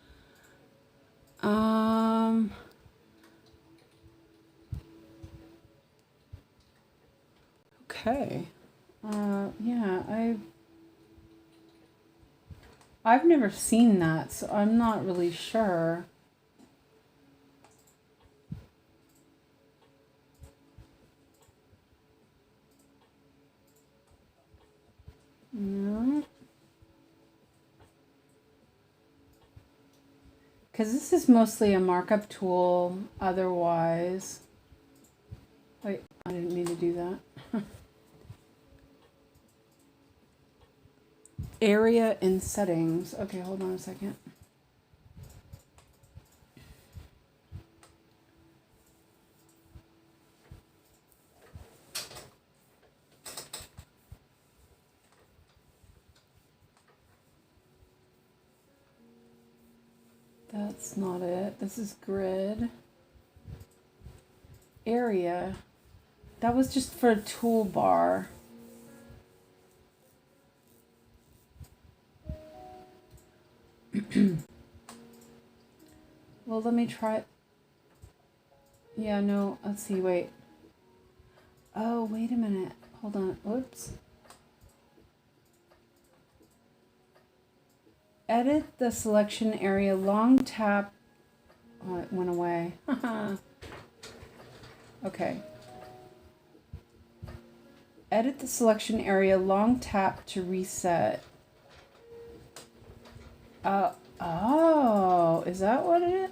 Okay. Yeah, I've never seen that, so I'm not really sure. No. Because this is mostly a markup tool, otherwise. Wait, I didn't mean to do that. Area in settings. Okay, hold on a second. That's not it. This is grid. Area. That was just for a toolbar. Well, let me try. Yeah, no, let's see, wait. Oh, wait a minute. Hold on. Whoops. Edit the selection area, long tap. Oh, it went away. Okay. Edit the selection area, long tap to reset. Oh, is that what it is?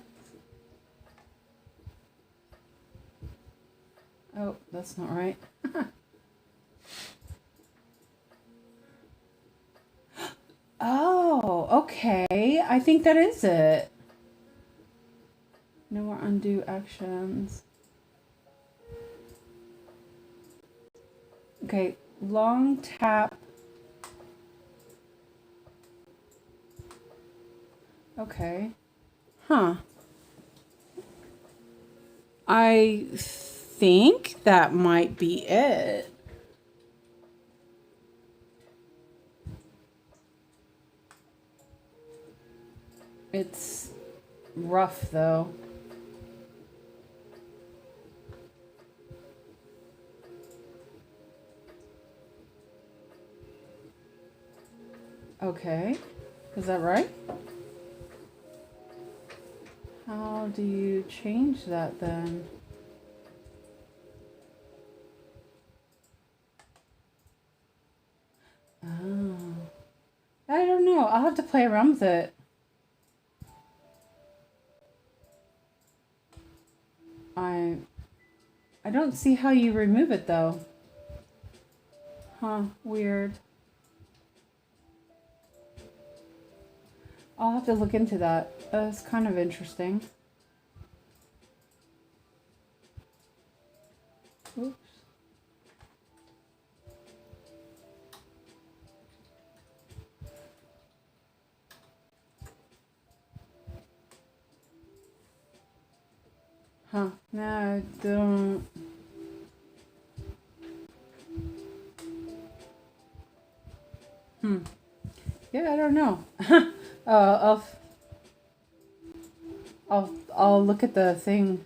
Oh, that's not right. Oh, okay. I think that is it. No more undo actions. Okay, long tap. Okay. Huh. I think that might be it. It's rough though. Okay. Is that right? How do you change that then? Oh. I don't know. I'll have to play around with it. I don't see how you remove it though. Huh, weird. I'll have to look into that. That's kind of interesting. Oops. Huh, no, I don't. Yeah, I don't know. I'll look at the thing.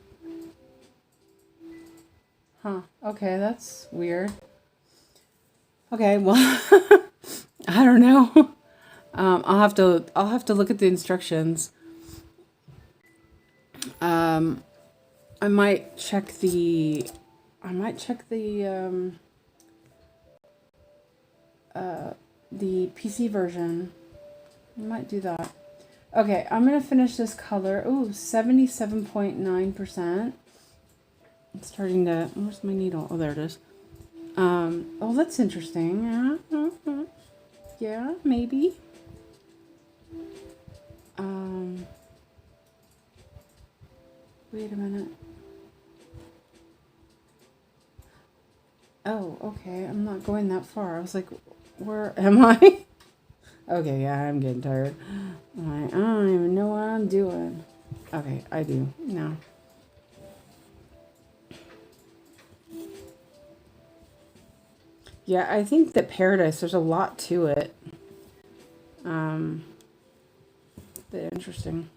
Huh. Okay, that's weird. Okay, well, I don't know. I'll have to look at the instructions. I might check the PC version. I might do that. Okay, I'm gonna finish this color. Ooh, 77.9%. It's starting to. Where's my needle? Oh, there it is. Oh, that's interesting. Yeah, maybe. Wait a minute. Oh, okay. I'm not going that far. I was like, where am I? Okay, yeah, I'm getting tired. I don't even know what I'm doing. Okay, I do now. Yeah, I think that Paradise, there's a lot to it. Bit interesting.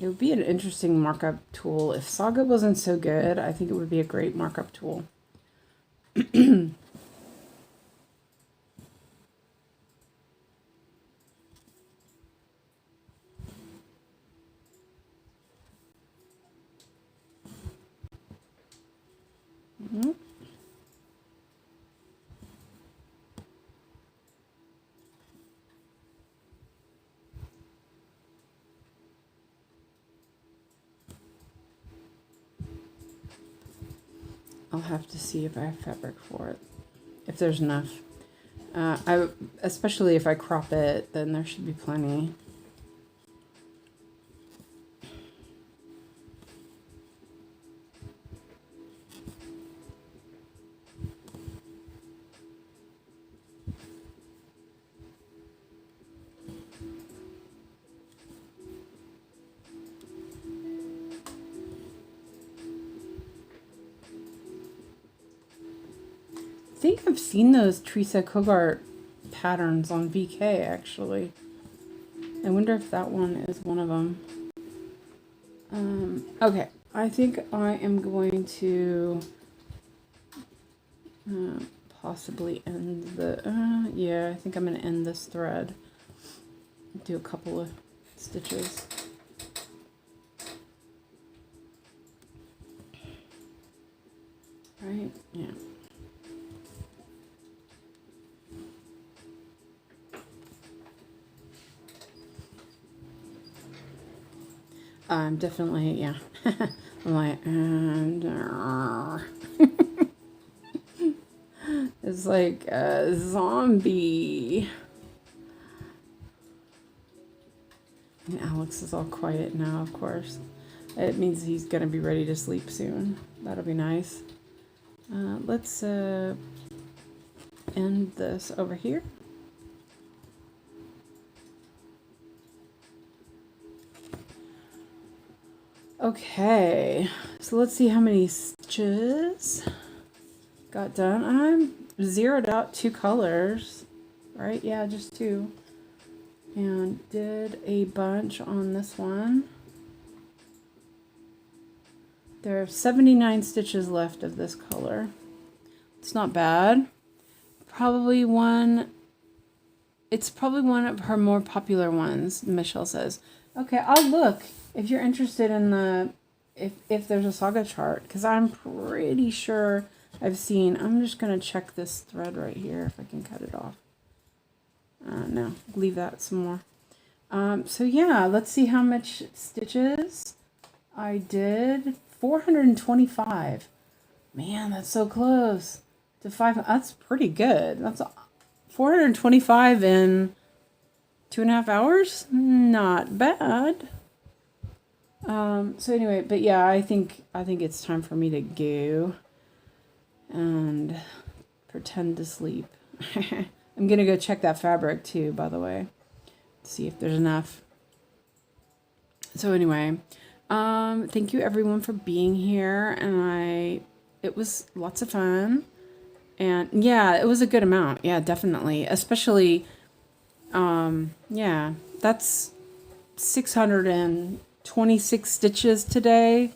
It would be an interesting markup tool. If Saga wasn't so good, I think it would be a great markup tool. I'll have to see if I have fabric for it, if there's enough. Especially if I crop it, then there should be plenty. I think I've seen those Teresa Kogart patterns on VK actually. I wonder if that one is one of them. Okay, I think I am going to possibly end the, yeah, I think I'm going to end this thread. Do a couple of stitches. Right, yeah. I'm definitely, yeah. I'm like, and it's like a zombie. And Alex is all quiet now, of course. It means he's going to be ready to sleep soon. That'll be nice. Let's end this over here. Okay, so let's see how many stitches got done. I'm zeroed out 2 colors, right? Yeah, just 2. And did a bunch on this one. There are 79 stitches left of this color. It's not bad. Probably one, it's probably one of her more popular ones, Michelle says. Okay, I'll look if you're interested in the, if there's a saga chart, because I'm pretty sure I've seen, I'm just going to check this thread right here if I can cut it off. No, leave that some more. So yeah, let's see how much stitches I did. 425. Man, that's so close to 5. That's pretty good. That's 425 in 2.5 hours. Not bad. So anyway, but yeah, I think it's time for me to go and pretend to sleep. I'm gonna go check that fabric too, by the way, see if there's enough. So anyway, thank you everyone for being here, and it was lots of fun, and yeah, it was a good amount. Yeah, definitely, especially, yeah, that's 626 stitches today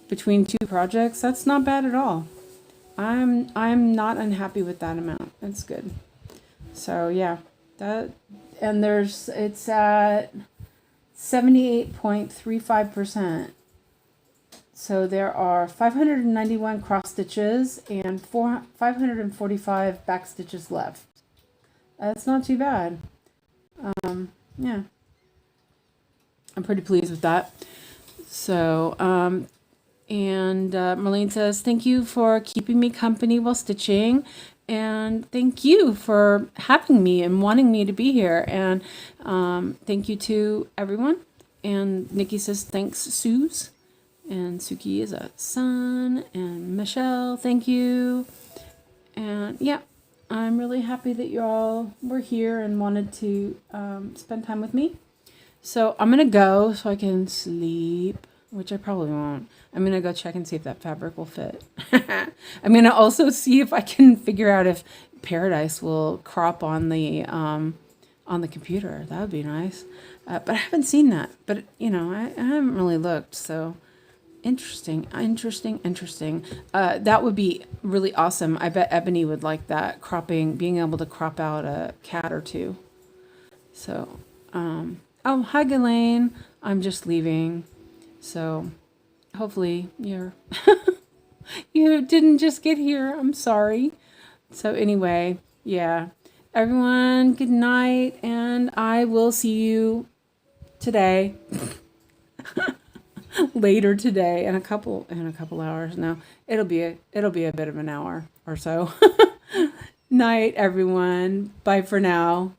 between 2 projects. That's not bad at all. I'm not unhappy with that amount. That's good. So yeah, that, and it's at 78.35%. So there are 591 cross stitches and 545 back stitches left. That's not too bad. Yeah, I'm pretty pleased with that. So, and Marlene says, thank you for keeping me company while stitching. And thank you for having me and wanting me to be here. And thank you to everyone. And Nikki says, thanks, Suze. And Suki is a son. And Michelle, thank you. And yeah, I'm really happy that you all were here and wanted to spend time with me. So I'm going to go so I can sleep, which I probably won't. I'm going to go check and see if that fabric will fit. I'm going to also see if I can figure out if Paradise will crop on the computer. That would be nice. But I haven't seen that. But, you know, I haven't really looked. So interesting. That would be really awesome. I bet Ebony would like that, being able to crop out a cat or 2. So, oh, hi, Ghislaine. I'm just leaving. So hopefully you didn't just get here. I'm sorry. So anyway, yeah, everyone, good night, and I will see you today, later today, in a couple hours. No, it'll be a bit of an hour or so. Night, everyone. Bye for now.